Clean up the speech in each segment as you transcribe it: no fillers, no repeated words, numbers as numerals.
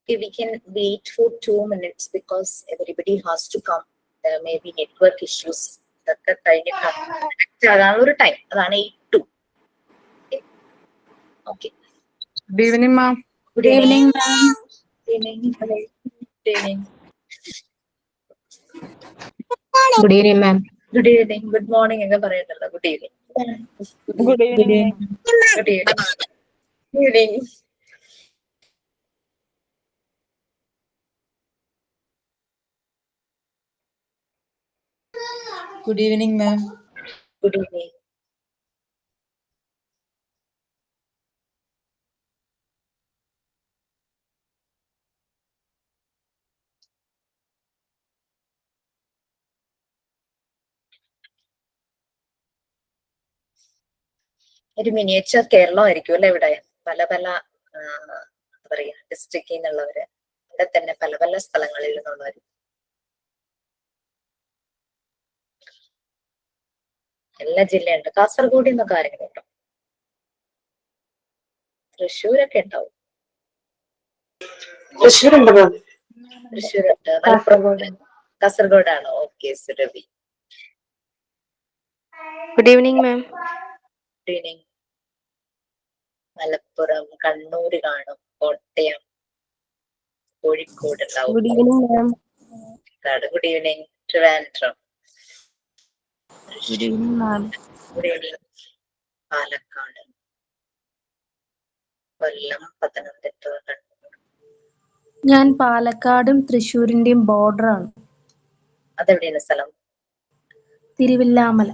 Okay, we can wait for 2 minutes because everybody has to come. There may be network issues. അതൊക്കെ കഴിഞ്ഞിട്ട് അതാണ് time, അതാണ് 8 to. Okay. Good evening, ma'am. Good evening, ma'am. Good evening. Good evening. Good evening, ma'am. Good evening. Good morning. Enga parayunnalla. Good evening. Good evening. Good evening. Good evening. Good evening, ma'am. Good evening. ഒരു miniature Keralam ആയിരിക്കും അല്ലെ ഇവിടെ? പല പല എന്താ പറയാ ഡിസ്ട്രിക്റ്റിൽ നിന്നുള്ളവര്, ഇവിടെ തന്നെ പല പല സ്ഥലങ്ങളിൽ നിന്നുള്ളവര്. എല്ലാ ജില്ലയുണ്ട്. കാസർഗോഡ് നിന്നൊക്കെ ആരെങ്കിലും ഉണ്ടോ? തൃശ്ശൂരൊക്കെ ഉണ്ടാവും. തൃശ്ശൂരുണ്ട് മാം. തൃശ്ശൂരുണ്ട്. മലപ്പുറം, കാസർഗോഡാണോ? Okay Surabhi. Good evening, ma'am. Good evening. Malappuram, Kannur കാണും, കോട്ടയം, കോഴിക്കോട് ഉണ്ടാവും. Good evening, ma'am. Good evening. Trivandrum. Good evening, ma'am. Good evening. Palakkad, Kollam, Pathanamthitta, Kannur. ഞാൻ പാലക്കാടും തൃശ്ശൂരിന്റെയും ബോർഡറാണ്. അതെവിടെയാണ് സ്ഥലം? തിരുവില്ലാമല.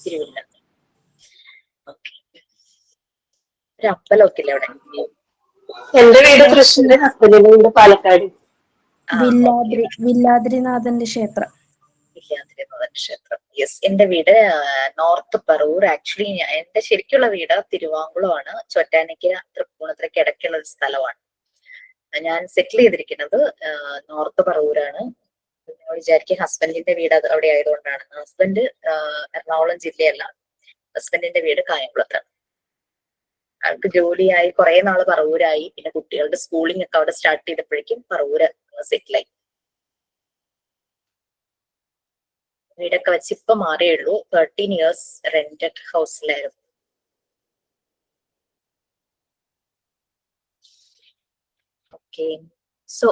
തിരുവല്ല. ഓക്കെ. ഒരു അമ്പലമൊക്കെ ഇല്ലേ അവിടെ? എന്റെ വീട് തൃശ്ശൂര്, ഹസ്ബൻഡിന്റെ വീട് പാലക്കാട്. വില്ലാദ്രിനാഥന്റെ ക്ഷേത്രം. വില്ലാദ്രിനാഥൻ ക്ഷേത്രം. യെസ്, എന്റെ വീട് നോർത്ത് പറവൂർ. ആക്ച്വലി എന്റെ ശരിക്കുള്ള വീട് തിരുവാങ്കുളമാണ്. ചോറ്റാനിക്കര തൃപ്പൂണിത്തുറയ്ക്ക് ഇടയ്ക്കുള്ള ഒരു സ്ഥലമാണ്. ഞാൻ സെറ്റിൽ ചെയ്തിരിക്കുന്നത് നോർത്ത് പറവൂരാണ്. നിങ്ങൾ വിചാരിക്കും ഹസ്ബൻഡിന്റെ വീട് അവിടെ ആയതുകൊണ്ടാണ്. ഹസ്ബൻഡ് എറണാകുളം ജില്ലയല്ല, ഹസ്ബൻഡിന്റെ വീട് കായംകുളത്താണ്. ആൾക്ക് ജോലിയായി കുറെ നാള് പറവൂരായി. പിന്നെ കുട്ടികളുടെ സ്കൂളിംഗ് ഒക്കെ അവിടെ സ്റ്റാർട്ട് ചെയ്തപ്പോഴേക്കും പറവൂര് സെറ്റിലായി. വീടൊക്കെ വെച്ച് ഇപ്പൊ മാറിയുള്ളൂ. 13 years റെന്റഡ് ഹൗസിലായിരുന്നു. ഓക്കെ. സോ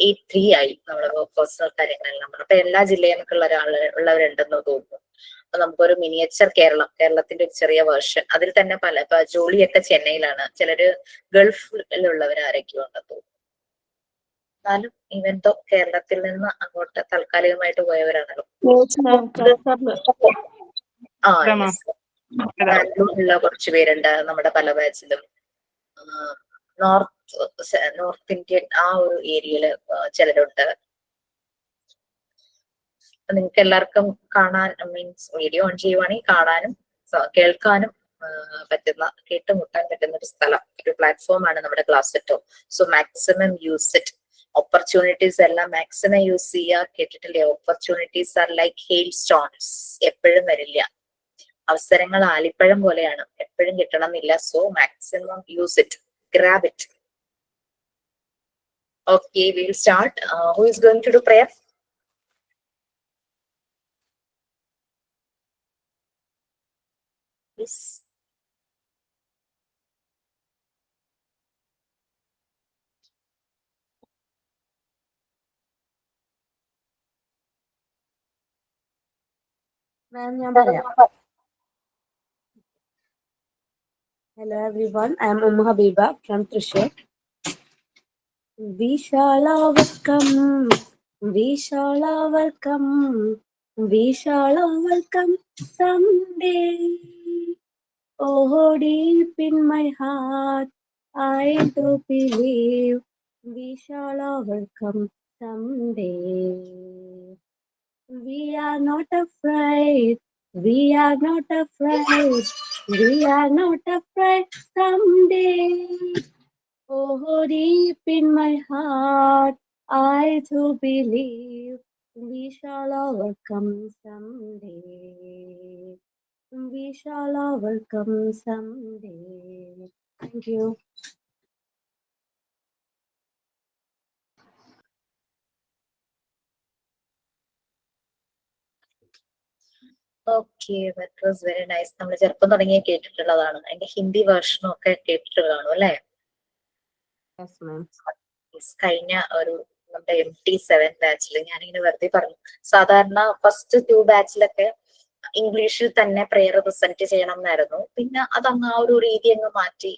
8-3 ആയി നമ്മുടെ പേഴ്സണൽ കാര്യങ്ങളെല്ലാം. അപ്പൊ എല്ലാ ജില്ലയിൽ നിന്നൊക്കെ ഉള്ളവരുണ്ടെന്ന് തോന്നുന്നു. അപ്പൊ നമുക്കൊരു മിനിയേച്ചർ കേരളത്തിന്റെ ഒരു ചെറിയ വേർഷൻ. അതിൽ തന്നെ ഇപ്പൊ ജോലിയൊക്കെ ചെന്നൈയിലാണ്. ചിലര് ഗൾഫിലുള്ളവരാരൊക്കെയോ ഉണ്ടെന്ന് തോന്നുന്നു. എന്നാലും ഇവന്തോ കേരളത്തിൽ നിന്ന് അങ്ങോട്ട് താൽക്കാലികമായിട്ട് പോയവരാണല്ലോ. ബാംഗ്ലൂരിലുള്ള കുറച്ച് പേരുണ്ട് നമ്മുടെ പല ബാച്ചിലും. നോർത്ത് ഇന്ത്യൻ ആ ഒരു ഏരിയയില് ചിലരുണ്ട്. നിങ്ങൾക്ക് എല്ലാവർക്കും കാണാൻ മീൻസ് വീഡിയോ ഓൺ ചെയ്യുവാണെങ്കിൽ കാണാനും കേൾക്കാനും കേട്ടുമുട്ടാൻ പറ്റുന്ന ഒരു സ്ഥലം, ഒരു പ്ലാറ്റ്ഫോം ആണ് നമ്മുടെ ക്ലാസ് സെറ്റോ. So maximum use it. Opportunities എല്ലാം മാക്സിമം യൂസ് ചെയ്യുക. കേട്ടിട്ടില്ലേ? Opportunities are like hail stones. എപ്പോഴും വരില്ല. അവസരങ്ങൾ ആലിപ്പഴം പോലെയാണ്, എപ്പോഴും കിട്ടണമെന്നില്ല. So maximum use it, grab it. Okay, we will start. Who is going to do prayer? Please. Ma'am, hello everyone, I am Habiba from Thrissur. We shall overcome, we shall overcome, we shall overcome someday. Oh, deep in my heart, I do believe we shall overcome someday. We are not afraid, we are not afraid, we are not afraid someday. Oh, deep in my heart, I do believe we shall overcome someday. We shall overcome someday. Thank you. Okay, that was very nice. നമ്മൾ ചെറുപ്പം തുടങ്ങിയ കേട്ടിട്ടുള്ളതാണ്. അതിന്റെ ഹിന്ദി വേർഷനും ഒക്കെ കേട്ടിട്ട് കാണും അല്ലെ? Yes ma'am. കഴിഞ്ഞ ഒരു നമ്മുടെ MT7 ബാച്ചിൽ ഞാനിങ്ങനെ വെറുതെ പറഞ്ഞു, സാധാരണ ഫസ്റ്റ് 2 ബാച്ചിലൊക്കെ ഇംഗ്ലീഷിൽ തന്നെ പ്രെയർ പ്രസന്റ് ചെയ്യണം എന്നായിരുന്നു. പിന്നെ അതങ്ങ് ആ ഒരു രീതി അങ്ങ് മാറ്റി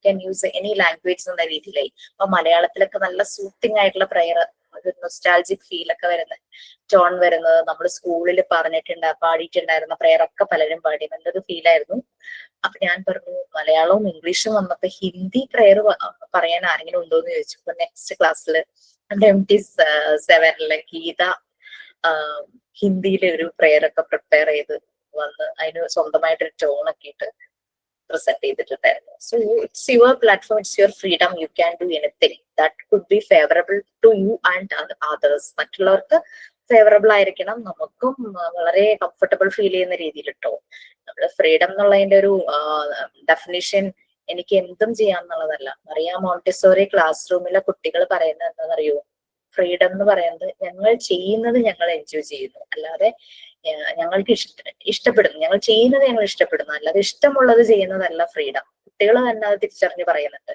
ക്യാൻ യൂസ് എനി ലാംഗ്വേജ് എന്ന രീതിയിലായി. അപ്പൊ മലയാളത്തിലൊക്കെ നല്ല സൂത്തിങ് ആയിട്ടുള്ള പ്രെയർ, ഒരു നൊസ്റ്റാൾജിക് ഫീൽ ഒക്കെ വരുന്ന ടോൺ വരുന്നത് നമ്മൾ സ്കൂളിൽ പാടിയിട്ടുണ്ടായിരുന്ന പ്രെയർ ഒക്കെ പലരും പാടി നല്ലൊരു ഫീൽ ആയിരുന്നു. അപ്പൊ ഞാൻ പറഞ്ഞു മലയാളവും ഇംഗ്ലീഷും വന്നപ്പോ ഹിന്ദി പ്രെയർ പറയാൻ ആരെങ്കിലും ഉണ്ടോ എന്ന് ചോദിച്ചു. അപ്പൊ നെക്സ്റ്റ് ക്ലാസ്സിൽ എന്റെ MT7 ഗീത ഹിന്ദിയിലെ ഒരു പ്രെയർ ഒക്കെ പ്രിപ്പയർ ചെയ്ത് വന്ന് അതിന് സ്വന്തമായിട്ടൊരു ടോൺ ഒക്കെ ഇട്ട് പ്രസന്റ് ചെയ്തിട്ടുണ്ടായിരുന്നു. So it's your platform, it's your freedom, you can do anything that could be favourable to you and others. മറ്റുള്ളവർക്ക് ഫേവറബിൾ ആയിരിക്കണം, നമുക്കും വളരെ കംഫർട്ടബിൾ ഫീൽ ചെയ്യുന്ന രീതിയിൽ കേട്ടോ. നമ്മുടെ ഫ്രീഡം എന്നുള്ളതിന്റെ ഒരു ഡെഫിനിഷൻ എനിക്ക് എന്തും ചെയ്യാം എന്നുള്ളതല്ല. മറിയ മോണ്ടിസോറി ക്ലാസ് റൂമിലെ കുട്ടികൾ പറയുന്നത് എന്താണെന്നറിയോ? ഫ്രീഡം എന്ന് പറയുന്നത് ഞങ്ങൾ ചെയ്യുന്നത് ഞങ്ങൾ എൻജോയ് ചെയ്യുന്നു, അല്ലാതെ ഞങ്ങൾക്ക് ഇഷ്ടപ്പെടുന്നു, ഞങ്ങൾ ചെയ്യുന്നത് ഞങ്ങൾ ഇഷ്ടപ്പെടുന്നു, അല്ലാതെ ഇഷ്ടമുള്ളത് ചെയ്യുന്നതല്ല ഫ്രീഡം. കുട്ടികൾ തന്നെ അത് തിരിച്ചറിഞ്ഞ് പറയുന്നുണ്ട്.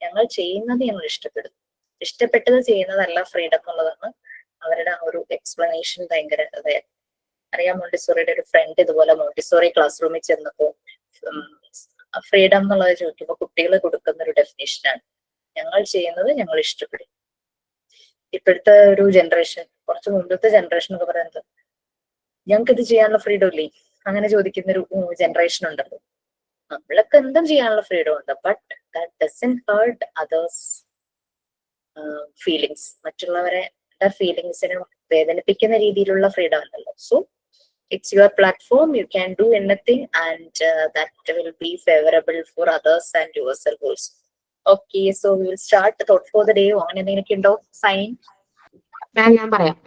ഞങ്ങൾ ചെയ്യുന്നത് ഞങ്ങൾ ഇഷ്ടപ്പെടുന്നു, ഇഷ്ടപ്പെട്ടത് ചെയ്യുന്നതല്ല ഫ്രീഡം എന്നുള്ളതാണ് അവരുടെ ആ ഒരു എക്സ്പ്ലനേഷൻ. ഭയങ്കര അതായത് അറിയാം, മോണ്ടിസോറിയുടെ ഒരു ഫ്രണ്ട് ഇതുപോലെ മോണ്ടിസോറി ക്ലാസ് റൂമിൽ ചെന്നപ്പോ ഫ്രീഡം എന്നുള്ളത് ചോദിക്കുമ്പോൾ കുട്ടികൾ കൊടുക്കുന്ന ഒരു ഡെഫിനേഷനാണ്, ഞങ്ങൾ ചെയ്യുന്നത് ഞങ്ങൾ ഇഷ്ടപ്പെടും. ഇപ്പോഴത്തെ ഒരു ജനറേഷൻ, കുറച്ച് മുമ്പത്തെ ജനറേഷൻ ഒക്കെ പറയുന്നത് ഞങ്ങൾക്ക് ഇത് ചെയ്യാനുള്ള ഫ്രീഡം ഇല്ലേ, അങ്ങനെ ചോദിക്കുന്ന ഒരു ജനറേഷൻ ഉണ്ടല്ലോ. നമ്മളൊക്കെ എന്തും ചെയ്യാനുള്ള ഫ്രീഡം ഉണ്ട്, but that doesn't hurt others feelings. മറ്റുള്ളവരെ ഫീലിങ്സിനെ വേദനിപ്പിക്കുന്ന രീതിയിലുള്ള ഫ്രീഡം അല്ലല്ലോ. So it's your platform, you can do anything, and that will be favorable for others and yourself also. Okay, so we will start the thought for the day. അങ്ങനെ എന്തെങ്കിലും ഉണ്ടോ? Sign ഞാൻ പറയാം.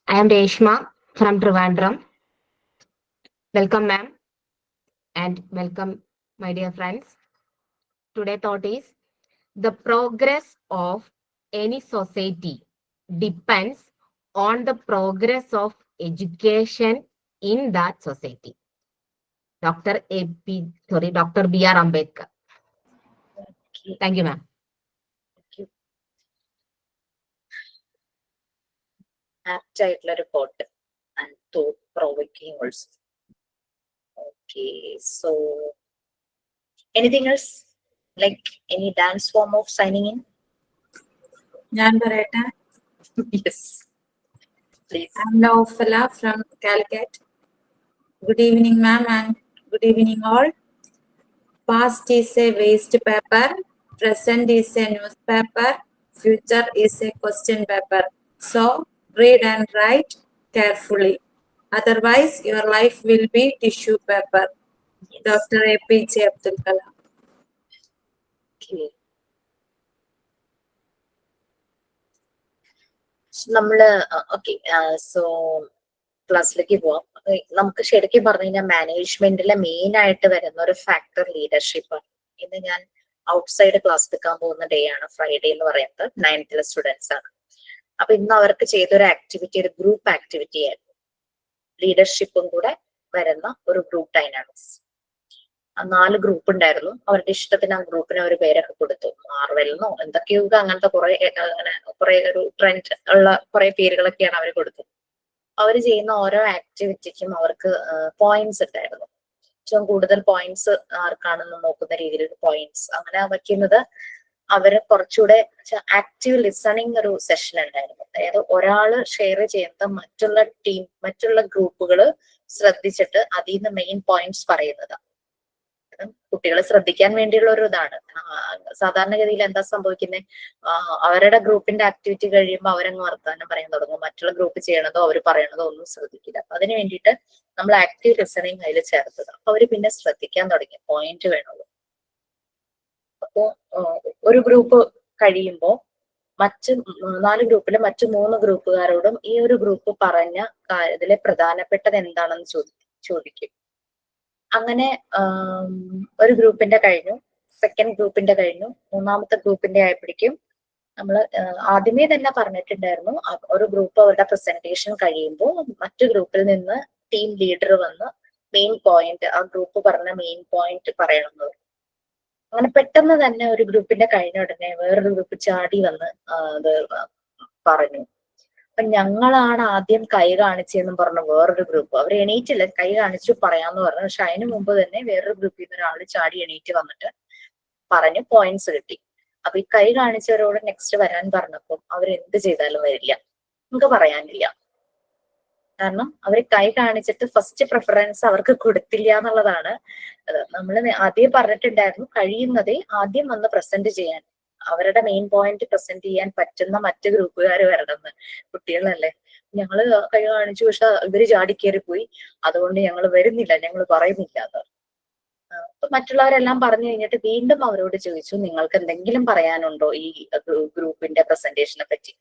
I am Reshma from Trivandrum. Welcome ma'am and welcome my dear friends. Today thought is, the progress of any society depends on the progress of education in that society. Dr. B.R. Ambedkar. Thank you, ma'am. Apt ആയിട്ടുള്ള report and thought provoking also. Okay, so anything else like any dance form of signing in? ഞാൻ പറയട്ടെ. Yes please. I'm Naufala from Calicut. Good evening, ma'am, and good evening, all. Past is a waste paper, present is a newspaper, future is a question paper. So, read and write carefully. Otherwise, your life will be tissue paper. Yes. Dr. APJ Abdul Kalam. Okay. നമ്മള് okay, so ക്ലാസ്സിലേക്ക് പോവാം. നമുക്ക് ശരിക്കും പറഞ്ഞു കഴിഞ്ഞാൽ മാനേജ്മെന്റിലെ main ആയിട്ട് വരുന്ന ഒരു ഫാക്ടർ ലീഡർഷിപ്പ് ആണ്. ഇന്ന് ഞാൻ ഔട്ട്സൈഡ് ക്ലാസ് എടുക്കാൻ പോകുന്ന ഡേ ആണ്, ഫ്രൈഡേ എന്ന് പറയുന്നത്. 9th സ്റ്റുഡൻസ് ആണ്. അപ്പൊ ഇന്ന് അവർക്ക് ചെയ്തൊരു ആക്ടിവിറ്റി ഒരു ഗ്രൂപ്പ് ആക്ടിവിറ്റി ആയിരുന്നു. ലീഡർഷിപ്പും കൂടെ വരുന്ന ഒരു ഗ്രൂപ്പ് ഡൈനാമിക്സ്. 4 ഗ്രൂപ്പ് ഉണ്ടായിരുന്നു. അവരുടെ ഇഷ്ടത്തിന് ആ ഗ്രൂപ്പിന് ഒരു പേരൊക്കെ കൊടുത്തു. മാർവെലിനോ എന്തൊക്കെയോ അങ്ങനത്തെ കുറെ ഒരു ട്രെൻഡ് ഉള്ള കുറെ പേരുകളൊക്കെയാണ് അവർ കൊടുത്തത്. അവർ ചെയ്യുന്ന ഓരോ ആക്ടിവിറ്റിക്കും അവർക്ക് പോയിന്റ്സ് ഉണ്ടായിരുന്നു. ഏറ്റവും കൂടുതൽ പോയിന്റ്സ് ആർക്കാണെന്ന് നോക്കുന്ന രീതിയിൽ പോയിന്റ്സ് അങ്ങനെ വയ്ക്കുന്നത്. അവര് കുറച്ചുകൂടെ ആക്റ്റീവ് ലിസണിങ് ഒരു സെഷൻ ഉണ്ടായിരുന്നു. അതായത് ഒരാള് ഷെയർ ചെയ്യുന്നത് മറ്റുള്ള ഗ്രൂപ്പുകള് ശ്രദ്ധിച്ചിട്ട് അതിൽ നിന്ന് മെയിൻ പോയിന്റ്സ് പറയുന്നത് കുട്ടികളെ ശ്രദ്ധിക്കാൻ വേണ്ടിയുള്ള ഒരു ഇതാണ്. സാധാരണഗതിയിൽ എന്താ സംഭവിക്കുന്നത്, അവരുടെ ഗ്രൂപ്പിന്റെ ആക്ടിവിറ്റി കഴിയുമ്പോൾ അവരങ്ങ് വർത്താനം പറയാൻ തുടങ്ങും. മറ്റുള്ള ഗ്രൂപ്പ് ചെയ്യണതോ അവർ പറയണതോ ഒന്നും ശ്രദ്ധിക്കില്ല. അപ്പൊ അതിന് വേണ്ടിയിട്ട് നമ്മൾ ആക്റ്റീവ് ലിസണിങ് അതിൽ ചേർത്തത്. അപ്പൊ അവര് പിന്നെ ശ്രദ്ധിക്കാൻ തുടങ്ങി, പോയിന്റ് വേണുള്ളൂ. അപ്പോ ഒരു ഗ്രൂപ്പ് കഴിയുമ്പോൾ മറ്റ് 4 ഗ്രൂപ്പിലെ മറ്റു 3 ഗ്രൂപ്പുകാരോടും ഈ ഒരു ഗ്രൂപ്പ് പറഞ്ഞ ഇതിലെ പ്രധാനപ്പെട്ടത് എന്താണെന്ന് ചോദിക്കും. അങ്ങനെ ഒരു ഗ്രൂപ്പിന്റെ കഴിഞ്ഞു, സെക്കൻഡ് ഗ്രൂപ്പിന്റെ കഴിഞ്ഞു, 3ാമത്തെ ഗ്രൂപ്പിന്റെ ആയപ്പോഴേക്കും നമ്മൾ ആദ്യമേ തന്നെ പറഞ്ഞിട്ടുണ്ടായിരുന്നു, ഒരു ഗ്രൂപ്പ് അവരുടെ പ്രസന്റേഷൻ കഴിയുമ്പോൾ മറ്റു ഗ്രൂപ്പിൽ നിന്ന് ടീം ലീഡർ വന്ന് മെയിൻ പോയിന്റ്, ആ ഗ്രൂപ്പ് പറഞ്ഞ മെയിൻ പോയിന്റ് പറയണം. അങ്ങനെ പെട്ടെന്ന് തന്നെ ഒരു ഗ്രൂപ്പിന്റെ കഴിഞ്ഞ ഉടനെ വേറൊരു ഗ്രൂപ്പ് ചാടി വന്ന് അത് പറഞ്ഞു. അപ്പൊ ഞങ്ങളാണ് ആദ്യം കൈ കാണിച്ചെന്നും പറഞ്ഞു വേറൊരു ഗ്രൂപ്പ്. അവർ എണീറ്റില്ല, കൈ കാണിച്ചു പറയാന്ന് പറഞ്ഞു. പക്ഷെ അതിന് മുമ്പ് തന്നെ വേറൊരു ഗ്രൂപ്പിൽ നിന്ന് ഒരാൾ ചാടി എണീറ്റ് വന്നിട്ട് പറഞ്ഞു പോയിന്റ്സ് കിട്ടി. അപ്പൊ ഈ കൈ കാണിച്ചവരോട് നെക്സ്റ്റ് വരാൻ പറഞ്ഞപ്പോൾ അവരെന്ത് ചെയ്താലും വരില്ല, നമുക്ക് പറയാനില്ല. കാരണം അവർ കൈ കാണിച്ചിട്ട് ഫസ്റ്റ് പ്രിഫറൻസ് അവർക്ക് കൊടുത്തില്ല എന്നുള്ളതാണ്. നമ്മൾ ആദ്യം പറഞ്ഞിട്ടുണ്ടായിരുന്നു, കഴിയുന്നതേ ആദ്യം വന്ന് പ്രസന്റ് ചെയ്യാൻ, അവരുടെ മെയിൻ പോയിന്റ് പ്രസന്റ് ചെയ്യാൻ പറ്റുന്ന മറ്റു ഗ്രൂപ്പുകാർ വരണമെന്ന്. കുട്ടികളല്ലേ, ഞങ്ങള് കൈ കാണിച്ചു പക്ഷെ ഇവര് ചാടിക്കേറി പോയി, അതുകൊണ്ട് ഞങ്ങൾ വരുന്നില്ല, ഞങ്ങൾ പറയുന്നില്ല എന്ന്. അപ്പൊ മറ്റുള്ളവരെല്ലാം പറഞ്ഞു കഴിഞ്ഞിട്ട് വീണ്ടും അവരോട് ചോദിച്ചു, നിങ്ങൾക്ക് എന്തെങ്കിലും പറയാനുണ്ടോ ഈ ഗ്രൂപ്പിന്റെ പ്രസന്റേഷനെ പറ്റി?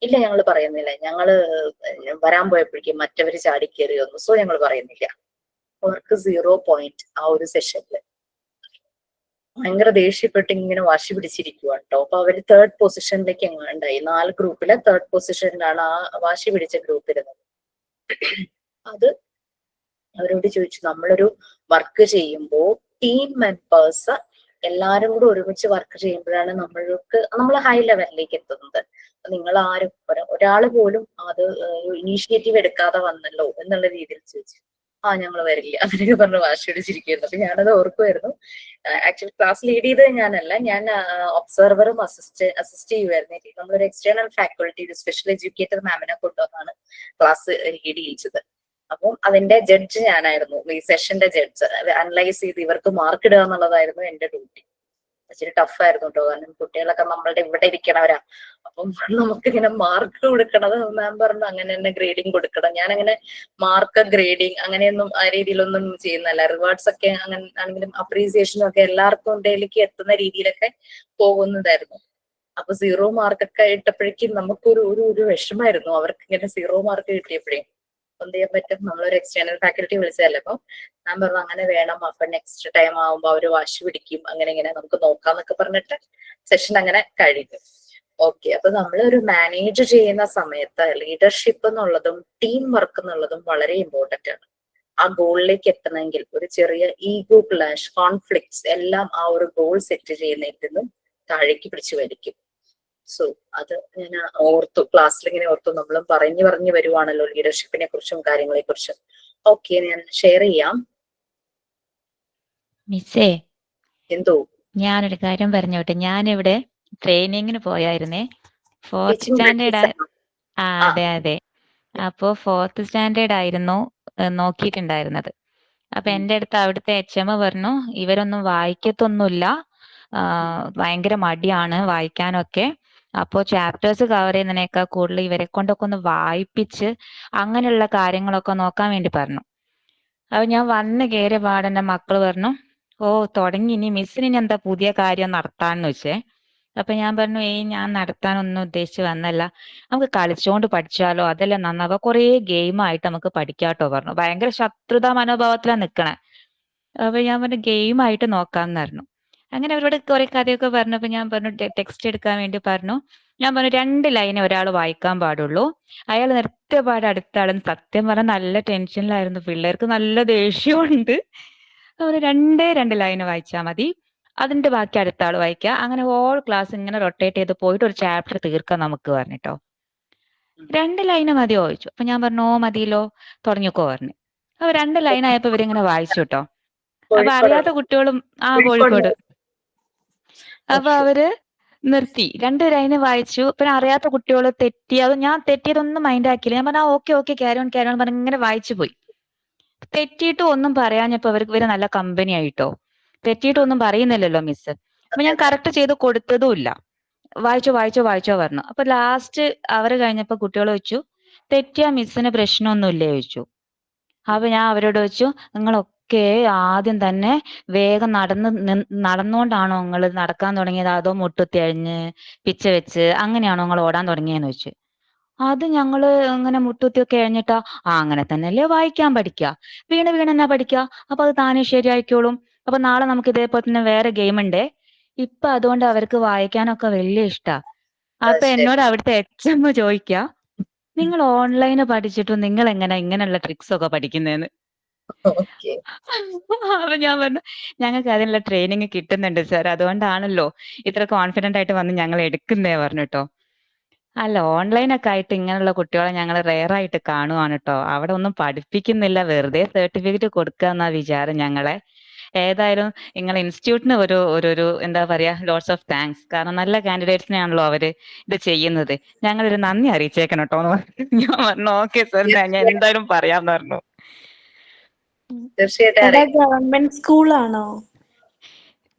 ഇല്ല, ഞങ്ങൾ പറയുന്നില്ല, ഞങ്ങള് വരാൻ പോയപ്പോഴേക്കും മറ്റവര് ചാടിക്കേറി വന്നു, സോ ഞങ്ങൾ പറയുന്നില്ല. അവർക്ക് 0 പോയിന്റ് ആ ഒരു സെഷനില്. ഭയങ്കര ദേഷ്യപ്പെട്ട് ഇങ്ങനെ വാശി പിടിച്ചിരിക്കുവാണ് കേട്ടോ. അപ്പൊ അവര് 3rd പൊസിഷനിലേക്ക് എങ്ങാണ്ടായി. 4 ഗ്രൂപ്പിലെ 3rd പൊസിഷനിലാണ് ആ വാശി പിടിച്ച ഗ്രൂപ്പ് ഇരുന്നത്. അത് അവരോട് ചോദിച്ചു, നമ്മളൊരു വർക്ക് ചെയ്യുമ്പോൾ ടീം മെമ്പേഴ്സ് എല്ലാരും കൂടെ ഒരുമിച്ച് വർക്ക് ചെയ്യുമ്പോഴാണ് നമ്മൾ ഹൈ ലെവലിലേക്ക് എത്തുന്നത്. നിങ്ങൾ ആരും ഒരാൾ പോലും അത് ഇനീഷ്യേറ്റീവ് എടുക്കാതെ വന്നല്ലോ എന്നുള്ള രീതിയിൽ ചോദിച്ചു. ഞങ്ങൾ വരില്ല അങ്ങനെയൊക്കെ പറഞ്ഞ് വാശി പിടിച്ചിരിക്കുന്നു. അപ്പൊ ഞാനത് ഓർക്കുമായിരുന്നു. ആക്ച്വലി ക്ലാസ് ലീഡ് ചെയ്തത് ഞാനല്ല, ഞാൻ ഒബ്സർവറും അസിസ്റ്റ് ചെയ്യുമായിരുന്നു. നമ്മളൊരു എക്സ്റ്റേണൽ ഫാക്കൾട്ടി, ഒരു സ്പെഷ്യൽ എഡ്യൂക്കേറ്റർ മാമിനെ കൊണ്ടുവന്നാണ് ക്ലാസ് ലീഡ് ചെയ്യിച്ചത്. അപ്പം അതിന്റെ ജഡ്ജ് ഞാനായിരുന്നു, ഈ സെഷന്റെ ജഡ്ജ്. അനലൈസ് ചെയ്ത് ഇവർക്ക് മാർക്ക് ഇടുക എന്നുള്ളതായിരുന്നു എന്റെ ഡ്യൂട്ടി. ഇച്ചിരി ടഫായിരുന്നു കേട്ടോ, കാരണം കുട്ടികളൊക്കെ നമ്മളുടെ ഇവിടെ ഇരിക്കണവരാ. അപ്പം നമുക്കിങ്ങനെ മാർക്ക് കൊടുക്കണത് മാം പറഞ്ഞു അങ്ങനെ തന്നെ ഗ്രേഡിങ് കൊടുക്കണം. ഞാൻ അങ്ങനെ മാർക്ക് ഗ്രേഡിങ് അങ്ങനെയൊന്നും ആ രീതിയിലൊന്നും ചെയ്യുന്നല്ല. റിവാർഡ്സ് ഒക്കെ അങ്ങനെ ആണെങ്കിലും അപ്രീസിയേഷനും ഒക്കെ എല്ലാവർക്കും ഇടയിലേക്ക് എത്തുന്ന രീതിയിലൊക്കെ പോകുന്നതായിരുന്നു. അപ്പൊ 0 മാർക്കൊക്കെ ഇട്ടപ്പോഴേക്കും നമുക്കൊരു ഒരു വിഷമായിരുന്നു. അവർക്ക് ഇങ്ങനെ 0 മാർക്ക് കിട്ടിയപ്പോഴേ എന്ത് ചെയ്യാൻ പറ്റും, നമ്മളൊരു എക്സ്റ്റേണൽ ഫാക്കൽറ്റി വിളിച്ചതല്ലേ. അപ്പം ഞാൻ പറഞ്ഞു അങ്ങനെ വേണം, അപ്പൊ നെക്സ്റ്റ് ടൈം ആവുമ്പോ അവര് വാശി പിടിക്കും, അങ്ങനെ ഇങ്ങനെ നമുക്ക് നോക്കാന്നൊക്കെ പറഞ്ഞിട്ട് സെഷൻ അങ്ങനെ കഴിഞ്ഞു. ഓക്കെ, അപ്പൊ നമ്മളൊരു മാനേജ് ചെയ്യുന്ന സമയത്ത് ലീഡർഷിപ്പ് എന്നുള്ളതും ടീം വർക്ക് എന്നുള്ളതും വളരെ ഇമ്പോർട്ടന്റ് ആണ്. ആ ഗോളിലേക്ക് എത്തണമെങ്കിൽ ഒരു ചെറിയ ഈഗോ ക്ലാഷ്, കോൺഫ്ലിക്ട്സ് എല്ലാം ആ ഒരു ഗോൾ സെറ്റ് ചെയ്യുന്നതിൽ നിന്നും താഴേക്ക് പിടിച്ചു വലിക്കും. സോ അത് ഞാൻ ഓർത്തു, ക്ലാസ്സിൽ ഇങ്ങനെ ഓർത്തു. നമ്മളും പറഞ്ഞു വരുവാണല്ലോ ലീഡർഷിപ്പിനെ കുറിച്ചും കാര്യങ്ങളെ കുറിച്ചും. ഓക്കെ, ഞാൻ ഷെയർ ചെയ്യാം. മിസ്സേ, എന്തോ ഞാനൊരു കാര്യം പറഞ്ഞോട്ടെ. ഞാനിവിടെ ട്രെയിനിങ്ങിന് പോയായിരുന്നേ. 4th standard. അതെ. അപ്പോ 4th സ്റ്റാൻഡേർഡ് ആയിരുന്നു നോക്കിയിട്ടുണ്ടായിരുന്നത്. അപ്പൊ എന്റെ അടുത്ത് അവിടുത്തെ HM പറഞ്ഞു, ഇവരൊന്നും വായിക്കത്തൊന്നുമില്ല, ഭയങ്കര മടിയാണ് വായിക്കാനൊക്കെ. അപ്പോ ചാപ്റ്റേഴ്സ് കവർ ചെയ്യുന്നതിനേക്കാൾ കൂടുതൽ ഇവരെ കൊണ്ടൊക്കെ ഒന്ന് വായിപ്പിച്ച് അങ്ങനെയുള്ള കാര്യങ്ങളൊക്കെ നോക്കാൻ വേണ്ടി പറഞ്ഞു. അപ്പൊ ഞാൻ വന്ന് കയറിയ പാടെന്റെ മക്കള് പറഞ്ഞു, തുടങ്ങി, ഇനി മിസ്സിന് ഇനി എന്താ പുതിയ കാര്യം നടത്താന്ന് വെച്ചേ. അപ്പൊ ഞാൻ പറഞ്ഞു, ഞാൻ നടത്താനൊന്നും ഉദ്ദേശിച്ച് വന്നല്ല, നമുക്ക് കളിച്ചോണ്ട് പഠിച്ചാലോ, അതല്ലേ നന്നാവുക, കുറേ ഗെയിമായിട്ട് നമുക്ക് പഠിക്കാട്ടോ പറഞ്ഞു. ഭയങ്കര ശത്രുതാ മനോഭാവത്തിലാ നിക്കണേ. അപ്പൊ ഞാൻ പറഞ്ഞു ഗെയിമായിട്ട് നോക്കാന്ന് പറഞ്ഞു. അങ്ങനെ അവരോട് കുറെ കഥയൊക്കെ പറഞ്ഞപ്പോ ഞാൻ പറഞ്ഞു ടെക്സ്റ്റ് എടുക്കാൻ വേണ്ടി പറഞ്ഞു. ഞാൻ പറഞ്ഞു 2 ലൈനെ ഒരാൾ വായിക്കാൻ പാടുള്ളൂ. അയാൾ നിർത്തിയപാട് അടുത്ത ആളെന്ന്. സത്യം പറഞ്ഞാൽ നല്ല ടെൻഷനിലായിരുന്നു, പിള്ളേർക്ക് നല്ല ദേഷ്യമുണ്ട്. അവർ 2 ലൈന് വായിച്ചാൽ മതി, അതിന്റെ ബാക്കി അടുത്ത ആൾ വായിക്കുക. അങ്ങനെ ഹോൾ ക്ലാസ് ഇങ്ങനെ റൊട്ടേറ്റ് ചെയ്ത് പോയിട്ട് ഒരു ചാപ്റ്റർ തീർക്കാം നമുക്ക് പറഞ്ഞിട്ടോ. 2 ലൈന് മതിയോ ചോദിച്ചു. അപ്പൊ ഞാൻ പറഞ്ഞു മതിയല്ലോ, തുടങ്ങിക്കോ പറഞ്ഞു. അപ്പൊ 2 ലൈൻ ആയപ്പോ ഇവരിങ്ങനെ വായിച്ചു കേട്ടോ. അപ്പൊ അറിയാത്ത കുട്ടികളും കോഴിക്കോട്. അപ്പൊ അവര് നിർത്തി, 2 ലൈന് വായിച്ചു. പിന്നെ അറിയാത്ത കുട്ടികൾ തെറ്റിയത്, ഞാൻ തെറ്റിയതൊന്നും മൈൻഡ് ആക്കിയില്ല. ഞാൻ പറഞ്ഞു ഓക്കെ ക്യാരി ഓൺ പറഞ്ഞ് ഇങ്ങനെ വായിച്ചു പോയി. തെറ്റിയിട്ട് ഒന്നും പറയാഞ്ഞപ്പോ ഇവര് നല്ല കമ്പനി ആയിട്ടോ. തെറ്റിയിട്ട് ഒന്നും പറയുന്നില്ലല്ലോ മിസ്. അപ്പൊ ഞാൻ കറക്റ്റ് ചെയ്ത് കൊടുത്തതും ഇല്ല. വായിച്ചോ പറഞ്ഞു. അപ്പൊ ലാസ്റ്റ് അവര് കഴിഞ്ഞപ്പോ കുട്ടികൾ ചോദിച്ചു, തെറ്റിയ മിസ്സിന് പ്രശ്നമൊന്നുമില്ലേ ചോദിച്ചു. അപ്പൊ ഞാൻ അവരോട് ചോദിച്ചു, നിങ്ങളൊക്കെ ആദ്യം തന്നെ വേഗം നടന്നുകൊണ്ടാണോ നിങ്ങൾ നടക്കാൻ തുടങ്ങിയത്, അതോ മുട്ടുത്തിയഴിഞ്ഞ് പിച്ച വെച്ച് അങ്ങനെയാണോ നിങ്ങൾ ഓടാൻ തുടങ്ങിയെന്ന് ചോദിച്ചു. അത് ഞങ്ങള് ഇങ്ങനെ മുട്ടുത്തിയൊക്കെ കഴിഞ്ഞിട്ടാ. അങ്ങനെ തന്നെയല്ലേ വായിക്കാൻ പഠിക്കുക, വീണ് എന്നാ പഠിക്കുക. അപ്പൊ അത് താനേ ശരിയായിക്കോളും. അപ്പൊ നാളെ നമുക്ക് ഇതേപോലെ തന്നെ വേറെ ഗെയിം ഉണ്ടേ. ഇപ്പൊ അതുകൊണ്ട് അവർക്ക് വായിക്കാനൊക്കെ വലിയ ഇഷ്ടാ. അപ്പൊ ശരി. എന്നോട് അവിടുത്തെ HM ചോദിക്കാ, നിങ്ങൾ ഓൺലൈന് പഠിച്ചിട്ടും നിങ്ങൾ എങ്ങനെ ഇങ്ങനെയുള്ള ട്രിക്സ് ഒക്കെ പഠിക്കുന്നതെന്ന്. ഓക്കെ. അപ്പൊ ഞാൻ പറഞ്ഞു, ഞങ്ങൾക്ക് അതിനുള്ള ട്രെയിനിങ് കിട്ടുന്നുണ്ട് സാർ, അതുകൊണ്ടാണല്ലോ ഇത്ര കോൺഫിഡന്റ് ആയിട്ട് വന്ന് ഞങ്ങൾ എടുക്കുന്നേ പറഞ്ഞിട്ടോ. അല്ല, ഓൺലൈനൊക്കെ ആയിട്ട് ഇങ്ങനെയുള്ള കുട്ടികളെ ഞങ്ങൾ റെയർ ആയിട്ട് കാണുവാണ് കേട്ടോ. അവിടെ ഒന്നും പഠിപ്പിക്കുന്നില്ല, വെറുതെ സർട്ടിഫിക്കറ്റ് കൊടുക്കുക എന്നാ വിചാരം ഞങ്ങളെ. ഏതായാലും നിങ്ങൾ ഇൻസ്റ്റിറ്റ്യൂട്ടിന് ഒരു എന്താ പറയാ, ലോട്ട്സ് ഓഫ് താങ്ക്സ്. കാരണം നല്ല കാൻഡിഡേറ്റ്സിനെയാണല്ലോ അവര് ഇത് ചെയ്യുന്നത്. ഞങ്ങളൊരു നന്ദി അറിയിച്ചേക്കണം കേട്ടോ എന്ന് പറഞ്ഞു. ഞാൻ പറഞ്ഞു ഓക്കെ സാർ, ഞാൻ എന്തായാലും പറയാന്ന് പറഞ്ഞു. തീർച്ചയായിട്ടും എടാ അറിയാം. ഗവൺമെന്റ് സ്കൂളാണോ?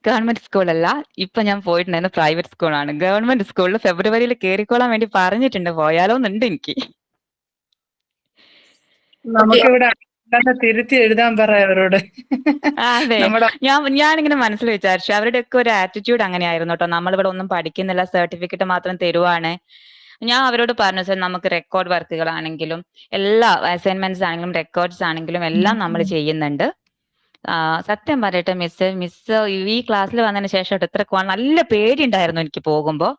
ഗവൺമെന്റ് സ്കൂളല്ല, ഇപ്പൊ ഞാൻ പോയിട്ടുണ്ടായിരുന്ന പ്രൈവറ്റ് സ്കൂളാണ്. ഗവൺമെന്റ് സ്കൂളിൽ ഫെബ്രുവരിയിൽ കയറിക്കോളാൻ വേണ്ടി പറഞ്ഞിട്ടുണ്ട്, പോയാലോന്നുണ്ട് എനിക്ക്. നമുക്കിവിടെ അല്ലാതെ തിരുത്തി എഴുതാൻ പറയാം അവരോട്. അതെ, നമ്മുടെ ഞാനിങ്ങനെ മനസ്സിൽ വിചാരിച്ചു, അവരുടെയൊക്കെ ഒരു ആറ്റിറ്റ്യൂഡ് അങ്ങനെയായിരുന്നു കേട്ടോ. നമ്മളിവിടെ ഒന്നും പഠിക്കുന്നില്ല, സർട്ടിഫിക്കറ്റ് മാത്രം തരുവാണ്. ഞാൻ അവരോട് പറഞ്ഞു സാർ, നമുക്ക് റെക്കോർഡ് വർക്കുകളാണെങ്കിലും എല്ലാ അസൈൻമെന്റ്സ് ആണെങ്കിലും റെക്കോർഡ്സ് ആണെങ്കിലും എല്ലാം നമ്മൾ ചെയ്യുന്നുണ്ട്. സത്യം പറയട്ടെ മിസ് ഈ ക്ലാസ്സിൽ വന്നതിന് ശേഷം ഇത്ര നല്ല പേടി ഉണ്ടായിരുന്നു എനിക്ക് പോകുമ്പോ.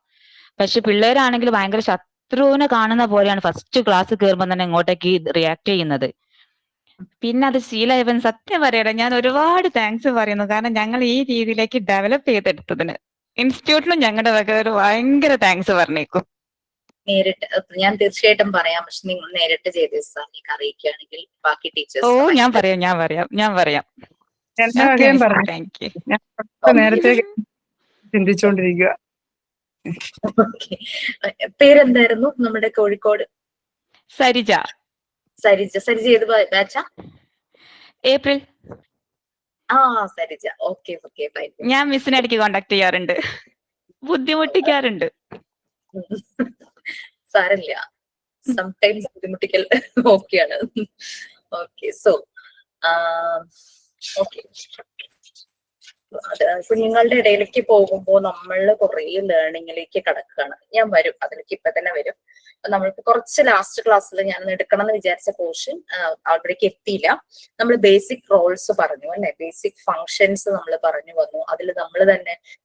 പക്ഷെ പിള്ളേരാണെങ്കിൽ ഭയങ്കര ശത്രുവിനെ കാണുന്ന പോലെയാണ് ഫസ്റ്റ് ക്ലാസ് കയറുമ്പോൾ തന്നെ ഇങ്ങോട്ടേക്ക് റിയാക്ട് ചെയ്യുന്നത്. പിന്നെ അത് ശീലമായവൻ. സത്യം പറയട്ടെ, ഞാൻ ഒരുപാട് താങ്ക്സ് പറയുന്നു, കാരണം ഞങ്ങൾ ഈ രീതിയിലേക്ക് ഡെവലപ്പ് ചെയ്തെടുത്തതിന് ഇൻസ്റ്റിറ്റ്യൂട്ടിലും ഞങ്ങളുടെ വക ഒരു ഭയങ്കര താങ്ക്സ് പറഞ്ഞേക്കും. നേരിട്ട് ഞാൻ തീർച്ചയായിട്ടും പറയാം. പക്ഷെ നിങ്ങൾ നേരിട്ട് ചെയ്ത് സാറിനെ അറിയിക്കുകയാണെങ്കിൽ ബാക്കി ഓ, ടീച്ചേഴ്സ് ഞാൻ പറയാം. എന്റെ ഓക്കെ വകയും മിസ്, പറഞ്ഞു. Thank you. ഞാൻ നേരത്തെ ചിന്തിച്ചോണ്ടിരിക്കുക. പേരെന്തായിരുന്നു നമ്മുടെ കോഴിക്കോട്? സരിജ. സരിജ ഏത് ബാച്ചാ? ഏപ്രിൽ. ആ, സരിജ. Okay fine. ഞാൻ മിസ്സിനെ ഇടയ്ക്ക് കോണ്ടാക്ട് ചെയ്യാറുണ്ട്, ബുദ്ധിമുട്ടിക്കാറുണ്ട്. സാരമില്ല, സംടൈംസ് ബുദ്ധിമുട്ടിക്കൽ ഓക്കെയാണ്. Okay, so okay. അത് കുഞ്ഞുങ്ങളുടെ ഇടയിലേക്ക് പോകുമ്പോൾ നമ്മൾ കുറെ ലേണിങ്ങിലേക്ക് കടക്കുകയാണ്. ഞാൻ വരും അതിലേക്ക്, ഇപ്പൊ തന്നെ വരും. നമ്മൾക്ക് കുറച്ച് ലാസ്റ്റ് ക്ലാസ്സിൽ ഞാൻ എടുക്കണം എന്ന് വിചാരിച്ച പോർഷൻ അവിടേക്ക് എത്തിയില്ല. നമ്മൾ ബേസിക് റോൾസ് പറഞ്ഞു അല്ലെ, ബേസിക് ഫങ്ഷൻസ് നമ്മൾ പറഞ്ഞു വന്നു. അതിൽ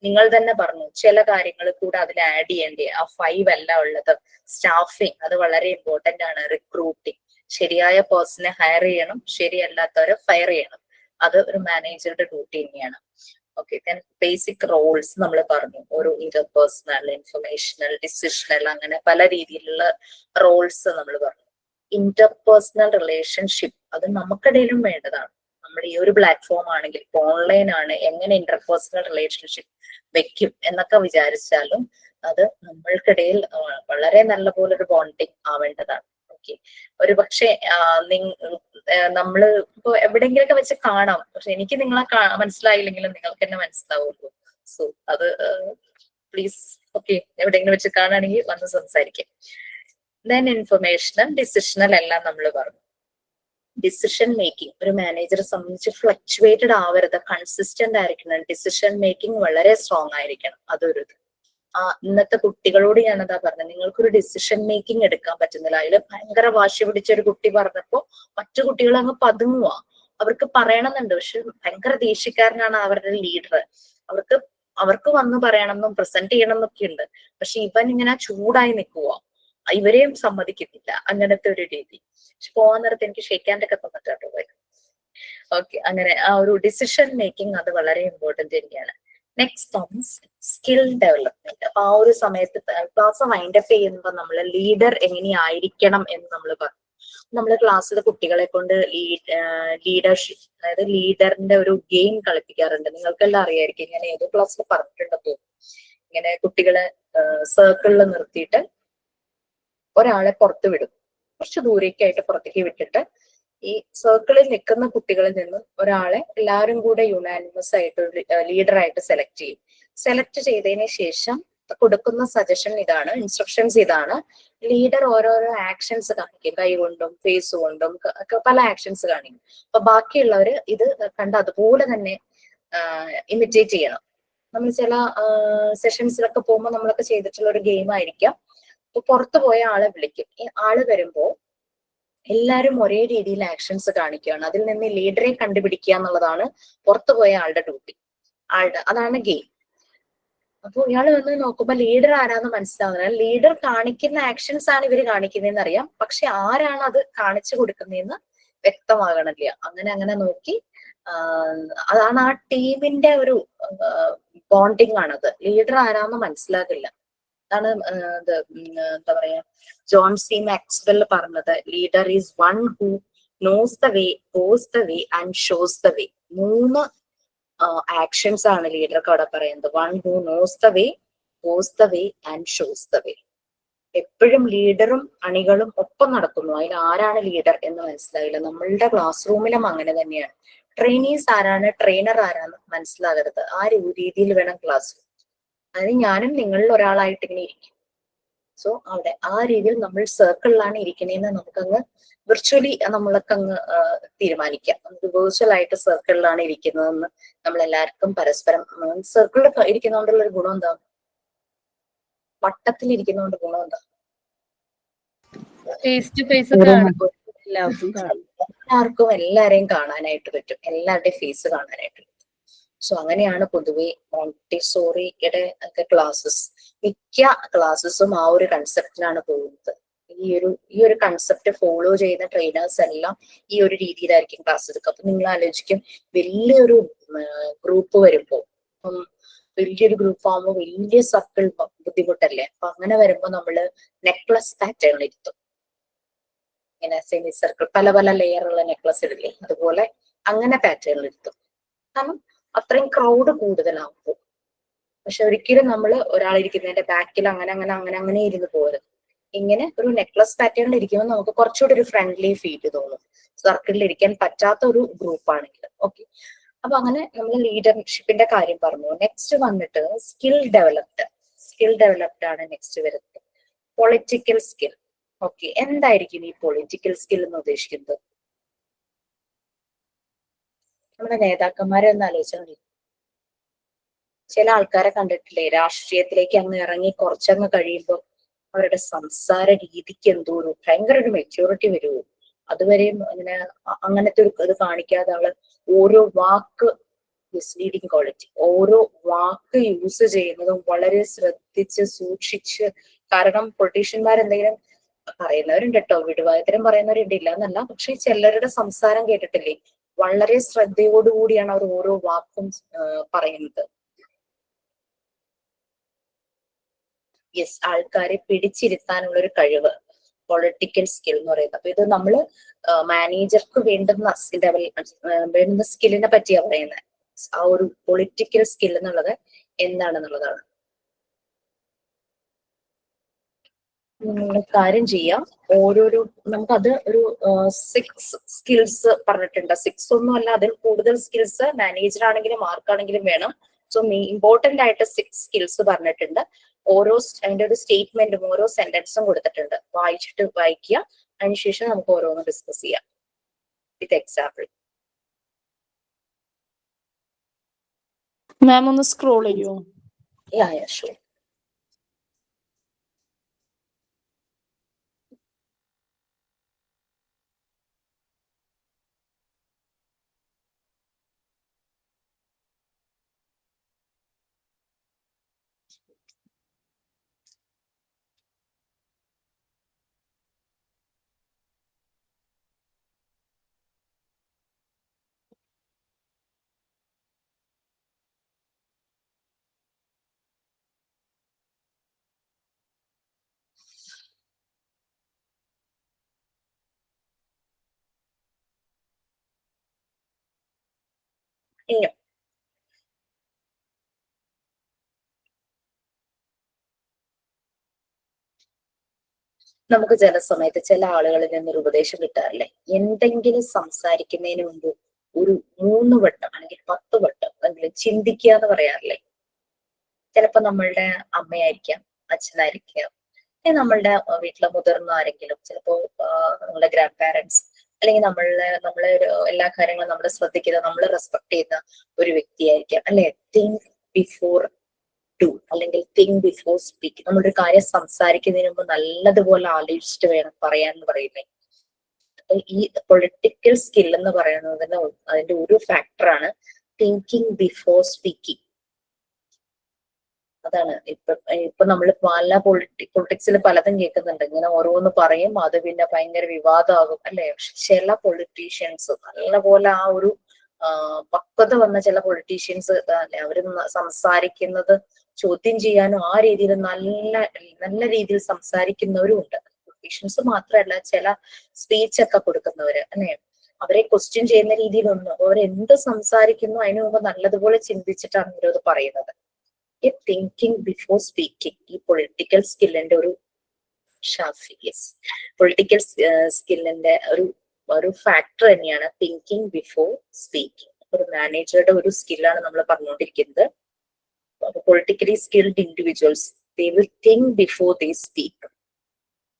നിങ്ങൾ തന്നെ പറഞ്ഞു ചില കാര്യങ്ങൾ കൂടെ അതിൽ ആഡ് ചെയ്യേണ്ടി. ആ 5 അല്ല ഉള്ളത്. സ്റ്റാഫിങ് അത് വളരെ ഇമ്പോർട്ടന്റ് ആണ്. റിക്രൂട്ടിങ്, ശരിയായ പേഴ്സണെ ഹയർ ചെയ്യണം, ശരിയല്ലാത്തവരെ ഫയർ ചെയ്യണം. അത് ഒരു മാനേജറുടെ ഡ്യൂട്ടി തന്നെയാണ്. ഓക്കെ, ദെൻ ബേസിക് റോൾസ് നമ്മൾ പറഞ്ഞു. ഓരോ ഇന്റർപേഴ്സണൽ, ഇൻഫർമേഷണൽ, ഡിസിഷണൽ, അങ്ങനെ പല രീതിയിലുള്ള റോൾസ് നമ്മൾ പറഞ്ഞു. ഇന്റർപേഴ്സണൽ റിലേഷൻഷിപ്പ് അത് നമുക്കിടയിലും വേണ്ടതാണ്. നമ്മൾ ഈ ഒരു പ്ലാറ്റ്ഫോം ആണെങ്കിൽ, ഇപ്പൊ ഓൺലൈൻ ആണ്, എങ്ങനെ ഇന്റർപേഴ്സണൽ റിലേഷൻഷിപ്പ് വെക്കും എന്നൊക്കെ വിചാരിച്ചാലും അത് നമ്മൾക്കിടയിൽ വളരെ നല്ല പോലെ ഒരു ബോണ്ടിങ് ആവേണ്ടതാണ്. ഓക്കെ, ഒരു പക്ഷെ നമ്മള് ഇപ്പൊ എവിടെയെങ്കിലൊക്കെ വെച്ച് കാണാം, പക്ഷെ എനിക്ക് നിങ്ങളെ മനസ്സിലായില്ലെങ്കിലും നിങ്ങൾക്ക് തന്നെ മനസ്സിലാവുള്ളൂ. സോ അത് പ്ലീസ്, ഓക്കെ, എവിടെയെങ്കിലും വെച്ച് കാണുകയാണെങ്കിൽ വന്ന് സംസാരിക്കാം. ദെൻ ഇൻഫർമേഷണൽ, ഡിസിഷണൽ എല്ലാം നമ്മൾ പറഞ്ഞു. ഡിസിഷൻ മേക്കിംഗ് ഒരു മാനേജറെ സംബന്ധിച്ച് ഫ്ലക്ച്വേറ്റഡ് ആവരുത്, കൺസിസ്റ്റന്റ് ആയിരിക്കണം. ഡിസിഷൻ മേക്കിംഗ് വളരെ സ്ട്രോങ് ആയിരിക്കണം. അതൊരു ഇന്നത്തെ കുട്ടികളോട് ഞാനതാ പറഞ്ഞത്, നിങ്ങൾക്കൊരു ഡിസിഷൻ മേക്കിംഗ് എടുക്കാൻ പറ്റുന്നില്ല. അതിൽ ഭയങ്കര വാശി പിടിച്ച ഒരു കുട്ടി പറഞ്ഞപ്പോ മറ്റു കുട്ടികൾ അങ്ങ് പതുങ്ങുക. അവർക്ക് പറയണമെന്നുണ്ട്, പക്ഷെ ഭയങ്കര ദേഷ്യക്കാരനാണ് അവരുടെ ലീഡർ. അവർക്ക് വന്ന് പറയണമെന്നും പ്രസന്റ് ചെയ്യണം എന്നൊക്കെ ഉണ്ട്. പക്ഷെ ഇവൻ ഇങ്ങനെ ചൂടായി നിൽക്കുക, ഇവരെയും സമ്മതിക്കുന്നില്ല. അങ്ങനത്തെ ഒരു രീതി. പക്ഷെ പോകാൻ നേരത്ത് എനിക്ക് ഷെയ്ക്കാൻ്റെ ഒക്കെ തന്നിട്ടാട്ടോ പോയത്. ഓക്കെ, അങ്ങനെ ആ ഒരു ഡിസിഷൻ മേക്കിംഗ് അത് വളരെ ഇമ്പോർട്ടന്റ് തന്നെയാണ്. Next comes skill development. അപ്പൊ ആ ഒരു സമയത്ത് ക്ലാസ് വൈൻഡപ്പ് ചെയ്യുമ്പോൾ നമ്മൾ ലീഡർ എങ്ങനെയായിരിക്കണം എന്ന് നമ്മൾ പറഞ്ഞു. നമ്മൾ ക്ലാസ്സിലെ കുട്ടികളെ കൊണ്ട് ലീഡർഷിപ്പ്, അതായത് ലീഡറിന്റെ ഒരു ഗെയിം കളിപ്പിക്കാറുണ്ട്. നിങ്ങൾക്കെല്ലാം അറിയായിരിക്കും, ഞാൻ ഏതോ ക്ലാസ്സിൽ പറഞ്ഞിട്ടുണ്ടെന്ന് തോന്നുന്നു. ഇങ്ങനെ കുട്ടികളെ സർക്കിളിൽ നിർത്തിയിട്ട് ഒരാളെ പുറത്ത് വിടും, കുറച്ച് ദൂരേക്കായിട്ട് പുറത്തേക്ക് വിട്ടിട്ട് ഈ സർക്കിളിൽ നിൽക്കുന്ന കുട്ടികളിൽ നിന്നും ഒരാളെ എല്ലാവരും കൂടെ യുനാനിമസ് ആയിട്ട് ലീഡറായിട്ട് സെലക്ട് ചെയ്യും. സെലക്ട് ചെയ്തതിന് ശേഷം കൊടുക്കുന്ന സജഷൻ ഇതാണ്, ഇൻസ്ട്രക്ഷൻസ് ഇതാണ്. ലീഡർ ഓരോരോ ആക്ഷൻസ് കാണിക്കും, കൈ കൊണ്ടും ഫേസ് കൊണ്ടും ഒക്കെ പല ആക്ഷൻസ് കാണിക്കും. അപ്പൊ ബാക്കിയുള്ളവര് ഇത് കണ്ട് അതുപോലെ തന്നെ ഇമിറ്റേറ്റ് ചെയ്യണം. നമ്മൾ ചില സെഷൻസിലൊക്കെ പോകുമ്പോൾ നമ്മളൊക്കെ ചെയ്തിട്ടുള്ള ഒരു ഗെയിം ആയിരിക്കാം. അപ്പൊ പുറത്തു പോയ ആളെ വിളിക്കും. ഈ ആള് വരുമ്പോ എല്ലാവരും ഒരേ രീതിയിൽ ആക്ഷൻസ് കാണിക്കുകയാണ്. അതിൽ നിന്ന് ലീഡറെ കണ്ടുപിടിക്കുക എന്നുള്ളതാണ് പുറത്തു പോയ ആളുടെ ഡ്യൂട്ടി. അതാണ് ഗെയിം. അപ്പൊ ഇയാൾ വന്ന് നോക്കുമ്പോ ലീഡർ ആരാന്ന് മനസ്സിലാവുന്നില്ല. ലീഡർ കാണിക്കുന്ന ആക്ഷൻസ് ആണ് ഇവര് കാണിക്കുന്നതെന്ന് അറിയാം, പക്ഷെ ആരാണ് അത് കാണിച്ചു കൊടുക്കുന്നതെന്ന് വ്യക്തമാകണില്ല. അങ്ങനെ നോക്കി അതാണ് ആ ടീമിന്റെ ഒരു ബോണ്ടിങ് ആണത്. ലീഡർ ആരാന്ന് മനസ്സിലാകില്ല. അതാണ് എന്താ പറയാ, ജോൺ സി മാക്സ്വെൽ പറഞ്ഞത്, leader is one who knows the way, goes the way and shows the way. 3 actions ആണ് ലീഡർക്ക് അവിടെ പറയുന്നത്. One who knows the way, goes the way and shows the way. എപ്പോഴും ലീഡറും അണികളും ഒപ്പം നടക്കുന്നു. അതിൽ ആരാണ് ലീഡർ എന്ന് മനസ്സിലായില്ല. നമ്മളുടെ ക്ലാസ് റൂമിലും അങ്ങനെ തന്നെയാണ്. ട്രെയിനീസ് ആരാണ്, ട്രെയിനർ ആരാന്ന് മനസ്സിലാകരുത്. ആ രീതിയിൽ വേണം ക്ലാസ്. അതിന് ഞാനും നിങ്ങളിൽ ഒരാളായിട്ട് ഇങ്ങനെ ഇരിക്കും. സോ അവിടെ ആ രീതിയിൽ നമ്മൾ സർക്കിളിലാണ് ഇരിക്കണേന്ന് നമുക്കങ്ങ് വിർച്വലി നമ്മളൊക്കെ അങ്ങ് തീരുമാനിക്കാം. നമുക്ക് വെർച്വൽ ആയിട്ട് സർക്കിളിലാണ് ഇരിക്കുന്നതെന്ന് നമ്മൾ എല്ലാവർക്കും പരസ്പരം സർക്കിളിൽ ഇരിക്കുന്നതുകൊണ്ടുള്ള ഒരു ഗുണം എന്താ? വട്ടത്തിൽ ഇരിക്കുന്നതുകൊണ്ട് ഗുണം എന്താ? ഫേസ് ടു ഫേസ് ഒക്കെ എല്ലാവർക്കും കാണും. എല്ലാരെയും കാണാനായിട്ട് പറ്റും, എല്ലാവരുടെയും ഫേസ് കാണാനായിട്ട് പറ്റും. സോ അങ്ങനെയാണ് പൊതുവെ മോണ്ടിസോറിയുടെ ഒക്കെ ക്ലാസ്സസ്, മിക്ക ക്ലാസ്സസും ആ ഒരു കൺസെപ്റ്റിലാണ് പോകുന്നത്. ഈ ഒരു കൺസെപ്റ്റ് ഫോളോ ചെയ്യുന്ന ട്രെയിനേഴ്സ് എല്ലാം ഈ ഒരു രീതിയിലായിരിക്കും ക്ലാസ് എടുക്കുക. അപ്പൊ നിങ്ങൾ ആലോചിക്കും, വലിയൊരു ഗ്രൂപ്പ് വരുമ്പോ, വലിയൊരു ഗ്രൂപ്പ് ആകുമ്പോൾ വലിയ സർക്കിൾ ബുദ്ധിമുട്ടല്ലേ. അപ്പൊ അങ്ങനെ വരുമ്പോ നമ്മള് നെക്ലസ് പാറ്റേൺ ഇരുത്തും. ഇങ്ങനെ സെമി സർക്കിൾ, പല പല ലെയർ ഉള്ള നെക്ലസ് ഇടില്ലേ, അതുപോലെ അങ്ങനെ പാറ്റേൺ ഇരുത്തും. കാരണം അത്രയും ക്രൗഡ് കൂടുതലാകുമ്പോൾ. പക്ഷെ ഒരിക്കലും നമ്മൾ ഒരാളിരിക്കുന്നതിന്റെ ബാക്കിൽ അങ്ങനെ ഇരുന്ന് പോരുത്. ഇങ്ങനെ ഒരു നെക്ലസ് പാറ്റേണിൽ ഇരിക്കുമ്പോൾ നമുക്ക് കുറച്ചുകൂടി ഒരു ഫ്രണ്ട്ലി ഫീൽ തോന്നും, സർക്കിളിൽ ഇരിക്കാൻ പറ്റാത്ത ഒരു ഗ്രൂപ്പ് ആണെങ്കിൽ. ഓക്കെ, അപ്പൊ അങ്ങനെ നമ്മൾ ലീഡർഷിപ്പിന്റെ കാര്യം പറഞ്ഞു. നെക്സ്റ്റ് വന്നിട്ട് സ്കിൽ ഡെവലപ്ഡ് ആണ് നെക്സ്റ്റ് വരുന്നത്. Political skill. ഓക്കെ, എന്തായിരിക്കും ഈ പൊളിറ്റിക്കൽ സ്കിൽ എന്ന് ഉദ്ദേശിക്കുന്നത്? നമ്മുടെ നേതാക്കന്മാരെ ഒന്ന് ആലോചിച്ചാൽ മതി. ചില ആൾക്കാരെ കണ്ടിട്ടില്ലേ, രാഷ്ട്രീയത്തിലേക്ക് അങ്ങ് ഇറങ്ങി കുറച്ചങ്ങ് കഴിയുമ്പോൾ അവരുടെ സംസാര രീതിക്ക് എന്തോ ഒരു ഭയങ്കര ഒരു മെച്യൂരിറ്റി വരുമോ? അതുവരെയും അങ്ങനത്തെ ഒരു ഇത് കാണിക്കാതെ അവള് ഓരോ വാക്ക്, മിസ്ലീഡിങ് ക്വാളിറ്റി, ഓരോ വാക്ക് യൂസ് ചെയ്യുന്നതും വളരെ ശ്രദ്ധിച്ച് സൂക്ഷിച്ച്. കാരണം പൊളിറ്റീഷ്യന്മാർ എന്തെങ്കിലും പറയുന്നവരുണ്ട് കേട്ടോ, വിടുവായത്തരം പറയുന്നവരുണ്ട്, ഇല്ല എന്നല്ല. പക്ഷെ ചിലരുടെ സംസാരം കേട്ടിട്ടില്ലേ, വളരെ ശ്രദ്ധയോടുകൂടിയാണ് അവർ ഓരോ വാക്കും പറയുന്നത്. യെസ്, ആൾക്കാരെ പിടിച്ചിരുത്താനുള്ള ഒരു കഴിവ്, പൊളിറ്റിക്കൽ സ്കിൽ എന്ന് പറയുന്നത്. അപ്പൊ ഇത് നമ്മള് മാനേജർക്ക് വേണ്ടുന്ന സ്കില്ലിനെ പറ്റിയാ പറയുന്നത്. ആ ഒരു പൊളിറ്റിക്കൽ സ്കിൽ എന്നുള്ളത് എന്താണെന്നുള്ളതാണ്. കാര്യം ചെയ്യാം, ഓരോരോ നമുക്കത് ഒരു 6 സ്കിൽസ് പറഞ്ഞിട്ടുണ്ട്. 6 ഒന്നും അല്ല, അതിൽ കൂടുതൽ സ്കിൽസ് മാനേജർ ആണെങ്കിലും ആർക്കാണെങ്കിലും വേണം. സോ ഇമ്പോർട്ടന്റ് ആയിട്ട് 6 സ്കിൽസ് പറഞ്ഞിട്ടുണ്ട്. അതിന്റെ ഒരു സ്റ്റേറ്റ്മെന്റും ഓരോ സെന്റൻസും കൊടുത്തിട്ടുണ്ട്. വായിക്കുക, അതിനുശേഷം നമുക്ക് ഓരോന്ന് ഡിസ്കസ് ചെയ്യാം വിത്ത് എക്സാമ്പിൾ. മാം ഒന്ന് സ്ക്രോൾ ചെയ്യോ? Yeah sure. ഇനി നമുക്ക് ചില സമയത്ത് ചില ആളുകളിൽ നിന്നൊരു ഉപദേശം കിട്ടാറില്ലേ, എന്തെങ്കിലും സംസാരിക്കുന്നതിന് മുമ്പ് ഒരു 3 വട്ടം അല്ലെങ്കിൽ 10 വട്ടം എങ്കിലും ചിന്തിക്കുക എന്ന് പറയാറില്ലേ? ചിലപ്പോ നമ്മളുടെ അമ്മയായിരിക്കാം, അച്ഛനായിരിക്കാം, നമ്മളുടെ വീട്ടിലെ മുതിർന്ന ആരെങ്കിലും, ചിലപ്പോ നമ്മളുടെ ഗ്രാൻഡ് പാരന്റ്സ്, അല്ലെങ്കിൽ നമ്മളെ എല്ലാ കാര്യങ്ങളും നമ്മൾ ശ്രദ്ധിക്കുന്ന, നമ്മൾ റെസ്പെക്ട് ചെയ്യുന്ന ഒരു വ്യക്തിയായിരിക്കാം, അല്ലെ? തിങ്ക് ബിഫോർ ഡു, അല്ലെങ്കിൽ തിങ്ക് ബിഫോർ സ്പീക്ക്. നമ്മളൊരു കാര്യം സംസാരിക്കുന്നതിന് മുമ്പ് നല്ലതുപോലെ ആലോചിച്ചിട്ട് വേണം പറയാൻ എന്ന് പറയുന്നത്. ഈ പൊളിറ്റിക്കൽ സ്കിൽ എന്ന് പറയുന്നതിന് അതിന്റെ ഒരു ഫാക്ടറാണ് തിങ്കിങ് ബിഫോർ സ്പീക്കിംഗ്. അതാണ് ഇപ്പൊ നമ്മൾ പല പൊളിറ്റിക്സിൽ പലതും കേൾക്കുന്നുണ്ട്. ഇങ്ങനെ ഓരോന്ന് പറയും, അത് പിന്നെ ഭയങ്കര വിവാദമാകും അല്ലെ. പക്ഷെ ചില പൊളിറ്റീഷ്യൻസ് നല്ലപോലെ ആ ഒരു പക്വത വന്ന ചില പൊളിറ്റീഷ്യൻസ് അവര് സംസാരിക്കുന്നത് ചോദ്യം ചെയ്യാനും ആ രീതിയിൽ നല്ല രീതിയിൽ സംസാരിക്കുന്നവരും ഉണ്ട്. പൊളിറ്റീഷ്യൻസ് മാത്രമല്ല, ചില സ്പീച്ച് ഒക്കെ കൊടുക്കുന്നവര് അല്ലെ, അവരെ ക്വസ്റ്റ്യൻ ചെയ്യുന്ന രീതിയിലൊന്നും അവരെന്ത് സംസാരിക്കുന്നു അതിനു മുമ്പ് നല്ലതുപോലെ ചിന്തിച്ചിട്ടാണ് ഇവരത് പറയുന്നത്. ഈ തിങ്കിങ് ബിഫോർ സ്പീക്കിംഗ് ഈ പൊളിറ്റിക്കൽ സ്കില്ലിന്റെ ഒരു പൊളിറ്റിക്കൽ സ്കില്ലിന്റെ ഒരു ഫാക്ടർ തന്നെയാണ് തിങ്കിങ് ബിഫോർ സ്പീക്കിംഗ്. ഒരു മാനേജറുടെ ഒരു സ്കില്ലാണ് നമ്മൾ പറഞ്ഞുകൊണ്ടിരിക്കുന്നത്. Politically skilled individuals they will think before they speak.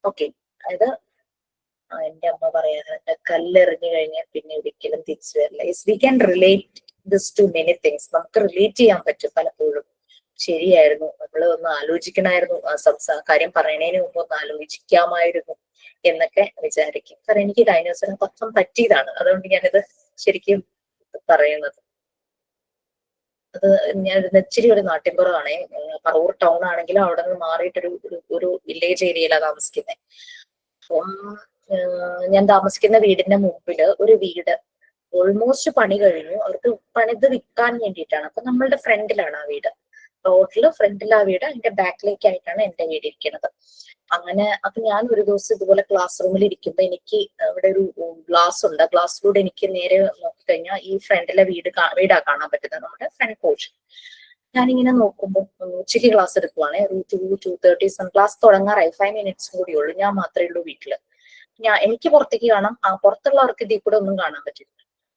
Okay, അതായത് എന്റെ അമ്മ പറയാറുണ്ട്, കല്ലെറിഞ്ഞു കഴിഞ്ഞാൽ പിന്നെ ഒരിക്കലും തിരിച്ചു വരില്ല. We can relate this to many things. നമുക്ക് റിലേറ്റ് ചെയ്യാൻ പറ്റും പലപ്പോഴും. ശരിയായിരുന്നു, നമ്മൾ ഒന്ന് ആലോചിക്കണമായിരുന്നു, കാര്യം പറയണതിന് മുമ്പ് ഒന്ന് ആലോചിക്കാമായിരുന്നു എന്നൊക്കെ വിചാരിക്കും. കാരണം എനിക്ക് കഴിഞ്ഞ ദിവസം പത്രം പറ്റിയതാണ്, അതുകൊണ്ട് ഞാനിത് ശരിക്കും പറയുന്നത്. അത് ഞാൻ ഇച്ചിരി ഒരു നാട്ടിൻപുറമാണ്. പറവൂർ ടൗൺ ആണെങ്കിലും അവിടെ നിന്ന് മാറിയിട്ടൊരു ഒരു വില്ലേജ് ഏരിയയിലാണ് താമസിക്കുന്നത്. അപ്പം ഞാൻ താമസിക്കുന്ന വീടിന്റെ മുമ്പില് ഒരു വീട് ഓൾമോസ്റ്റ് പണി കഴിഞ്ഞു. അവർക്ക് പണിത് വിൽക്കാൻ വേണ്ടിയിട്ടാണ്. അപ്പൊ നമ്മളുടെ ഫ്രണ്ടിലാണ് ആ വീട്, റോഡില് ഫ്രണ്ടിൽ ആ വീട്, അതിന്റെ ബാക്കിലേക്കായിട്ടാണ് എന്റെ വീട് ഇരിക്കുന്നത്. അങ്ങനെ അപ്പൊ ഞാൻ ഒരു ദിവസം ഇതുപോലെ ക്ലാസ് റൂമിൽ ഇരിക്കുമ്പോ എനിക്ക് അവിടെ ഒരു ഗ്ലാസ് ഉണ്ട്. ഗ്ലാസ്സിലൂടെ എനിക്ക് നേരെ നോക്കിക്കഴിഞ്ഞാൽ ഈ ഫ്രണ്ടിലെ വീടാ കാണാൻ പറ്റുന്നത്, നമ്മുടെ ഫ്രണ്ട് പോർഷൻ. ഞാനിങ്ങനെ നോക്കുമ്പോൾ ഉച്ചയ്ക്ക് ക്ലാസ് എടുക്കുവാണ്, ഒരു 2:30 ക്ലാസ് തുടങ്ങാറായി. 5 minutes കൂടിയുള്ളൂ. ഞാൻ മാത്രമേ ഉള്ളൂ വീട്ടില്. എനിക്ക് പുറത്തേക്ക് കാണാം, പുറത്തുള്ളവർക്ക് ഇതിൽ കൂടെ ഒന്നും കാണാൻ പറ്റില്ല.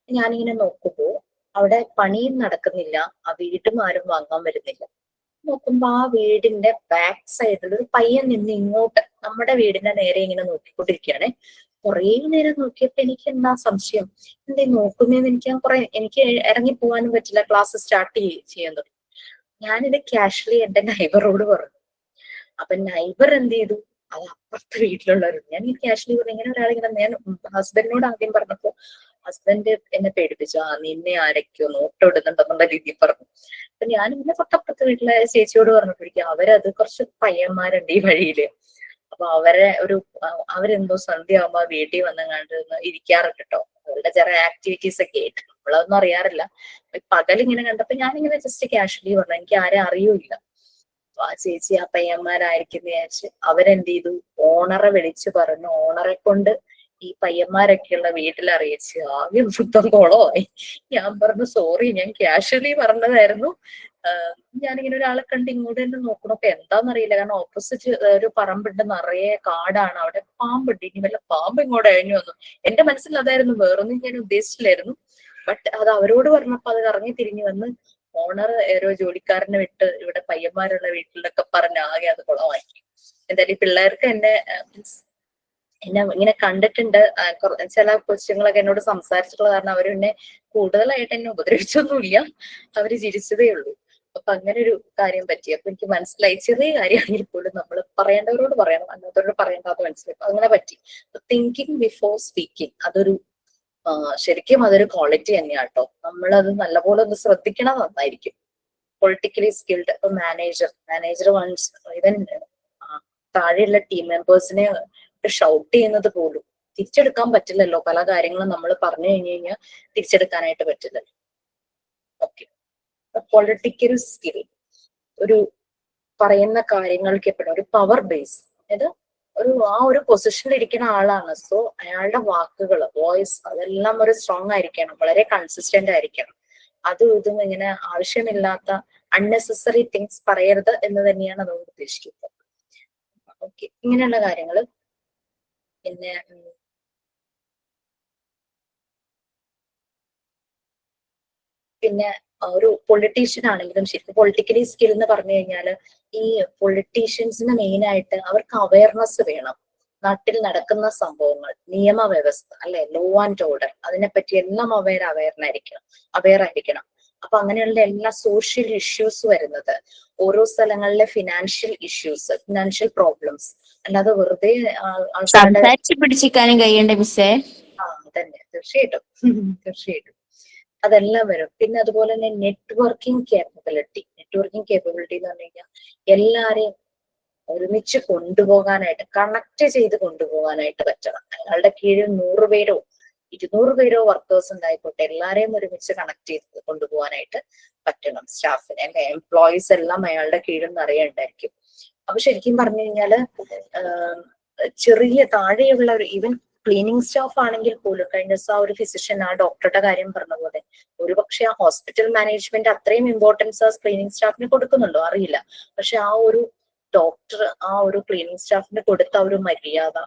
ഞാനിങ്ങനെ നോക്കുമ്പോ അവിടെ പണിയും നടക്കുന്നില്ല, ആ വീടും ആരും വാങ്ങാൻ വരുന്നില്ല. നോക്കുമ്പോ ആ വീടിന്റെ ബാക്ക് സൈഡിൽ ഒരു പയ്യൻ നിന്ന് ഇങ്ങോട്ട് നമ്മുടെ വീടിന്റെ നേരെ ഇങ്ങനെ നോക്കിക്കൊണ്ടിരിക്കുകയാണ്. കുറെ നേരം നോക്കിയപ്പോ എനിക്ക് എന്താ സംശയം, എന്തേ നോക്കുന്നതെന്ന് എനിക്ക് ഇറങ്ങി പോകാനും പറ്റില്ല. ക്ലാസ് സ്റ്റാർട്ട് ചെയ്യാൻ തുടങ്ങി. ഞാനിത് കാഷ്വലി എന്റെ നൈബറോട് പറഞ്ഞു. അപ്പൊ നൈബർ എന്ത് ചെയ്തു, അത് അപ്പുറത്തെ വീട്ടിലുള്ളവരും. ഞാൻ ഈ കാഷ്വലി പറഞ്ഞു, ഇങ്ങനെ ഒരാളിങ്ങനെ, ഞാൻ ഹസ്ബൻഡിനോട് ആദ്യം പറഞ്ഞപ്പോ ഹസ്ബൻഡ് എന്നെ പേടിപ്പിച്ചു, നിന്നെ ആരൊക്കെയോ നോട്ട് ഇടുന്നുണ്ടെന്നുള്ള രീതിയിൽ പറഞ്ഞു. അപ്പൊ ഞാൻ പിന്നെ തൊട്ടപ്പുറത്തെ വീട്ടിലെ ചേച്ചിയോട് പറഞ്ഞപ്പോഴേക്കും അവരത് കുറച്ച് പയ്യന്മാരുണ്ട് ഈ വഴിയില്. അപ്പൊ അവരെന്തോ സന്ധ്യ ആകുമ്പോ വീട്ടിൽ വന്നങ്ങാണ്ട് ഇരിക്കാറുണ്ട് കേട്ടോ. അവരുടെ ചെറിയ ആക്ടിവിറ്റീസ് ഒക്കെ ആയിട്ട് നമ്മളതൊന്നും അറിയാറില്ല. പകലിങ്ങനെ കണ്ടപ്പോ ഞാനിങ്ങനെ ജസ്റ്റ് കാഷ്വലി പറഞ്ഞു, എനിക്ക് ആരെ അറിയൂല. ആ ചേച്ചി ആ പയ്യന്മാരായിരിക്കും വിചാരിച്ച് അവരെന്ത് ചെയ്തു, ഓണറെ വിളിച്ചു പറഞ്ഞു. ഓണറെ കൊണ്ട് ഈ പയ്യന്മാരൊക്കെയുള്ള വീട്ടിൽ അറിയിച്ച് ആകെ വൃത്തം കോളമായി. ഞാൻ പറഞ്ഞു സോറി, ഞാൻ കാഷ്വലി പറഞ്ഞതായിരുന്നു. ഞാനിങ്ങനെ ഒരാളെ കണ്ട് ഇങ്ങോട്ട് തന്നെ നോക്കണം. അപ്പൊ എന്താന്നറിയില്ല, കാരണം ഓപ്പോസിറ്റ് ഒരു പറമ്പുണ്ട്, നിറയെ കാടാണ്, അവിടെ പാമ്പുണ്ട്. ഇനി വല്ല പാമ്പ് ഇങ്ങോട്ട് അഴിഞ്ഞു വന്നു. എന്റെ മനസ്സിൽ അതായിരുന്നു, വേറൊന്നും ഞാൻ ഉദ്ദേശിച്ചില്ലായിരുന്നു. ബട്ട് അത് അവരോട് പറഞ്ഞപ്പോ അത് കറങ്ങി തിരിഞ്ഞു വന്ന് ഓണർ ഓരോ ജോലിക്കാരനെ വിട്ട് ഇവിടെ പയ്യന്മാരുള്ള വീട്ടിലൊക്കെ പറഞ്ഞ് ആകെ അത് കുളമാക്കി. എന്തായാലും ഈ പിള്ളേർക്ക് എന്നെ ഇങ്ങനെ കണ്ടിട്ടുണ്ട്. ചില കൊച്ചുങ്ങളൊക്കെ എന്നോട് സംസാരിച്ചിട്ടുള്ള കാരണം അവരെന്നെ കൂടുതലായിട്ട് എന്നെ ഉപദ്രവിച്ചൊന്നുമില്ല, അവര് ചിരിച്ചതേ ഉള്ളൂ. അപ്പൊ അങ്ങനെ ഒരു കാര്യം പറ്റി. അപ്പൊ എനിക്ക് മനസ്സിലായി, ചെറിയ കാര്യമാണെങ്കിൽ പോലും നമ്മൾ പറയേണ്ടവരോട് പറയണം, അല്ലാത്തവരോട് പറയേണ്ടത് മനസ്സിലായി. അങ്ങനെ പറ്റി. തിങ്കിങ് ബിഫോർ സ്പീക്കിംഗ് അതൊരു ശരിക്കും അതൊരു ക്വാളിറ്റി തന്നെയാണ് കേട്ടോ. നമ്മളത് നല്ലപോലെ ഒന്ന് ശ്രദ്ധിക്കണം, നന്നായിരിക്കും. Politically skilled manager once even താഴെയുള്ള ടീം മെമ്പേഴ്സിനെ ഷൗട്ട് ചെയ്യുന്നത് പോലും തിരിച്ചെടുക്കാൻ പറ്റില്ലല്ലോ. പല കാര്യങ്ങളും നമ്മൾ പറഞ്ഞു കഴിഞ്ഞാൽ തിരിച്ചെടുക്കാനായിട്ട് പറ്റില്ലല്ലോ. ഓക്കെ, പൊളിറ്റിക്കൽ സ്കിൽ ഒരു പറയുന്ന കാര്യങ്ങൾക്ക് എപ്പോഴും ഒരു പവർ ബേസ്, അതായത് ഒരു പൊസിഷനിൽ ഇരിക്കുന്ന ആളാണ്. സോ അയാളുടെ വാക്കുകൾ, വോയിസ് അതെല്ലാം ഒരു സ്ട്രോങ് ആയിരിക്കണം, വളരെ കൺസിസ്റ്റന്റ് ആയിരിക്കണം. അതും ഇതും ഇങ്ങനെ ആവശ്യമില്ലാത്ത അൺനെസസറി തിങ്സ് പറയരുത് എന്ന് തന്നെയാണ് അതുകൊണ്ട് ഉദ്ദേശിക്കുന്നത്. ഓക്കെ, ഇങ്ങനെയുള്ള കാര്യങ്ങള്. പിന്നെ ഒരു പൊളിറ്റീഷ്യൻ ആണെങ്കിലും ശരിക്കും പൊളിറ്റിക്കലി സ്കിൽ എന്ന് പറഞ്ഞു കഴിഞ്ഞാല് ഈ പൊളിറ്റീഷ്യൻസിന് മെയിൻ ആയിട്ട് അവർക്ക് അവയർനെസ് വേണം. നാട്ടിൽ നടക്കുന്ന സംഭവങ്ങൾ, നിയമവ്യവസ്ഥ അല്ലെ, ലോ ആൻഡ് ഓർഡർ, അതിനെപ്പറ്റി എല്ലാം അവയർ ആയിരിക്കണം. അപ്പൊ അങ്ങനെയുള്ള എല്ലാ സോഷ്യൽ ഇഷ്യൂസ് വരുന്നത്, ഓരോ സ്ഥലങ്ങളിലെ ഫിനാൻഷ്യൽ ഇഷ്യൂസ്, ഫിനാൻഷ്യൽ പ്രോബ്ലംസ്, അല്ലാതെ വെറുതെ സംസാരിച്ച് പിടിച്ചിരിക്കാനും കഴിയണ്ടേ മിസ്സേ? തന്നെ തീർച്ചയായിട്ടും അതെല്ലാം വരും. പിന്നെ അതുപോലെ തന്നെ നെറ്റ്വർക്കിംഗ് കേപ്പബിലിറ്റി നെറ്റ്വർക്കിംഗ് കേപ്പബിലിറ്റി എന്ന് പറഞ്ഞു കഴിഞ്ഞാൽ എല്ലാരെയും ഒരുമിച്ച് കൊണ്ടുപോകാനായിട്ട്, കണക്ട് ചെയ്ത് കൊണ്ടുപോകാനായിട്ട് പറ്റണം. അയാളുടെ കീഴിൽ 100 പേരോ 200 പേരോ വർക്കേഴ്സ് ഉണ്ടായിക്കോട്ടെ, എല്ലാരെയും ഒരുമിച്ച് കണക്ട് ചെയ്ത് കൊണ്ടുപോകാനായിട്ട് പറ്റണം. സ്റ്റാഫിനെ, എംപ്ലോയീസ് എല്ലാം അയാളുടെ കീഴിൽ നിറയുണ്ടായിരിക്കും. അപ്പൊ ശരിക്കും പറഞ്ഞു കഴിഞ്ഞാല് ചെറിയ താഴെയുള്ള ഒരു ഈവൻ ക്ലീനിങ് സ്റ്റാഫ് ആണെങ്കിൽ പോലും, കഴിഞ്ഞ ദിവസം ഒരു ഫിസിഷ്യൻ ആ ഡോക്ടറുടെ കാര്യം പറഞ്ഞ പോലെ, ഒരുപക്ഷെ ആ ഹോസ്പിറ്റൽ മാനേജ്മെന്റ് അത്രയും ഇമ്പോർട്ടൻസ് ആ ക്ലീനിങ് സ്റ്റാഫിന് കൊടുക്കുന്നുണ്ടോ അറിയില്ല. പക്ഷെ ആ ഒരു ഡോക്ടർ ആ ഒരു ക്ലീനിങ് സ്റ്റാഫിന് കൊടുത്ത ഒരു മര്യാദ,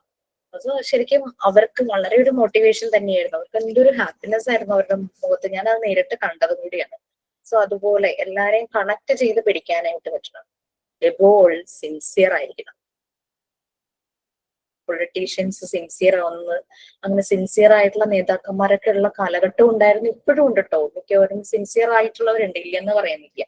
അത് ശരിക്കും അവർക്ക് വളരെ ഒരു മോട്ടിവേഷൻ തന്നെയായിരുന്നു. അവർക്ക് എന്തൊരു ഹാപ്പിനെസ് ആയിരുന്നു അവരുടെ മുഖത്ത്. ഞാൻ അത് നേരിട്ട് കണ്ടതും കൂടിയാണ്. സോ അതുപോലെ എല്ലാരെയും കണക്ട് ചെയ്ത് പിടിക്കാനായിട്ട് പറ്റണം. എബോൾ സിൻസിയർ ആയിരിക്കണം. പൊളിറ്റീഷ്യൻസ് സിൻസിയർ ആവുന്നത്, അങ്ങനെ സിൻസിയർ ആയിട്ടുള്ള നേതാക്കന്മാരൊക്കെ ഉള്ള കാലഘട്ടം ഉണ്ടായിരുന്നു, ഇപ്പോഴും ഉണ്ട് കേട്ടോ. മിക്കവരും സിൻസിയർ ആയിട്ടുള്ളവരുണ്ട്, ഇല്ലെന്ന് പറയുന്നില്ല.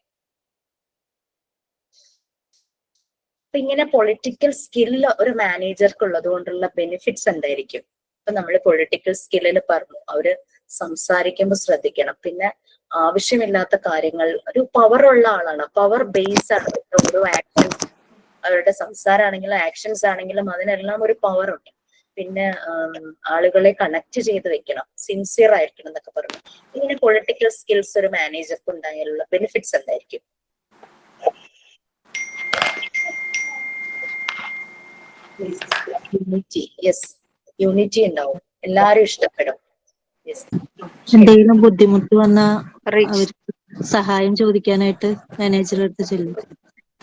അപ്പൊ ഇങ്ങനെ പൊളിറ്റിക്കൽ സ്കില്ല് ഒരു മാനേജർക്ക് ഉള്ളത് കൊണ്ടുള്ള ബെനിഫിറ്റ്സ് എന്തായിരിക്കും? ഇപ്പൊ നമ്മൾ പൊളിറ്റിക്കൽ സ്കില്ലിൽ പറഞ്ഞു, അവര് സംസാരിക്കുമ്പോൾ ശ്രദ്ധിക്കണം. പിന്നെ ആവശ്യമില്ലാത്ത കാര്യങ്ങൾ, ഒരു പവർ ഉള്ള ആളാണ്, പവർ ബേസ് ആണ് ഓരോ ആക്ഷൻ, അവരുടെ സംസാരമാണെങ്കിലും ആക്ഷൻസ് ആണെങ്കിലും അതിനെല്ലാം ഒരു പവർ ഉണ്ട്. പിന്നെ ആളുകളെ കണക്ട് ചെയ്ത് വെക്കണം, സിൻസിയർ ആയിരിക്കണം എന്നൊക്കെ പറഞ്ഞു. ഇങ്ങനെ പൊളിറ്റിക്കൽ സ്കിൽസ് ഒരു മാനേജർക്ക് ഉണ്ടായാലുള്ള ബെനിഫിറ്റ്സ് എന്തായിരിക്കും? യൂണിറ്റി. യെസ്, യൂണിറ്റി ഉണ്ടാവും, എല്ലാരും ഇഷ്ടപ്പെടും. എന്തെങ്കിലും ബുദ്ധിമുട്ട് വന്ന അവർക്ക് സഹായം ചോദിക്കാനായിട്ട് മാനേജറുടെ അടുത്ത് ചെല്ലും.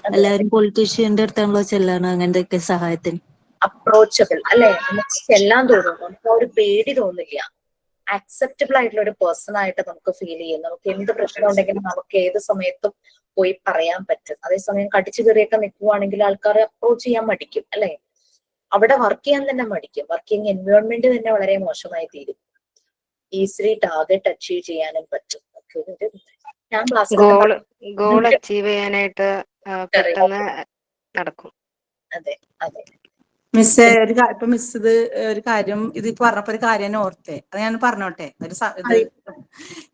എല്ലാവരും പൊളിറ്റീഷ്യന്റെ അടുത്താണല്ലോ ചെല്ലാണ് അങ്ങനത്തെ സഹായത്തിന്. അപ്രോച്ചബിൾ അല്ലെ, നമുക്ക് ചെല്ലാൻ തോന്നും, നമുക്ക് ആ ഒരു പേടി തോന്നില്ല. ആക്സെപ്റ്റബിൾ ആയിട്ടുള്ള ഒരു പേഴ്സൺ ആയിട്ട് നമുക്ക് ഫീൽ ചെയ്യും. നമുക്ക് എന്ത് പ്രശ്നം ഉണ്ടെങ്കിലും നമുക്ക് ഏത് സമയത്തും പോയി പറയാൻ പറ്റും. അതേസമയം കടിച്ചു കയറിയൊക്കെ നിൽക്കുവാണെങ്കിൽ ആൾക്കാരെ അപ്രോച്ച് ചെയ്യാൻ മടിക്കും അല്ലെ, അവിടെ വർക്ക് ചെയ്യാൻ തന്നെ മടിക്കും. വർക്കിംഗ് എൻവയോൺമെന്റ് തന്നെ വളരെ മോശമായി തീരും. ഈസിലി ടാർഗറ്റ് അച്ചീവ് ചെയ്യാനും പറ്റും. ഞാൻ ഗോൾ അച്ചീവ് ചെയ്യാനായിട്ട് പെട്ടെന്ന് നടക്കും. അതെ അതെ. മിസ്സേ, ഇപ്പൊ മിസ് ഇത് ഒരു കാര്യം ഇതിപ്പോ പറഞ്ഞപ്പോ ഒരു കാര്യം ഞാൻ ഓർത്തേ, അത് ഞാൻ പറഞ്ഞോട്ടെ.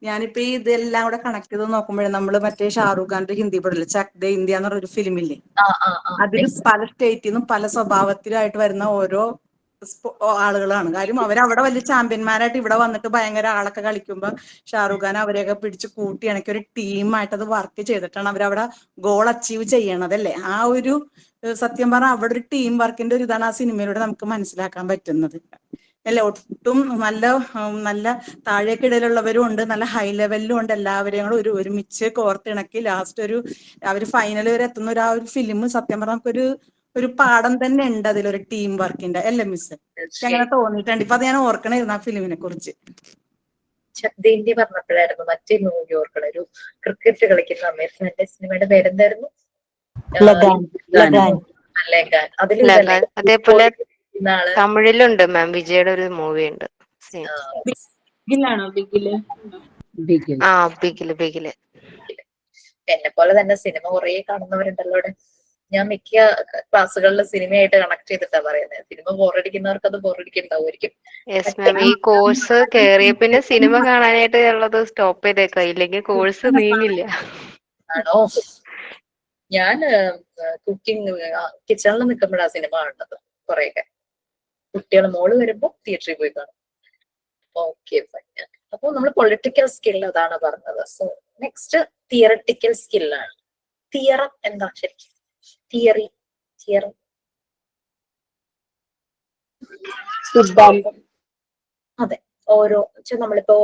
ഞാനിപ്പോ ഇതെല്ലാം കൂടെ കണക്ട് ചെയ്ത് നോക്കുമ്പോഴേ നമ്മള് മറ്റേ ഷാറൂഖ് ഖാന്റെ ഹിന്ദി പടമില്ലേ, ചക് ദേ ഇന്ത്യ എന്ന് പറഞ്ഞൊരു ഫിലിമില്ലേ, അതിൽ പല സ്റ്റേറ്റിൽ നിന്നും പല സ്വഭാവത്തിലായിട്ട് വരുന്ന ഓരോ ആളുകളാണ്. കാര്യം അവരവിടെ വലിയ ചാമ്പ്യന്മാരായിട്ട് ഇവിടെ വന്നിട്ട് ഭയങ്കര ആളൊക്കെ കളിക്കുമ്പോ ഷാറൂഖ് ഖാൻ അവരെയൊക്കെ പിടിച്ച് കൂട്ടി ഇണക്കി ഒരു ടീമായിട്ട് അത് വർക്ക് ചെയ്തിട്ടാണ് അവരവിടെ ഗോൾ അച്ചീവ് ചെയ്യണതല്ലേ. ആ ഒരു സത്യം പറഞ്ഞാൽ അവിടെ ഒരു ടീം വർക്കിന്റെ ഒരു ഇതാണ് ആ സിനിമയിലൂടെ നമുക്ക് മനസ്സിലാക്കാൻ പറ്റുന്നത് അല്ലെ. ഒട്ടും നല്ല താഴേക്കിടയിലുള്ളവരും ഉണ്ട്, നല്ല ഹൈ ലെവലിലും ഉണ്ട്. എല്ലാവരെയും കൂടെ ഒരുമിച്ച് കോർത്തിണക്കി ലാസ്റ്റ് അവര് ഫൈനൽ വരെ എത്തുന്ന ആ ഒരു ഫിലിം സത്യം പറഞ്ഞാൽ നമുക്കൊരു പാഠം തന്നെ ഉണ്ട് അതിലൊരു ടീം വർക്കിന്റെ അല്ലേ മിസ്? അങ്ങനെ തോന്നിയിട്ടുണ്ട്. ഇപ്പൊ അത് ഞാൻ ഓർക്കണായിരുന്നു ആ ഫിലിമിനെ കുറിച്ച്. ഇന്ത്യ പറഞ്ഞപ്പോഴായിരുന്നു മറ്റേ മൂവി ഓർക്കണ, ഒരു ക്രിക്കറ്റ് കളിക്കുന്ന സമയത്ത്. സിനിമയുടെ പേരെന്തായിരുന്നു? അതേപോലെ തമിഴിലുണ്ട് മാം, വിജയുടെ ഒരു മൂവി ഉണ്ട്. ബിഗില്. എന്നെ പോലെ തന്നെ സിനിമ കുറെ കാണുന്നവരുണ്ടല്ലോ അവിടെ. ഞാൻ മിക്ക ക്ലാസ്സുകളിലും സിനിമയായിട്ട് കണക്ട് ചെയ്തിട്ടാ പറയുന്നത്. സിനിമ ബോറടിക്കുന്നവർക്ക് അത് ബോറടിക്കുന്നുണ്ടാവുമായിരിക്കും. ഈ കോഴ്സ് കേറിയ പിന്നെ സിനിമ കാണാനായിട്ട് ഉള്ളത് സ്റ്റോപ്പ് ചെയ്തേക്കാം, ഇല്ലെങ്കിൽ കോഴ്സ് നീങ്ങില്ല. ആണോ? ഞാൻ കുക്കിംഗ് കിച്ചണിൽ നിൽക്കുമ്പോഴാണ് സിനിമ കാണുന്നത് കുറെയൊക്കെ. കുട്ടികൾ മോള് വരുമ്പോ തിയേറ്ററിൽ പോയി കാണും. ഓക്കെ, അപ്പൊ നമ്മൾ പൊളിറ്റിക്കൽ സ്കിൽ അതാണ് പറഞ്ഞത്. സോ നെക്സ്റ്റ് തിയറട്ടിക്കൽ സ്കില്ലാണ്. തിയറം എന്താ ശരിക്കും? തിയറം അതെ. ഓരോ നമ്മളിപ്പോ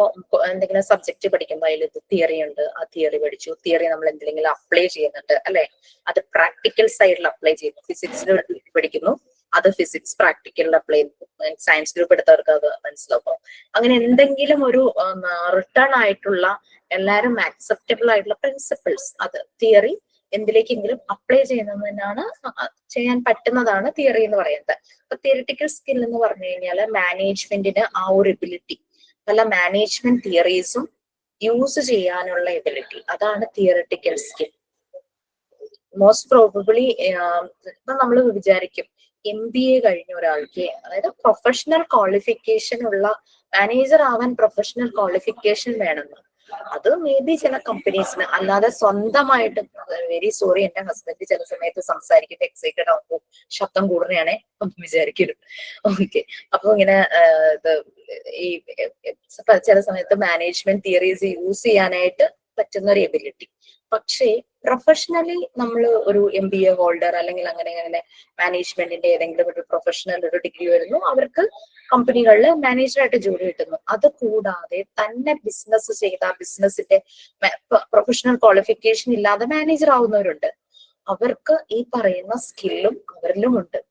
എന്തെങ്കിലും സബ്ജക്ട് പഠിക്കുമ്പോൾ അതിൽ തിയറി ഉണ്ട്, ആ തിയറി പഠിച്ചു. തിയറി നമ്മൾ എന്തെങ്കിലും അപ്ലൈ ചെയ്യുന്നുണ്ട് അല്ലെ, അത് പ്രാക്ടിക്കൽ സൈഡിൽ അപ്ലൈ ചെയ്യുന്നു. ഫിസിക്സിൽ പഠിക്കുന്നു, അത് ഫിസിക്സ് പ്രാക്ടിക്കലിൽ അപ്ലൈ ചെയ്യുന്നു. സയൻസ് ഗ്രൂപ്പ് എടുത്തവർക്ക് അത് മനസ്സിലാവും. അങ്ങനെ എന്തെങ്കിലും ഒരു റിട്ടേൺ ആയിട്ടുള്ള എല്ലാരും ആക്സെപ്റ്റബിൾ ആയിട്ടുള്ള പ്രിൻസിപ്പിൾസ്, അത് തിയറി എന്തിലേക്കെങ്കിലും അപ്ലൈ ചെയ്യുന്നതിനാണ്, ചെയ്യാൻ പറ്റുന്നതാണ് തിയറി എന്ന് പറയുന്നത്. അപ്പൊ തിയറിറ്റിക്കൽ സ്കിൽ എന്ന് പറഞ്ഞു കഴിഞ്ഞാൽ മാനേജ്മെന്റിന് ആ ഒരു എബിലിറ്റി, പല മാനേജ്മെന്റ് തിയറീസും യൂസ് ചെയ്യാനുള്ള എബിലിറ്റി, അതാണ് തിയറിറ്റിക്കൽ സ്കിൽ. മോസ്റ്റ് പ്രോബബിളി ഇപ്പൊ നമ്മൾ വിചാരിക്കും MBA കഴിഞ്ഞ ഒരാൾക്ക്, അതായത് പ്രൊഫഷണൽ ക്വാളിഫിക്കേഷൻ ഉള്ള മാനേജർ ആവാൻ പ്രൊഫഷണൽ ക്വാളിഫിക്കേഷൻ വേണമെന്ന്. അത് മേ ബി ചില കമ്പനീസിന്, അല്ലാതെ സ്വന്തമായിട്ട് വെരി സോറി, എന്റെ ഹസ്ബൻഡ് ചില സമയത്ത് സംസാരിക്കുമ്പോൾ എക്സൈറ്റഡ് ആകുമ്പോൾ ശബ്ദം കൂടുന്നതാണേ ഒന്നും വിചാരിക്കരുത്. ഓക്കെ, അപ്പൊ ഇങ്ങനെ ഇത് ഈ ചില സമയത്ത് മാനേജ്മെന്റ് തിയറീസ് യൂസ് ചെയ്യാനായിട്ട് പറ്റുന്ന ഒരു എബിലിറ്റി. പക്ഷേ പ്രൊഫഷണലി നമ്മൾ ഒരു MBA ഹോൾഡർ അല്ലെങ്കിൽ അങ്ങനെ മാനേജ്മെന്റിന്റെ ഏതെങ്കിലും ഒരു പ്രൊഫഷണൽ ഒരു ഡിഗ്രി വരുന്നു, അവർക്ക് കമ്പനികളിൽ മാനേജറായിട്ട് ജോലി കിട്ടുന്നു. അത് കൂടാതെ തന്നെ ബിസിനസ് ചെയ്ത ബിസിനസിന്റെ പ്രൊഫഷണൽ ക്വാളിഫിക്കേഷൻ ഇല്ലാതെ മാനേജർ ആവുന്നവരുണ്ട്. അവർക്ക് ഈ പറയുന്ന സ്കില്ലും അവരിലും ഉണ്ട്.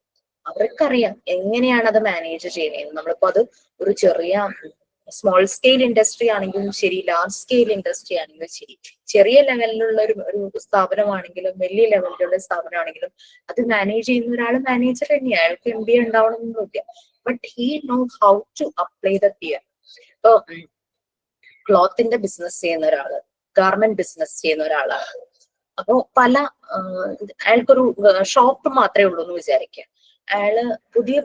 അവർക്കറിയാം എങ്ങനെയാണ് അത് മാനേജ് ചെയ്യുന്നത്. നമ്മളിപ്പോ അത് ഒരു ചെറിയ സ്മോൾ സ്കെയിൽ ഇൻഡസ്ട്രി ആണെങ്കിലും ശരി, ലാർജ് സ്കെയിൽ ഇൻഡസ്ട്രി ആണെങ്കിലും ശരി, ചെറിയ ലെവലിലുള്ള ഒരു സ്ഥാപനമാണെങ്കിലും വലിയ ലെവലിലുള്ള സ്ഥാപനമാണെങ്കിലും അത് മാനേജ് ചെയ്യുന്ന ഒരാൾ മാനേജർ തന്നെയാണ്. അയാൾക്ക് MBA ഉണ്ടാവണമെന്നൊന്നുമില്ല. But he know how to apply the theory. ഇപ്പൊ ക്ലോത്തിന്റെ ബിസിനസ് ചെയ്യുന്ന ഒരാള്, ഗാർമെന്റ് ബിസിനസ് ചെയ്യുന്ന ഒരാളാണ്. അപ്പോ അയാൾക്കൊരു ഷോപ്പ് മാത്രമേ ഉള്ളൂ എന്ന് വിചാരിക്കുക. അയാള്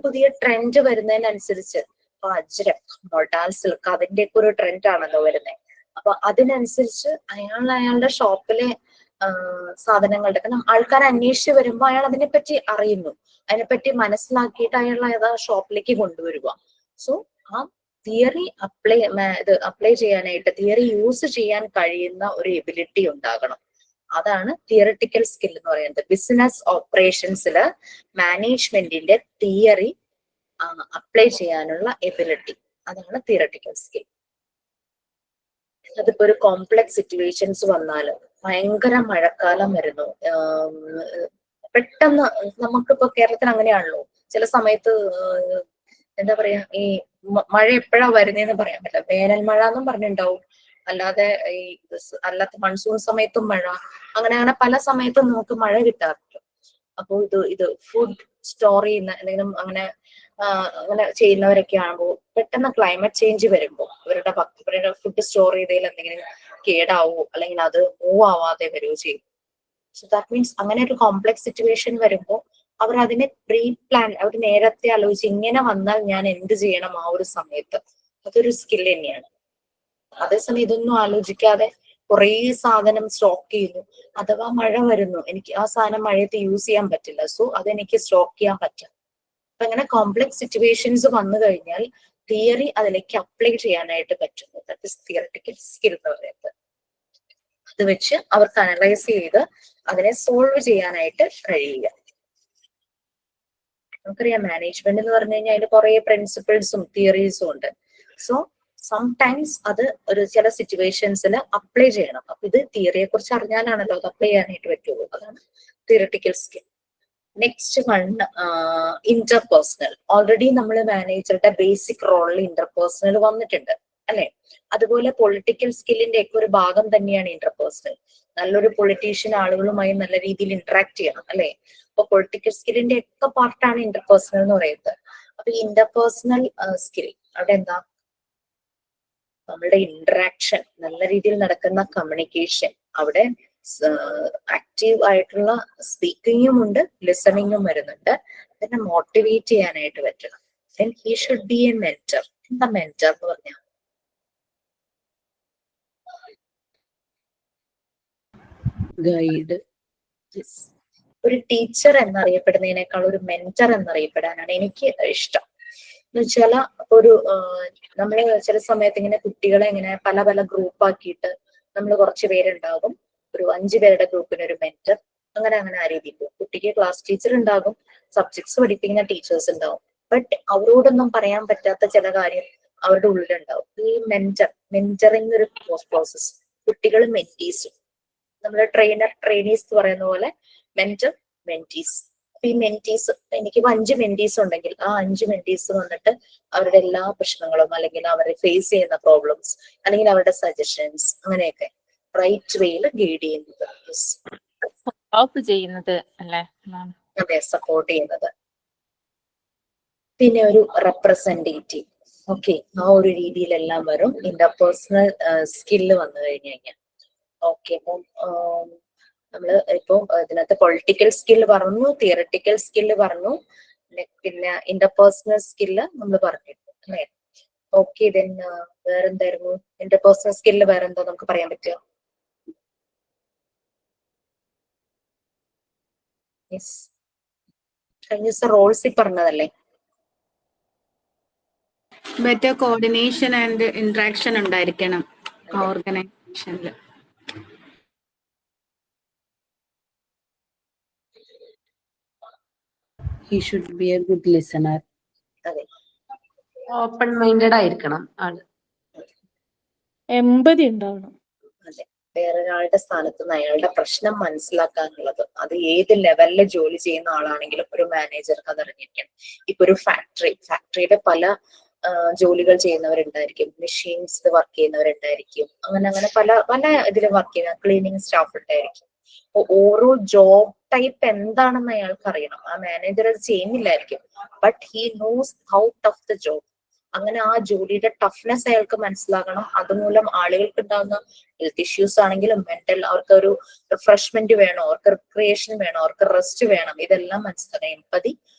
പുതിയ ട്രെൻഡ് വരുന്നതിനനുസരിച്ച്, ഇപ്പൊ അജ്രക്, മൊഡാൽ സിൽക്ക്, അതിന്റെയൊക്കെ ഒരു ട്രെൻഡ് ആണല്ലോ വരുന്നത്. അപ്പൊ അതിനനുസരിച്ച് അയാളുടെ ഷോപ്പിലെ സാധനങ്ങളുടെ ആൾക്കാർ അന്വേഷിച്ച് വരുമ്പോൾ അയാൾ അതിനെപ്പറ്റി അറിയുന്നു, അതിനെപ്പറ്റി മനസ്സിലാക്കിയിട്ട് അയാൾ ആ ഷോപ്പിലേക്ക് കൊണ്ടുവരിക. സോ ആ തിയറി അപ്ലൈ ചെയ്യാനായിട്ട്, തിയറി യൂസ് ചെയ്യാൻ കഴിയുന്ന ഒരു എബിലിറ്റി ഉണ്ടാകണം. അതാണ് തിയറിറ്റിക്കൽ സ്കിൽ എന്ന് പറയുന്നത്. ബിസിനസ് ഓപ്പറേഷൻസില് മാനേജ്മെന്റിന്റെ തിയറി അപ്ലൈ ചെയ്യാനുള്ള എബിലിറ്റി, അതാണ് തിയറിറ്റിക്കൽ സ്കിൽ. അതിപ്പോ ഒരു കോംപ്ലക്സ് സിറ്റുവേഷൻസ് വന്നാല്, ഭയങ്കര മഴക്കാലം വരുന്നു, പെട്ടെന്ന് നമുക്കിപ്പോ കേരളത്തിൽ അങ്ങനെയാണല്ലോ, ചില സമയത്ത് എന്താ പറയാ, ഈ മഴ എപ്പോഴാ വരുന്നതെന്ന് പറയാൻ പറ്റില്ല. വേനൽ മഴ എന്നും പറഞ്ഞിട്ടുണ്ടാവും, അല്ലാതെ ഈ അല്ലാത്ത മൺസൂൺ സമയത്തും മഴ, അങ്ങനെ പല സമയത്തും നമുക്ക് മഴ കിട്ടാറുണ്ട്. അപ്പോ ഇത് ഫുഡ് സ്റ്റോർ ചെയ്യുന്ന എന്തെങ്കിലും അങ്ങനെ ചെയ്യുന്നവരൊക്കെ ആകുമ്പോൾ പെട്ടെന്ന് ക്ലൈമറ്റ് ചേഞ്ച് വരുമ്പോൾ ഇവരുടെ ഫുഡ് സ്റ്റോർ ചെയ്തതിൽ എന്തെങ്കിലും കേടാവോ അല്ലെങ്കിൽ അത് മൂവ് ആവാതെ വരികയോ ചെയ്യും. സോ ദാറ്റ് മീൻസ് അങ്ങനെ ഒരു കോംപ്ലക്സ് സിറ്റുവേഷൻ വരുമ്പോൾ അവർ അതിനെ പ്രീ പ്ലാൻ, അവർ നേരത്തെ ആലോചിച്ച് ഇങ്ങനെ വന്നാൽ ഞാൻ എന്ത് ചെയ്യണം ആ ഒരു സമയത്ത്, അതൊരു സ്കിൽ തന്നെയാണ്. അതേസമയം ഇതൊന്നും ആലോചിക്കാതെ കുറേ സാധനം സ്റ്റോക്ക് ചെയ്യുന്നു, അഥവാ മഴ വരുന്നു, എനിക്ക് ആ സാധനം മഴയത്ത് യൂസ് ചെയ്യാൻ പറ്റില്ല, സോ അതെനിക്ക് സ്റ്റോക്ക് ചെയ്യാൻ പറ്റും. അപ്പൊ അങ്ങനെ കോംപ്ലക്സ് സിറ്റുവേഷൻസ് വന്നു കഴിഞ്ഞാൽ തിയറി അതിലേക്ക് അപ്ലൈ ചെയ്യാനായിട്ട് പറ്റുന്നു. ദാറ്റ് ഇസ് തിയറിറ്റിക്കൽ സ്കിൽ എന്ന് പറയുന്നത്. അത് വെച്ച് അവർക്ക് അനലൈസ് ചെയ്ത് അതിനെ സോൾവ് ചെയ്യാനായിട്ട് കഴിയുക. നമുക്കറിയാം മാനേജ്മെന്റ് എന്ന് പറഞ്ഞു കഴിഞ്ഞാൽ അതിൽ കുറെ പ്രിൻസിപ്പിൾസും തിയറീസും ഉണ്ട്. സോ സംടൈംസ് അത് ഒരു ചില സിറ്റുവേഷൻസിൽ അപ്ലൈ ചെയ്യണം. അപ്പൊ ഇത് തിയറിയെ കുറിച്ച് അറിഞ്ഞാലാണല്ലോ അത് അപ്ലൈ ചെയ്യാനായിട്ട് പറ്റുള്ളൂ. അതാണ് theoretical skill. Next one interpersonal. Already നമ്മൾ മാനേജറുടെ ബേസിക് റോളിൽ ഇന്റർപേഴ്സണൽ വന്നിട്ടുണ്ട് അല്ലെ. അതുപോലെ പൊളിറ്റിക്കൽ സ്കില്ലിന്റെ ഒക്കെ ഒരു ഭാഗം തന്നെയാണ് ഇന്റർപേഴ്സണൽ. നല്ലൊരു പൊളിറ്റീഷ്യൻ ആളുകളുമായി നല്ല രീതിയിൽ ഇന്ററാക്ട് ചെയ്യണം അല്ലെ. അപ്പൊ പൊളിറ്റിക്കൽ സ്കില്ലിന്റെ ഒക്കെ പാർട്ടാണ് ഇന്റർപേഴ്സണൽ എന്ന് പറയുന്നത്. അപ്പൊ ഇന്റർപേഴ്സണൽ സ്കിൽ അവിടെ എന്താ, നമ്മളുടെ ഇന്ററാക്ഷൻ, നല്ല രീതിയിൽ നടക്കുന്ന കമ്മ്യൂണിക്കേഷൻ, അവിടെ ആക്റ്റീവ് ആയിട്ടുള്ള സ്പീക്കിങ്ങും ഉണ്ട്, ലിസണിങ്ങും വരുന്നുണ്ട്. അതിനെ മോട്ടിവേറ്റ് ചെയ്യാനായിട്ട് പറ്റണം. Then he should be A mentor. എന്താ മെന്റർ എന്ന് പറഞ്ഞാൽ? ഗൈഡ്. ഒരു ടീച്ചർ എന്നറിയപ്പെടുന്നതിനേക്കാൾ ഒരു മെന്റർ എന്നറിയപ്പെടാനാണ് എനിക്ക് ഇഷ്ടം. എന്ന് വെച്ചാൽ ഒരു നമ്മള് ചില സമയത്ത് ഇങ്ങനെ കുട്ടികളെ ഇങ്ങനെ പല പല ഗ്രൂപ്പ് ആക്കിയിട്ട് നമ്മൾ കുറച്ച് പേരുണ്ടാകും, ഒരു 5 പേരുടെ ഗ്രൂപ്പിന് ഒരു മെന്റർ, അങ്ങനെ ആ രീതിയിൽ കുട്ടിക്ക് ക്ലാസ് ടീച്ചർ ഉണ്ടാകും, സബ്ജക്ട്സ് പഠിപ്പിക്കുന്ന ടീച്ചേഴ്സ് ഉണ്ടാവും. ബട്ട് അവരോടൊന്നും പറയാൻ പറ്റാത്ത ചില കാര്യം അവരുടെ ഉള്ളിലുണ്ടാവും. ഈ മെന്ററിങ് ഒരു പ്രോസസ്. കുട്ടികൾ മെന്റീസും, നമ്മള് ട്രെയിനീസ് എന്ന് പറയുന്ന പോലെ മെന്റർ മെന്റീസ്. ഈ മെന്റീസ്, എനിക്ക് 5 മെന്റീസ് ഉണ്ടെങ്കിൽ ആ 5 മെന്റീസ് വന്നിട്ട് അവരുടെ എല്ലാ പ്രശ്നങ്ങളും അല്ലെങ്കിൽ അവരെ ഫേസ് ചെയ്യുന്ന പ്രോബ്ലംസ് അല്ലെങ്കിൽ അവരുടെ സജഷൻസ് അങ്ങനെയൊക്കെ റൈറ്റ് വേയിൽ ഗൈഡ് ചെയ്യുന്നത് അല്ലേ? അതെ, സപ്പോർട്ട് ചെയ്യുന്നത്. പിന്നെ ഒരു റെപ്രസെന്റേറ്റീവ്. ഓക്കെ, ആ ഒരു രീതിയിലെല്ലാം വരും ഇന്റർപേഴ്സണൽ സ്കില്ല് വന്നു കഴിഞ്ഞാൽ. ഓക്കെ, അപ്പം നമ്മള് ഇപ്പൊ ഇതിനകത്ത് പൊളിറ്റിക്കൽ സ്കില്ല് പറഞ്ഞു, തിയറിറ്റിക്കൽ സ്കില്ല് പറഞ്ഞു, പിന്നെ ഇന്റർപേഴ്സണൽ സ്കില്ല് നമ്മൾ പറഞ്ഞിരുന്നു അല്ലെ. ഓക്കെ ദെൻ വേറെന്തായിരുന്നു ഇന്റർപേഴ്സണൽ സ്കില്ല് വേറെന്താ നമുക്ക് പറയാൻ പറ്റുക? യെസ്, കഴിഞ്ഞ ദിവസം റോൾസി പറഞ്ഞതല്ലേ? ബെറ്റർ കോർഡിനേഷൻ ആൻഡ് ഇന്ററാക്ഷൻ ഉണ്ടായിരിക്കണം ഓർഗനൈസേഷനിൽ. He should be a good listener. അതെ, ഓപ്പൺ മൈൻഡഡ് ആയിരിക്കണം ആള്. എമ്പതി ഉണ്ടാവണം. അതെ. വേറൊരാളുടെ സ്ഥാനത്ത് നിന്ന് അയാളുടെ പ്രശ്നം മനസ്സിലാക്കാനുള്ളത്, അത് ഏത് ലെവലിൽ ജോലി ചെയ്യുന്ന ആളാണെങ്കിലും ഒരു മാനേജർക്ക് അത് അറിഞ്ഞിരിക്കണം. ഇപ്പൊ ഒരു ഫാക്ടറിയുടെ പല ജോലികൾ ചെയ്യുന്നവരുണ്ടായിരിക്കും, മെഷീൻസ് വർക്ക് ചെയ്യുന്നവരുണ്ടായിരിക്കും, അങ്ങനെ പല പല ഇതിൽ വർക്ക് ചെയ്യുന്ന ക്ലീനിങ് സ്റ്റാഫ് ഉണ്ടായിരിക്കും. അപ്പൊ ഓരോ ജോബ് ടൈപ്പ് എന്താണെന്ന് അയാൾക്ക് അറിയണം. ആ മാനേജർ അത് ചെയ്യുന്നില്ലായിരിക്കും, but he knows how tough the job. അങ്ങനെ ആ ജോലിയുടെ ടഫ്നെസ് അയാൾക്ക് മനസ്സിലാകണം. അതുമൂലം ആളുകൾക്ക് ഉണ്ടാകുന്ന ഹെൽത്ത് ഇഷ്യൂസ് ആണെങ്കിലും മെന്റൽ, അവർക്ക് ഒരു റിഫ്രഷ്മെന്റ് വേണം, അവർക്ക് റിക്രിയേഷൻ വേണം, അവർക്ക് റെസ്റ്റ് വേണം, ഇതെല്ലാം മനസ്സിലാക്കണം. എമ്പതി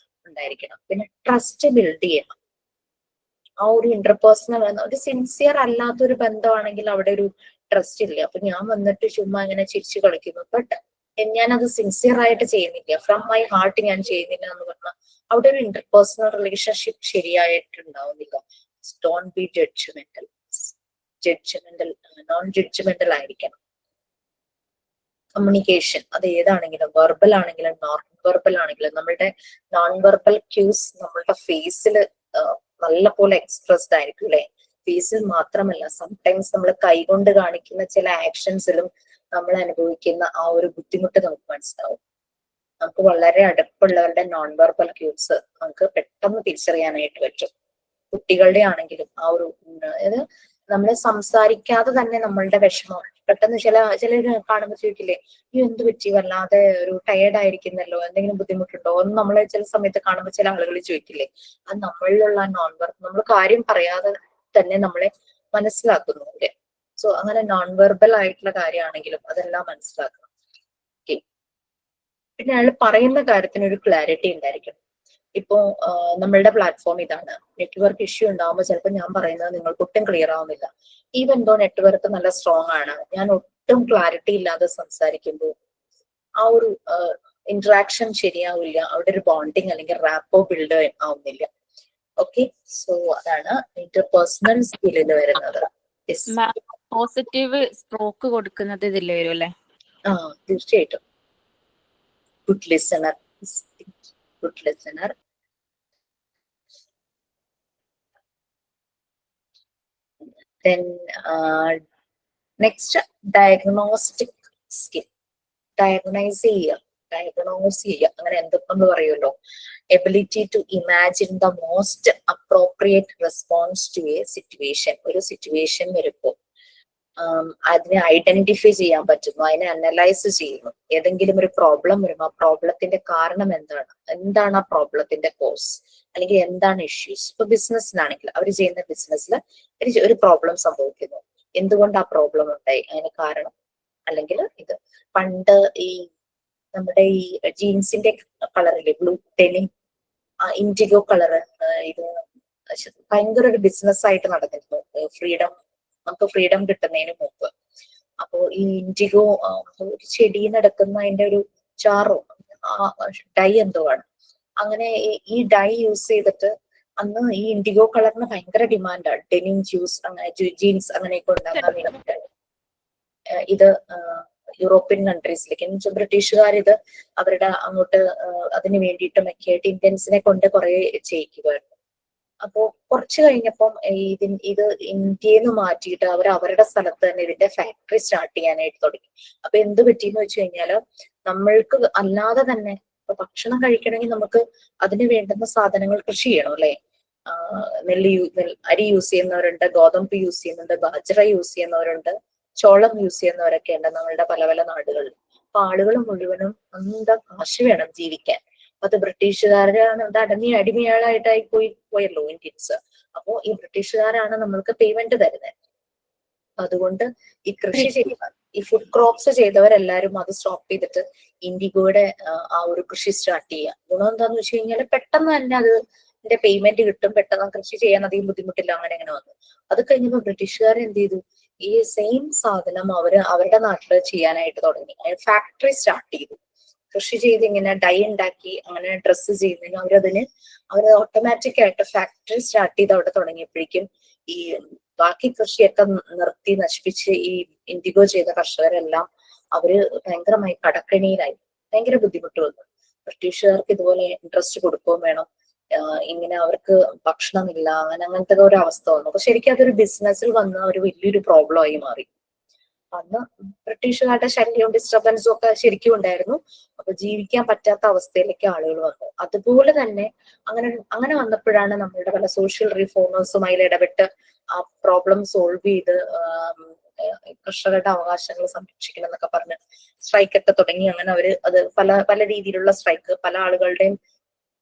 ഉണ്ടായിരിക്കണം. പിന്നെ ട്രസ്റ്റ് ബിൽഡ് ചെയ്യണം. ആ ഒരു ഇന്റർപേഴ്സണൽ ഒരു സിൻസിയർ അല്ലാത്തൊരു ബന്ധമാണെങ്കിൽ അവിടെ ഒരു ട്രസ്റ്റ് ഇല്ല. അപ്പൊ ഞാൻ വന്നിട്ട് ചുമ്മാ ഇങ്ങനെ ചിരിച്ചു കളിക്കുന്നു, ബട്ട് ഞാനത് സിൻസിയർ ആയിട്ട് ചെയ്യുന്നില്ല, ഫ്രം മൈ ഹാർട്ട് ഞാൻ ചെയ്യുന്നില്ല എന്ന് പറഞ്ഞാൽ അവിടെ ഒരു ഇന്റർപേഴ്സണൽ റിലേഷൻഷിപ്പ് ശരിയായിട്ടുണ്ടാവുന്നില്ല. ഡോണ്ട് ബി നോൺ ജഡ്ജ്മെന്റൽ ആയിരിക്കണം. കമ്മ്യൂണിക്കേഷൻ അത് ഏതാണെങ്കിലും, വെർബൽ ആണെങ്കിലും നോൺ വെർബൽ ആണെങ്കിലും, നമ്മളുടെ നോൺ വെർബൽ ക്യൂസ് നമ്മളുടെ ഫേസിൽ നല്ല പോലെ എക്സ്പ്രസ്ഡ് ആയിരിക്കും അല്ലെ? ഫേസിൽ മാത്രമല്ല, സംടൈംസ് നമ്മൾ കൈകൊണ്ട് കാണിക്കുന്ന ചില ആക്ഷൻസിലും നമ്മൾ അനുഭവിക്കുന്ന ആ ഒരു ബുദ്ധിമുട്ട് നമുക്ക് മനസ്സിലാവും. നമുക്ക് വളരെ അടുപ്പുള്ളവരുടെ നോൺ വെർബൽ ക്യൂസ് നമുക്ക് പെട്ടെന്ന് തിരിച്ചറിയാനായിട്ട് പറ്റും. കുട്ടികളുടെ ആണെങ്കിലും ആ ഒരു അതായത് നമ്മളെ സംസാരിക്കാതെ തന്നെ നമ്മളുടെ വിഷമം പെട്ടെന്ന് ചിലര് കാണുമ്പോൾ ചോദിക്കില്ലേ, ഈ എന്ത് പറ്റി, വല്ലാതെ ഒരു ടയേർഡ് ആയിരിക്കുന്നല്ലോ, എന്തെങ്കിലും ബുദ്ധിമുട്ടുണ്ടോ എന്ന് നമ്മളെ ചില സമയത്ത് കാണുമ്പോൾ ചില ആളുകൾ ചോദിക്കില്ലേ. അത് നമ്മളിലുള്ള നോൺ വെർബൽ, നമ്മൾ കാര്യം പറയാതെ തന്നെ നമ്മളെ മനസ്സിലാക്കുന്നു അവര്. സോ അങ്ങനെ നോൺ വെർബൽ ആയിട്ടുള്ള കാര്യമാണെങ്കിലും അതെല്ലാം മനസ്സിലാക്കണം. ഓക്കെ, പിന്നെ അയാൾ പറയുന്ന കാര്യത്തിന് ഒരു ക്ലാരിറ്റി ഉണ്ടായിരിക്കണം. ഇപ്പോ നമ്മളുടെ പ്ലാറ്റ്ഫോം ഇതാണ്, നെറ്റ്വർക്ക് ഇഷ്യൂ ഉണ്ടാകുമ്പോൾ ചിലപ്പോൾ ഞാൻ പറയുന്നത് നിങ്ങൾക്ക് ഒട്ടും ക്ലിയർ ആവുന്നില്ല. ഈവൻ ദോ നെറ്റ്വർക്ക് നല്ല സ്ട്രോങ് ആണ്, ഞാൻ ഒട്ടും ക്ലാരിറ്റി ഇല്ലാതെ സംസാരിക്കുമ്പോൾ ആ ഒരു ഇന്ററാക്ഷൻ ശരിയാവില്ല, അവിടെ ഒരു ബോണ്ടിങ് അല്ലെങ്കിൽ റാപ്പോ ബിൽഡ് ആവുന്നില്ല. ഓക്കെ, സോ അതാണ് ഇന്റർപേഴ്സണൽ സ്കില്ലിൽ വരുന്നത്. പോസിറ്റീവ് സ്ട്രോക്ക് കൊടുക്കുന്നത് ഇതിൽ വരും അല്ലേ? ആ, തീർച്ചയായിട്ടും. Good listener. Then next, diagnostic skill. Diagnose ചെയ്യുക അങ്ങനെ എന്തൊക്കെ പറയുമല്ലോ. Ability to imagine the most appropriate response to a situation. ഒരു സിറ്റുവേഷൻ വരുമ്പോൾ അതിനെ ഐഡന്റിഫൈ ചെയ്യാൻ പറ്റുന്നു, അതിനെ അനലൈസ് ചെയ്യുന്നു. ഏതെങ്കിലും ഒരു പ്രോബ്ലം വരുമ്പോൾ ആ പ്രോബ്ലത്തിന്റെ കാരണം എന്താണ് ആ പ്രോബ്ലത്തിന്റെ കോസ്, അല്ലെങ്കിൽ എന്താണ് ഇഷ്യൂസ്. ഇപ്പൊ ബിസിനസ്സിലാണെങ്കിൽ അവർ ചെയ്യുന്ന ബിസിനസ്സിൽ ഒരു പ്രോബ്ലം സംഭവിക്കുന്നു, എന്തുകൊണ്ട് ആ പ്രോബ്ലം ഉണ്ടായി, അതിന് കാരണം. അല്ലെങ്കിൽ ഇത് പണ്ട് ഈ നമ്മുടെ ഈ ജീൻസിന്റെ കളറില്ലേ, ബ്ലൂ ഡെനിം, ഇൻഡിഗോ കളറ്, ഇത് ഭയങ്കര ഒരു ബിസിനസ് ആയിട്ട് നടന്നിരുന്നു. നമുക്ക് ഫ്രീഡം കിട്ടുന്നതിന് മുമ്പ്. അപ്പോ ഈ ഇൻഡിഗോ ഒരു ചെടി നടക്കുന്ന അതിന്റെ ഒരു ചാറോ ഡൈ എന്തോ ആണ്. അങ്ങനെ ഈ ഡൈ യൂസ് ചെയ്തിട്ട് അന്ന് ഈ ഇൻഡിഗോ കളറിന് ഭയങ്കര ഡിമാൻഡാണ്. ഡെനിം ജീൻസ് അങ്ങനെയൊക്കെ ഉണ്ടാക്കാൻ വേണ്ടിയിട്ട് ഇത് യൂറോപ്യൻ കൺട്രീസിലേക്ക്, എന്ന് വെച്ചാൽ ബ്രിട്ടീഷുകാർ ഇത് അവരുടെ അങ്ങോട്ട് അതിന് വേണ്ടിയിട്ടുമൊക്കെ ആയിട്ട് ഇന്ത്യൻസിനെ കൊണ്ട് കുറെ ചെയ്യിക്കുമായിരുന്നു. അപ്പോ കുറച്ച് കഴിഞ്ഞപ്പം ഇത് ഇന്ത്യയിൽ നിന്ന് മാറ്റിയിട്ട് അവർ അവരുടെ സ്ഥലത്ത് തന്നെ ഇതിന്റെ ഫാക്ടറി സ്റ്റാർട്ട് ചെയ്യാനായിട്ട് തുടങ്ങി. അപ്പൊ എന്ത് പറ്റിയെന്ന് വെച്ച് കഴിഞ്ഞാല് നമ്മൾക്ക് അല്ലാതെ തന്നെ ഇപ്പൊ ഭക്ഷണം കഴിക്കണമെങ്കിൽ നമുക്ക് അതിന് വേണ്ടുന്ന സാധനങ്ങൾ കൃഷി ചെയ്യണം അല്ലെ. അരി യൂസ് ചെയ്യുന്നവരുണ്ട്, ഗോതമ്പ് യൂസ് ചെയ്യുന്നുണ്ട്, ബാജ്ര യൂസ് ചെയ്യുന്നവരുണ്ട്, ചോളം യൂസ് ചെയ്യുന്നവരൊക്കെ ഉണ്ട് നമ്മളുടെ പല പല നാടുകളിൽ. അപ്പൊ ആളുകൾ മുഴുവനും എന്താ കാശ് വേണം ജീവിക്കാൻ. അത് ബ്രിട്ടീഷുകാരാണ് അടിമയാളായിട്ടായി പോയല്ലോ ഇന്ത്യൻസ്. അപ്പോ ഈ ബ്രിട്ടീഷുകാരാണ് നമ്മൾക്ക് പേയ്മെന്റ് തരുന്നത്. അതുകൊണ്ട് ഈ കൃഷി ചെയ്യുക, ഈ ഫുഡ് ക്രോപ്സ് ചെയ്തവരെല്ലാരും അത് സ്റ്റോപ്പ് ചെയ്തിട്ട് ഇൻഡിഗോയുടെ ആ ഒരു കൃഷി സ്റ്റാർട്ട് ചെയ്യുക. ഗുണം എന്താന്ന് വെച്ച് കഴിഞ്ഞാൽ പെട്ടെന്ന് തന്നെ അത് ഇതിന്റെ പേയ്മെന്റ് കിട്ടും, പെട്ടെന്ന് കൃഷി ചെയ്യാൻ അധികം ബുദ്ധിമുട്ടില്ല, അങ്ങനെ വന്നു. അത് കഴിഞ്ഞപ്പോ ബ്രിട്ടീഷുകാർ എന്ത് ചെയ്തു, ഈ സെയിം സാധനം അവരുടെ നാട്ടിൽ ചെയ്യാനായിട്ട് തുടങ്ങി. ഫാക്ടറി സ്റ്റാർട്ട് ചെയ്തു. കൃഷി ചെയ്ത് ഇങ്ങനെ ഡൈ ഉണ്ടാക്കി അങ്ങനെ ഡ്രസ്സ് ചെയ്യുന്നതിന് അവർ ഓട്ടോമാറ്റിക് ആയിട്ട് ഫാക്ടറി സ്റ്റാർട്ട് ചെയ്ത് അവിടെ തുടങ്ങിയപ്പോഴേക്കും ഈ ബാക്കി കൃഷിയൊക്കെ നിർത്തി നശിപ്പിച്ച് ഈ ഇൻഡിഗോ ചെയ്ത കർഷകരെല്ലാം അവര് ഭയങ്കരമായി കടക്കെണിയിലായി, ഭയങ്കര ബുദ്ധിമുട്ട് വന്നു. ബ്രിട്ടീഷുകാർക്ക് ഇതുപോലെ ഇൻട്രസ്റ്റ് കൊടുക്കുകയും വേണം, ഇങ്ങനെ അവർക്ക് ഭക്ഷണമില്ല, അങ്ങനത്തെ ഒരു അവസ്ഥ വന്നു. അപ്പൊ ശരിക്കും അതൊരു ബിസിനസ്സിൽ വന്ന ഒരു വലിയൊരു പ്രോബ്ലം ആയി മാറി. അന്ന് ബ്രിട്ടീഷുകാരുടെ ശല്യവും ഡിസ്റ്റർബൻസും ഒക്കെ ശരിക്കും ഉണ്ടായിരുന്നു. അപ്പൊ ജീവിക്കാൻ പറ്റാത്ത അവസ്ഥയിലേക്ക് ആളുകൾ വന്നു. അതുപോലെ തന്നെ അങ്ങനെ വന്നപ്പോഴാണ് നമ്മളുടെ പല സോഷ്യൽ റിഫോമേഴ്സും അതിൽ ഇടപെട്ട് ആ പ്രോബ്ലം സോൾവ് ചെയ്ത് കർഷകരുടെ അവകാശങ്ങൾ സംരക്ഷിക്കണം എന്നൊക്കെ പറഞ്ഞ് സ്ട്രൈക്ക് ഒക്കെ തുടങ്ങി. അങ്ങനെ അത് പല രീതിയിലുള്ള സ്ട്രൈക്ക്, പല ആളുകളുടെയും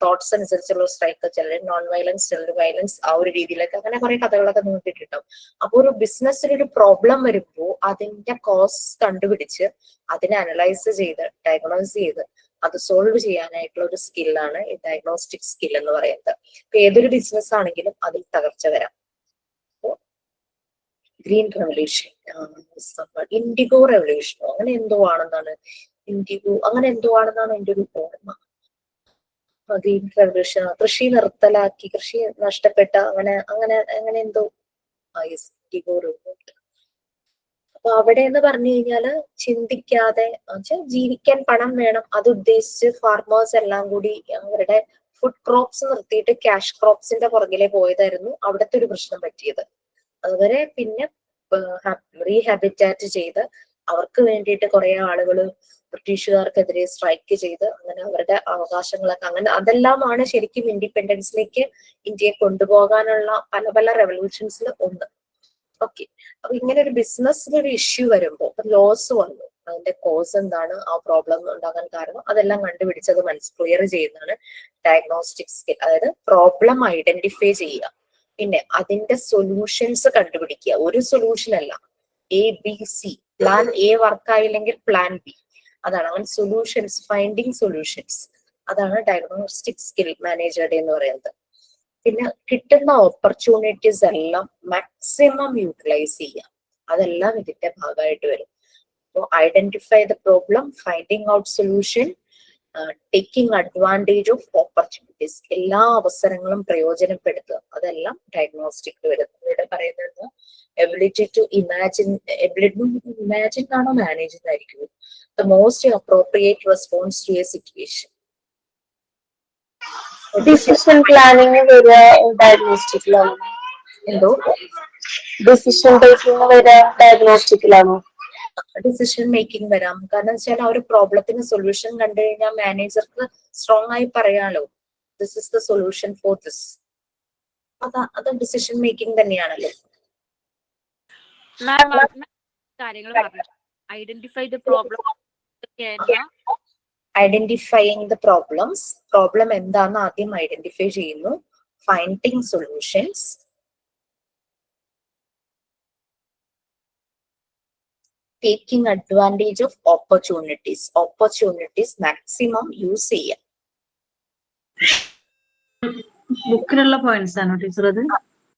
തോട്ട്സ് അനുസരിച്ചുള്ള സ്ട്രൈക്ക്, ചിലർ നോൺ വയലൻസ്, ചിലർ വയലൻസ്, ആ ഒരു രീതിയിലൊക്കെ അങ്ങനെ കുറെ കഥകളൊക്കെ നിങ്ങൾക്ക് കിട്ടും. അപ്പൊ ഒരു ബിസിനസ്സിലൊരു പ്രോബ്ലം വരുമ്പോൾ അതിന്റെ കോസ് കണ്ടുപിടിച്ച് അതിനെ അനലൈസ് ചെയ്ത് ഡയഗ്നോസ് ചെയ്ത് അത് സോൾവ് ചെയ്യാനായിട്ടുള്ള ഒരു സ്കില്ലാണ് ഈ ഡയഗ്നോസ്റ്റിക് സ്കിൽ എന്ന് പറയുന്നത്. ഇപ്പൊ ഏതൊരു ബിസിനസ് ആണെങ്കിലും അതിൽ തകർച്ച വരാം. ഗ്രീൻ റെവല്യൂഷൻ, ഇൻഡിഗോ റെവല്യൂഷനോ അങ്ങനെ എന്തോ ആണെന്നാണ് എന്റെ ഒരു ഓർമ്മ. ഗ്രീൻ റെവല്യൂഷൻ, കൃഷി നിർത്തലാക്കി, കൃഷി നഷ്ടപ്പെട്ട അങ്ങനെ എന്തോ ഇൻഡിഗോ റെവല്യൂഷൻ. അപ്പൊ അവിടെ എന്ന് പറഞ്ഞു കഴിഞ്ഞാല് ചിന്തിക്കാതെ ജീവിക്കാൻ പണം വേണം, അത് ഉദ്ദേശിച്ച് ഫാർമേഴ്സ് എല്ലാം കൂടി അവരുടെ ഫുഡ് ക്രോപ്സ് നിർത്തിയിട്ട് ക്യാഷ് ക്രോപ്സിന്റെ പുറകിലെ പോയതായിരുന്നു അവിടുത്തെ ഒരു പ്രശ്നം പറ്റിയത്. അതുവരെ പിന്നെ റീഹാബിറ്റാറ്റ് ചെയ്ത് അവർക്ക് വേണ്ടിയിട്ട് കുറെ ആളുകൾ ബ്രിട്ടീഷുകാർക്കെതിരെ സ്ട്രൈക്ക് ചെയ്ത് അങ്ങനെ അവരുടെ അവകാശങ്ങളൊക്കെ അതെല്ലാമാണ് ശരിക്കും ഇൻഡിപെൻഡൻസിലേക്ക് ഇന്ത്യയെ കൊണ്ടുപോകാനുള്ള പല റെവല്യൂഷൻസിൽ ഒന്ന്. ഓക്കെ, അപ്പൊ ഇങ്ങനെ ഒരു ബിസിനസ്സിലൊരു ഇഷ്യൂ വരുമ്പോൾ ലോസ് വന്നു, അതിന്റെ കോസ് എന്താണ്, ആ പ്രോബ്ലം ഉണ്ടാകാൻ കാരണം, അതെല്ലാം കണ്ടുപിടിച്ചത് ക്ലിയർ ചെയ്യുന്നതാണ് ഡയഗ്നോസ്റ്റിക് സ്കിൽ. അതായത് പ്രോബ്ലം ഐഡന്റിഫൈ ചെയ്യുക, പിന്നെ അതിന്റെ സൊല്യൂഷൻസ് കണ്ടുപിടിക്കുക. ഒരു സൊല്യൂഷൻ അല്ല, ABC, പ്ലാൻ എ വർക്ക് ആയില്ലെങ്കിൽ പ്ലാൻ ബി, അതാണ് അങ്ങനെ സൊല്യൂഷൻസ്, ഫൈൻഡിങ് സൊല്യൂഷൻസ്, അതാണ് ഡയഗ്നോസ്റ്റിക് സ്കിൽ മാനേജറുടെ എന്ന് പറയുന്നത്. പിന്നെ കിട്ടുന്ന ഓപ്പർച്യൂണിറ്റീസ് എല്ലാം മാക്സിമം യൂട്ടിലൈസ് ചെയ്യുക, അതെല്ലാം ഇതിന്റെ ഭാഗമായിട്ട് വരും. അപ്പോൾ identify the problem, finding out solution, taking advantage of opportunities, എല്ലാ അവസരങ്ങളും പ്രയോജനപ്പെടുത്തുക, അതെല്ലാം ഡയഗ്നോസ്റ്റിക് വരുന്നത്. ഇവിടെ പറയുന്നത് എബിലിറ്റി ടു ഇമാജിൻ ആണോ മാനേജ് എന്നായിരിക്കും, the most appropriate response to a situation. Decision planning വരിക ഡയഗ്നോസ്റ്റിക്കിലാണോ? എന്തോ ഡിസിഷൻ ടേക്കിംഗ് വരിക ഡയഗ്നോസ്റ്റിക്കിലാണോ? ഡിസിഷൻ മേക്കിംഗ് വരാം. കാരണം വെച്ചാൽ ആ ഒരു പ്രോബ്ലത്തിന് സൊല്യൂഷൻ കണ്ടു കഴിഞ്ഞാൽ മാനേജർക്ക് സ്ട്രോങ് ആയി പറയാലോ, this is the solution for this. അത് ഡിസിഷൻ മേക്കിംഗ് തന്നെയാണല്ലോ. ഐഡന്റിഫൈയിങ് ദ പ്രോബ്ലംസ്, പ്രോബ്ലം എന്താന്ന് ആദ്യം ഐഡന്റിഫൈ ചെയ്യുന്നു, finding solutions, taking advantage of opportunities maximum use ചെയ്യാം. ബുക്കിലുള്ള പോയിന്റ്സ് ആണോ ടീച്ചർ അത്?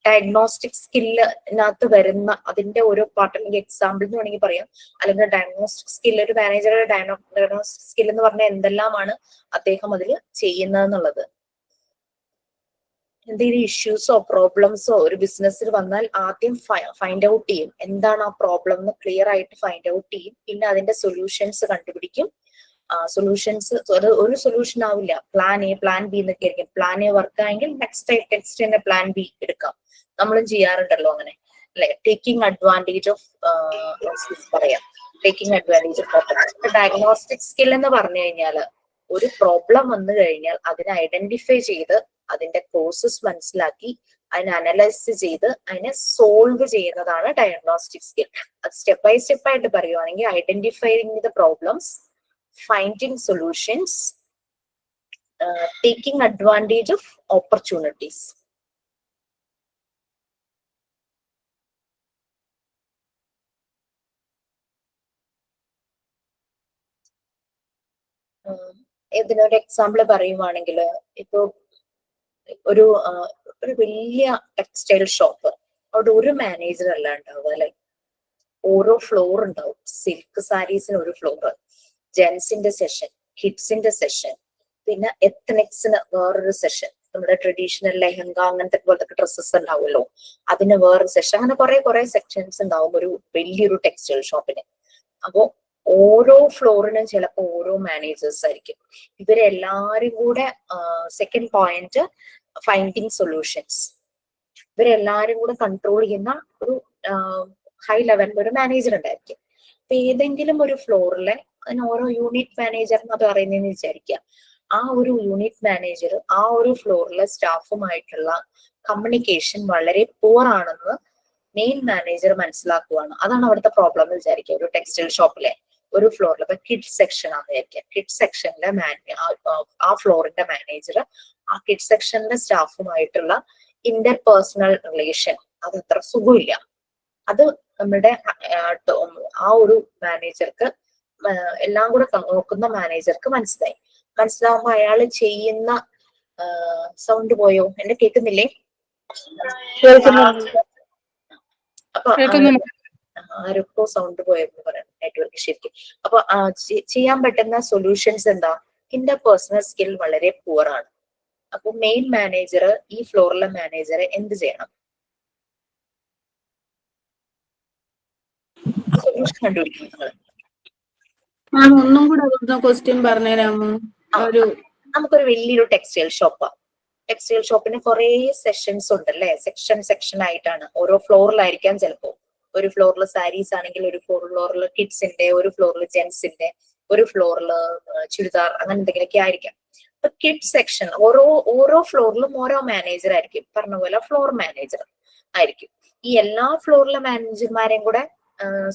ഡയഗ്നോസ്റ്റിക് സ്കില്ലിനകത്ത് വരുന്ന അതിന്റെ ഓരോ പാർട്ട്, അല്ലെങ്കിൽ എക്സാമ്പിൾ എന്ന് വേണമെങ്കിൽ പറയാം. അല്ലെങ്കിൽ ഡയഗ്നോസ്റ്റിക് സ്കിൽ, ഒരു മാനേജറുടെ ഡയഗ്നോസ്റ്റിക് സ്കിൽ എന്ന് പറഞ്ഞാൽ എന്തെല്ലാമാണ് അദ്ദേഹം അതിൽ ചെയ്യുന്നതെന്നുള്ളത്. എന്തെങ്കിലും ഇഷ്യൂസോ പ്രോബ്ലംസോ ഒരു ബിസിനസ്സിൽ വന്നാൽ ആദ്യം ഫൈൻഡ് ഔട്ട് ചെയ്യും, എന്താണ് ആ പ്രോബ്ലം എന്ന് ക്ലിയർ ആയിട്ട് ഫൈൻഡ് ഔട്ട് ചെയ്യും. പിന്നെ അതിന്റെ സൊല്യൂഷൻസ് കണ്ടുപിടിക്കും. സൊല്യൂഷൻസ് ഒരു സൊല്യൂഷൻ ആവില്ല, പ്ലാൻ എ പ്ലാൻ ബി എന്നൊക്കെ ആയിരിക്കും. പ്ലാൻ എ വർക്ക് ആയെങ്കിൽ നെക്സ്റ്റ് തന്നെ പ്ലാൻ ബി എടുക്കാം, നമ്മളും ചെയ്യാറുണ്ടല്ലോ അങ്ങനെ, അല്ലെ? ടേക്കിംഗ് അഡ്വാൻറ്റേജ് ഓഫ് പറയാം, taking advantage of diagnostic skill എന്ന് പറഞ്ഞു കഴിഞ്ഞാല് ഒരു പ്രോബ്ലം വന്നു കഴിഞ്ഞാൽ അതിനെ ഐഡന്റിഫൈ ചെയ്ത് അതിന്റെ കോസസ് മനസ്സിലാക്കി അതിനെ അനലൈസ് ചെയ്ത് അതിനെ സോൾവ് ചെയ്യുന്നതാണ് ഡയഗ്നോസ്റ്റിക് സ്കിൽ. അത് സ്റ്റെപ്പ് ബൈ സ്റ്റെപ്പ് ആയിട്ട് പറയുവാണെങ്കിൽ identifying the problems, finding solutions, taking advantage of opportunities. ഇതിനൊരു എക്സാമ്പിൾ പറയുവാണെങ്കിൽ, ഇപ്പൊ ഒരു ഒരു വലിയ ടെക്സ്റ്റൈൽ ഷോപ്പ്, അവിടെ ഒരു മാനേജർ അല്ല ഉണ്ടാവുക അല്ലെ, ഓരോ ഫ്ലോർ ഉണ്ടാവും. സിൽക്ക് സാരീസിന് ഒരു ഫ്ലോർ, ജെൻസിന്റെ സെഷൻ, കിഡ്സിന്റെ സെഷൻ, പിന്നെ എത്നിക്സിന് വേറൊരു സെഷൻ, നമ്മുടെ ട്രഡീഷണൽ ലെഹങ്ക അങ്ങനത്തെ പോലത്തെ ഡ്രസ്സസ് ഉണ്ടാവുമല്ലോ അതിന് വേറൊരു സെഷൻ. അങ്ങനെ കുറെ സെക്ഷൻസ് ഉണ്ടാവും ഒരു വലിയൊരു ടെക്സ്റ്റൈൽ ഷോപ്പിന്. അപ്പോ ഓരോ ഫ്ലോറിനും ചിലപ്പോൾ ഓരോ മാനേജേഴ്സ് ആയിരിക്കും. ഇവരെല്ലാരും കൂടെ സെക്കൻഡ് പോയിന്റ് ഫൈൻഡിങ് സൊല്യൂഷൻസ്, ഇവരെല്ലാരും കൂടെ കൺട്രോൾ ചെയ്യുന്ന ഒരു ഹൈ ലെവലിൽ ഒരു മാനേജർ ഉണ്ടായിരിക്കും. അപ്പൊ ഏതെങ്കിലും ഒരു ഫ്ലോറിലെ അതിന് ഓരോ യൂണിറ്റ് മാനേജർ എന്ന് പറയുന്നതെന്ന് വിചാരിക്കുക. ആ ഒരു യൂണിറ്റ് മാനേജർ ആ ഒരു ഫ്ലോറിലെ സ്റ്റാഫുമായിട്ടുള്ള കമ്മ്യൂണിക്കേഷൻ വളരെ പുവർ ആണെന്ന് മെയിൻ മാനേജർ മനസ്സിലാക്കുവാണ്. അതാണ് അവിടുത്തെ പ്രോബ്ലം എന്ന് വിചാരിക്കുക. ഒരു ടെക്സ്റ്റൈൽ ഷോപ്പിലെ ഒരു ഫ്ലോറിൽ ഇപ്പൊ കിഡ്സ് സെക്ഷൻ ആണെന്ന് വിചാരിക്കുക. കിഡ്സ് സെക്ഷനിലെ ആ ഫ്ലോറിന്റെ മാനേജർ ആ കിഡ്സ് സെക്ഷനിലെ സ്റ്റാഫുമായിട്ടുള്ള ഇന്റർപേഴ്സണൽ റിലേഷൻ അത് അത്ര സുഖമില്ല. അത് നമ്മുടെ ആ ഒരു മാനേജർക്ക് എല്ലാം കൂടെ നോക്കുന്ന മാനേജർക്ക് മനസ്സിലാവുമ്പോ അയാൾ ചെയ്യുന്ന സൗണ്ട് പോയോ? എന്നെ കേൾക്കുന്നില്ലേ? അപ്പൊ ആരൊക്കെ സൗണ്ട് പോയെന്ന് പറയാം, നെറ്റ്വർക്ക് ശരിക്കും. അപ്പൊ ചെയ്യാൻ പറ്റുന്ന സൊല്യൂഷൻസ് എന്താ? ഇന്റർപേഴ്സണൽ സ്കിൽ വളരെ പുവർ ആണ്. അപ്പൊ മെയിൻ മാനേജർ ഈ ഫ്ലോറിലെ മാനേജർ എന്ത് ചെയ്യണം? സൊല്യൂഷൻ കണ്ടുപിടിക്കും നിങ്ങൾ. ഒന്നും കൂടെ ക്വസ്റ്റ്യൻ പറഞ്ഞുതരാമോ? നമുക്കൊരു വലിയൊരു ടെക്സ്റ്റൈൽ ഷോപ്പാണ്. ടെക്സ്റ്റൈൽ ഷോപ്പിന് കുറെ സെഷൻസ് ഉണ്ടല്ലേ, സെക്ഷൻ ആയിട്ടാണ്. ഓരോ ഫ്ലോറിലായിരിക്കാം ചിലപ്പോ. ഒരു ഫ്ലോറിൽ സാരീസ് ആണെങ്കിൽ ഒരു ഫ്ലോറിൽ കിഡ്സിന്റെ, ഒരു ഫ്ലോറിൽ ജെൻസിന്റെ, ഒരു ഫ്ലോറിൽ ചുരിദാർ, അങ്ങനെ എന്തെങ്കിലുമൊക്കെ ആയിരിക്കാം. അപ്പൊ കിഡ്സ് സെക്ഷൻ ഓരോ ഫ്ലോറിലും ഓരോ മാനേജർ ആയിരിക്കും. പറഞ്ഞ പോലെ ഫ്ലോർ മാനേജർ ആയിരിക്കും. ഈ എല്ലാ ഫ്ലോറിലെ മാനേജർമാരെയും കൂടെ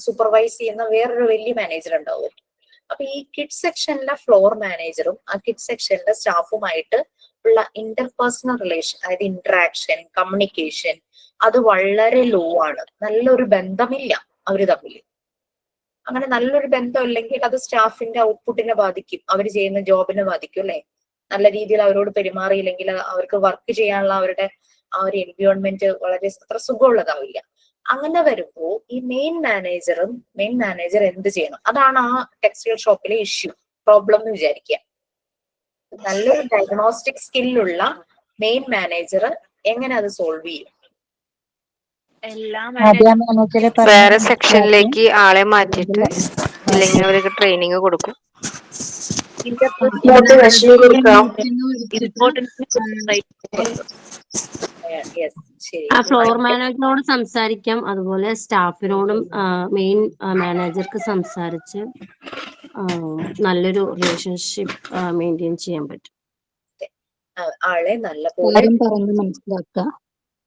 സൂപ്പർവൈസ് ചെയ്യുന്ന വേറൊരു വലിയ മാനേജർ ഉണ്ടാവും. അപ്പൊ ഈ കിഡ്സ് സെക്ഷനിലെ ഫ്ലോർ മാനേജറും ആ കിഡ്സ് സെക്ഷനിലെ സ്റ്റാഫുമായിട്ട് ഉള്ള ഇന്റർപേഴ്സണൽ റിലേഷൻ, അതായത് ഇന്ററാക്ഷൻ, കമ്മ്യൂണിക്കേഷൻ അത് വളരെ ലോ ആണ്. നല്ലൊരു ബന്ധമില്ല അവര് തമ്മിൽ. അങ്ങനെ നല്ലൊരു ബന്ധം ഇല്ലെങ്കിൽ അത് സ്റ്റാഫിന്റെ ഔട്ട്പുട്ടിനെ ബാധിക്കും, അവർ ചെയ്യുന്ന ജോബിനെ ബാധിക്കും അല്ലെ. നല്ല രീതിയിൽ അവരോട് പെരുമാറിയില്ലെങ്കിൽ അവർക്ക് വർക്ക് ചെയ്യാനുള്ള അവരുടെ ആ ഒരു എൻവയോൺമെന്റ് വളരെ അത്ര സുഖമുള്ളതാവില്ല. അങ്ങനെ വരുമ്പോ ഈ മെയിൻ മാനേജർ എന്ത് ചെയ്യണം? അതാണ് ആ ടെക്സ്റ്റൈൽ ഷോപ്പിലെ ഇഷ്യൂ, പ്രോബ്ലം എന്ന് വിചാരിക്കുക. നല്ലൊരു ഡയഗ്നോസ്റ്റിക് സ്കില്ലുള്ള മെയിൻ മാനേജർ എങ്ങനെ അത് സോൾവ് ചെയ്യും? വേറെ സെക്ഷനിലേക്ക് ആളെ മാറ്റിയിട്ട് അല്ലെങ്കിൽ അവർക്ക് ട്രെയിനിങ് കൊടുക്കും. ആ ഫ്ലോർ മാനേജറിനോട് സംസാരിക്കാം, അതുപോലെ സ്റ്റാഫിനോടും മെയിൻ മാനേജർക്ക് സംസാരിച്ച് നല്ലൊരു റിലേഷൻഷിപ്പ് മെയിൻറ്റെയിൻ ചെയ്യാൻ പറ്റും. ആളെ നല്ലപോലെ മനസ്സിലാക്കുക,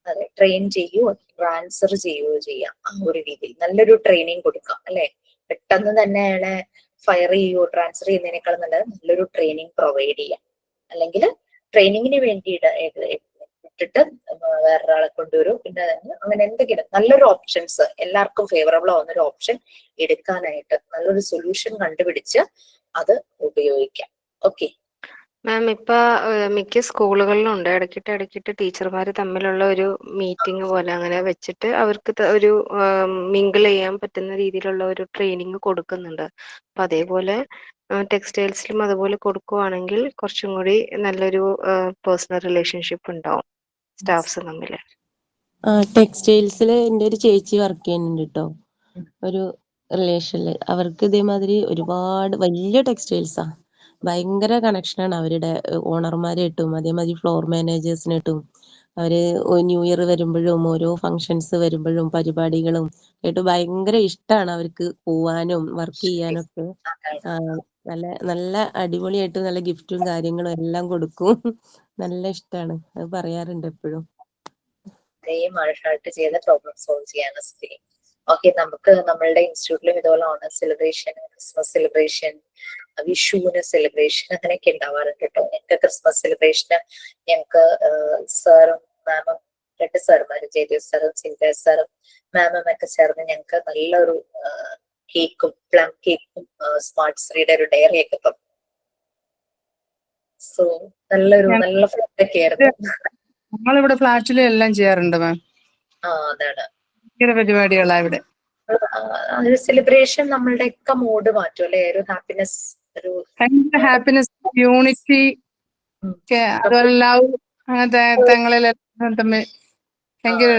അതെ, ട്രെയിൻ ചെയ്യുകയോ ട്രാൻസ്ഫർ ചെയ്യുകയോ ചെയ്യാം. ആ ഒരു രീതിയിൽ നല്ലൊരു ട്രെയിനിങ് കൊടുക്കാം അല്ലെ. പെട്ടെന്ന് തന്നെ അയാളെ ഫയർ ചെയ്യുകയോ ട്രാൻസ്ഫർ ചെയ്യുന്നതിനേക്കാൾ നല്ലൊരു ട്രെയിനിങ് പ്രൊവൈഡ് ചെയ്യാം. അല്ലെങ്കിൽ ട്രെയിനിങ്ങിന് വേണ്ടി ഇട്ടിട്ട് വേറൊരാളെ കൊണ്ടുവരും. പിന്നെ അങ്ങനെ എന്തെങ്കിലും നല്ലൊരു ഓപ്ഷൻസ്, എല്ലാവർക്കും ഫേവറബിൾ ആവുന്ന ഒരു ഓപ്ഷൻ എടുക്കാനായിട്ട് നല്ലൊരു സൊല്യൂഷൻ കണ്ടുപിടിച്ച് അത് ഉപയോഗിക്കാം. ഓക്കെ മാം, ഇപ്പൊ മിക്ക സ്കൂളുകളിലും ഉണ്ട് ഇടയ്ക്കിട്ട് ടീച്ചർമാർ തമ്മിലുള്ള ഒരു മീറ്റിംഗ് പോലെ അങ്ങനെ വെച്ചിട്ട് അവർക്ക് ഒരു മിങ്കിൾ ചെയ്യാൻ പറ്റുന്ന രീതിയിലുള്ള ഒരു ട്രെയിനിങ് കൊടുക്കുന്നുണ്ട്. അപ്പൊ അതേപോലെ ടെക്സ്റ്റൈൽസിലും അതുപോലെ കൊടുക്കുവാണെങ്കിൽ കുറച്ചും കൂടി നല്ലൊരു പേഴ്സണൽ റിലേഷൻഷിപ്പ് ഉണ്ടാവും സ്റ്റാഫ്സ് തമ്മിൽ. ടെക്സ്റ്റൈൽസിൽ എൻ്റെ ഒരു ചേച്ചി വർക്ക് ചെയ്യുന്നുണ്ട് കേട്ടോ, ഒരു റിലേഷനില്. അവർക്ക് ഇതേമാതിരി ഒരുപാട് വലിയ ടെക്സ്റ്റൈൽസാ, ഭയങ്കര കണക്ഷനാണ് അവരുടെ ഓണർമാരായിട്ടും അതേമാതിരി ഫ്ലോർ മാനേജേഴ്സിനായിട്ടും. അവര് ന്യൂ ഇയർ വരുമ്പോഴും ഓരോ ഫങ്ഷൻസ് വരുമ്പോഴും പരിപാടികളും ആയിട്ട് ഭയങ്കര ഇഷ്ടമാണ് അവർക്ക് പോവാനും വർക്ക് ചെയ്യാനൊക്കെ. നല്ല നല്ല അടിപൊളിയായിട്ട് നല്ല ഗിഫ്റ്റും കാര്യങ്ങളും എല്ലാം കൊടുക്കും. നല്ല ഇഷ്ടമാണ്, അത് പറയാറുണ്ട് എപ്പോഴും. ആയിട്ട് ചെയ്ത പ്രോബ്ലം സോൾവ് ചെയ്യാൻ സ്ഥിതി. ഓക്കെ, നമുക്ക് നമ്മളുടെ ഇൻസ്റ്റിറ്റ്യൂട്ടിലും ഇതുപോലെ ഓണം സെലിബ്രേഷൻ, ക്രിസ്മസ് സെലിബ്രേഷൻ, വിഷുവിന് സെലിബ്രേഷൻ അങ്ങനെയൊക്കെ ഉണ്ടാവാറുണ്ട് കേട്ടോ. ഞങ്ങൾക്ക് ക്രിസ്മസ് സെലിബ്രേഷന് ഞങ്ങൾക്ക് സാറും മാമും, 2 സാറുമാര്, ജയദേവ് സാറും സിൻഡ സാറും മാമും ഒക്കെ ചേർന്ന് ഞങ്ങൾക്ക് നല്ലൊരു കേക്കും പ്ലം കേക്കും സ്മാർട്ട് ശ്രീയുടെ ഒരു ഡയറി ഒക്കെ തന്നു. സോ നല്ല ഫുഡൊക്കെ ആയിരുന്നു. നമ്മളിവിടെ ഫ്ലാറ്റിലും എല്ലാം ചെയ്യാറുണ്ട് മാം. അതാണ് ഭയങ്കര പരിപാടികളാ ഇവിടെ. ഒരു സെലിബ്രേഷൻ നമ്മളുടെ ഒക്കെ മൂഡ് മാറ്റും അല്ലെ, ഒരു ഹാപ്പിനെസ്, ഒരു ഭയങ്കര ഹാപ്പിനെസ്, യൂണിറ്റി ഒക്കെ, അതുപോലെ ലവ്, അങ്ങനത്തെ തങ്ങളിലെല്ലാം തമ്മിൽ ഭയങ്കര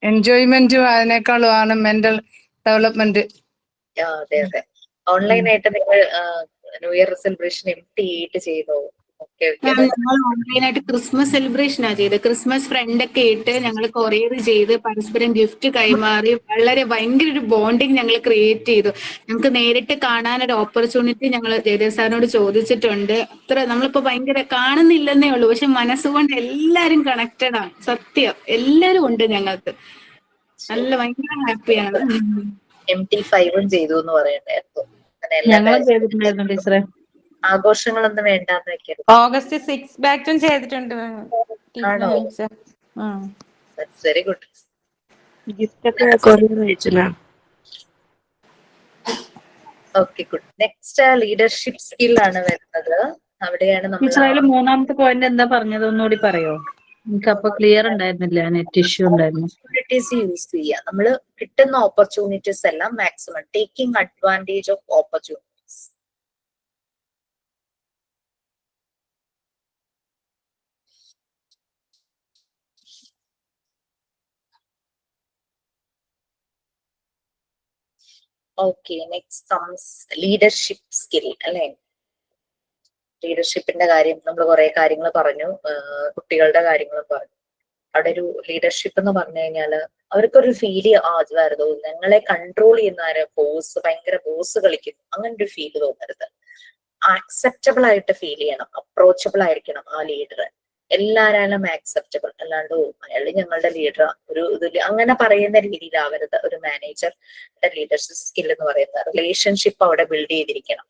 എൻജോയ്മെന്റും അതിനേക്കാളും ആണ് മെന്റൽ ഡെവലപ്മെന്റ്. അതെ അതെ. ഓൺലൈനായിട്ട് നിങ്ങൾ ന്യൂ ഇയർ സെലിബ്രേഷൻ MT8 ചെയ്തോ? ഞങ്ങൾ ഓൺലൈനായിട്ട് ക്രിസ്മസ് സെലിബ്രേഷനാ ചെയ്തത്. ക്രിസ്മസ് ഫ്രണ്ട് ഒക്കെ ഇട്ട് ഞങ്ങൾ കൊറിയർ ചെയ്ത് പരസ്പരം ഗിഫ്റ്റ് കൈമാറി വളരെ ഭയങ്കര ഒരു ബോണ്ടിങ് ഞങ്ങൾ ക്രിയേറ്റ് ചെയ്തു. ഞങ്ങൾക്ക് നേരിട്ട് കാണാനൊരു ഓപ്പർച്യൂണിറ്റി ഞങ്ങൾ ജയദേവ് സാറിനോട് ചോദിച്ചിട്ടുണ്ട്. അത്ര നമ്മളിപ്പോ ഭയങ്കര കാണുന്നില്ലെന്നേ ഉള്ളൂ, പക്ഷെ മനസ്സുകൊണ്ട് എല്ലാരും കണക്റ്റഡ് ആണ്. സത്യം, എല്ലാരും ഉണ്ട് ഞങ്ങൾക്ക്. നല്ല ഭയങ്കര ഹാപ്പിയാണ്. MT5 ചെയ്തു എന്ന് പറയണ്ടായിരുന്നു. ഞങ്ങളും ചെയ്തിട്ടുണ്ടായിരുന്നു ടീച്ചറെ. ആഘോഷങ്ങളൊന്നും വേണ്ടാന്ന് വെക്കരുത്. ഓഗസ്റ്റ് 6 ബാച്ചും ചെയ്തിട്ടുണ്ട്. Very good. ഗിഫ്റ്റ് ഒക്കെ കൊറിയർ അയച്ചു ma'am. Okay good. Next leadership skill ആണ് വരുന്നത്. അവിടെയാണ് ടീച്ചർ അതിൽ മൂന്നാമത്തെ പോയിന്റ് എന്താ പറഞ്ഞത് ഒന്നുകൂടി പറയോ? എനിക്ക് അപ്പൊ ക്ലിയർ ഉണ്ടായിരുന്നില്ല, നെറ്റ് ഇഷ്യൂ ഉണ്ടായിരുന്നു. ഓപ്പർച്യൂണിറ്റീസ് യൂസ് ചെയ്യുക. നമ്മൾ കിട്ടുന്ന ഓപ്പർച്യൂണിറ്റീസ് എല്ലാം maximum taking advantage of opportunities. Okay, next comes leadership skill അല്ലെ. ലീഡർഷിപ്പിന്റെ കാര്യം നമ്മൾ കുറെ കാര്യങ്ങൾ പറഞ്ഞു, കുട്ടികളുടെ കാര്യങ്ങൾ പറഞ്ഞു. അവിടെ ഒരു ലീഡർഷിപ്പ് എന്ന് പറഞ്ഞു കഴിഞ്ഞാല് അവർക്കൊരു ഫീല് വരുന്നു, ഞങ്ങളെ കൺട്രോൾ ചെയ്യുന്ന ബോസ്, ഭയങ്കര ബോസ് കളിക്കുന്നു, അങ്ങനെ ഒരു ഫീല് തോന്നരുത്. ആക്സെപ്റ്റബിൾ ആയിട്ട് ഫീൽ ചെയ്യണം, അപ്രോച്ചബിൾ ആയിരിക്കണം ആ ലീഡർ. എല്ലാരാലും ആക്സെപ്റ്റബിൾ, അല്ലാണ്ട് അയാൾ ഞങ്ങളുടെ ലീഡർ ഒരു ഇതിൽ അങ്ങനെ പറയുന്ന രീതിയിലാവരുത്. ഒരു മാനേജറുടെ ലീഡർഷിപ്പ് സ്കിൽ എന്ന് പറയുന്നത് റിലേഷൻഷിപ്പ് അവിടെ ബിൽഡ് ചെയ്തിരിക്കണം.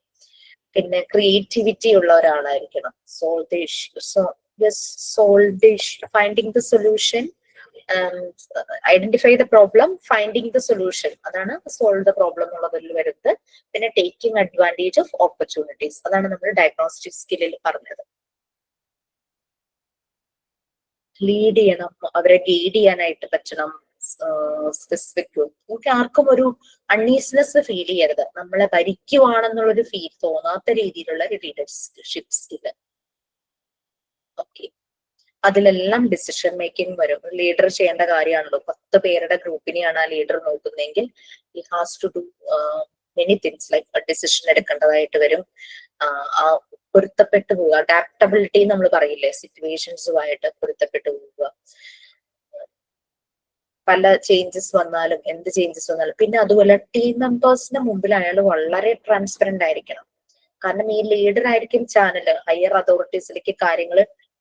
പിന്നെ ക്രിയേറ്റിവിറ്റി ഉള്ള ഒരാളായിരിക്കണം. Finding the solution, identify the problem, finding the solution, അതാണ് സോൾവ് ദ പ്രോബ്ലം എന്നുള്ളതിൽ വരുന്നത്. പിന്നെ ടേക്കിംഗ് അഡ്വാൻറ്റേജ് ഓഫ് ഓപ്പർച്യൂണിറ്റീസ്, അതാണ് നമ്മൾ ഡയഗ്നോസ്റ്റിക് സ്കില്ലിൽ പറഞ്ഞത്. ലീഡ് ചെയ്യണം, അവരെ ഗൈഡ് ചെയ്യാനായിട്ട് പറ്റണം. സ്പെസിഫിക് നമുക്ക് ആർക്കും ഒരു അൺഈസിനെസ് ഫീൽ ചെയ്യരുത്, നമ്മളെ ഭരിക്കുവാണെന്നുള്ളൊരു ഫീൽ തോന്നാത്ത രീതിയിലുള്ള ഒരു ലീഡർഷിപ്പ് സ്കില്ല്. ഓക്കെ, അതിലെല്ലാം ഡിസിഷൻ മേക്കിംഗ് വരും. ലീഡർ ചെയ്യേണ്ട കാര്യമാണല്ലോ. 10 പേരുടെ ഗ്രൂപ്പിനെയാണ് ആ ലീഡർ നോക്കുന്നതെങ്കിൽ he has to do many things like decision എടുക്കേണ്ടതായിട്ട് വരും. ആ പൊരുത്തപ്പെട്ടു പോവുക, അഡാപ്റ്റബിലിറ്റി നമ്മൾ പറയില്ലേ, സിറ്റുവേഷൻസുമായിട്ട് പൊരുത്തപ്പെട്ടു പോവുക. പല ചേഞ്ചസ് വന്നാലും, എന്ത് ചേഞ്ചസ് വന്നാലും. പിന്നെ അതുപോലെ ടീം മെമ്പേഴ്സിന് മുമ്പിൽ അയാൾ വളരെ ട്രാൻസ്പെറന്റ് ആയിരിക്കണം. കാരണം ഈ ലീഡർ ആയിരിക്കും ചാനല് ഹയർ അതോറിറ്റീസിലേക്ക് കാര്യങ്ങൾ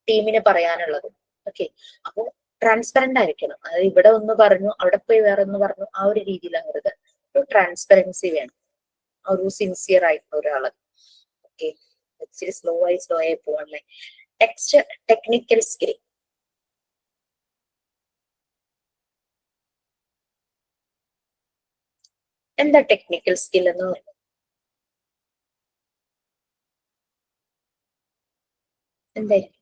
ടീമിന് പറയാനുള്ളത്. ഓക്കെ, അപ്പൊ ട്രാൻസ്പെറന്റ് ആയിരിക്കണം. അതായത് ഇവിടെ ഒന്ന് പറഞ്ഞു, അവിടെ പോയി വേറെ ഒന്ന് പറഞ്ഞു, ആ ഒരു രീതിയിലാകരുത്. ഒരു ട്രാൻസ്പെറൻസി വേണം, ഒരു സിൻസിയർ ആയിട്ടുള്ള ഒരാള്. ഓക്കെ, ഇച്ചിരി സ്ലോ ആയി പോവാണല്ലേ. Next technical skill. എന്താ ടെക്നിക്കൽ സ്കിൽ എന്ന് പറയുന്നത്? എന്തായിരിക്കും?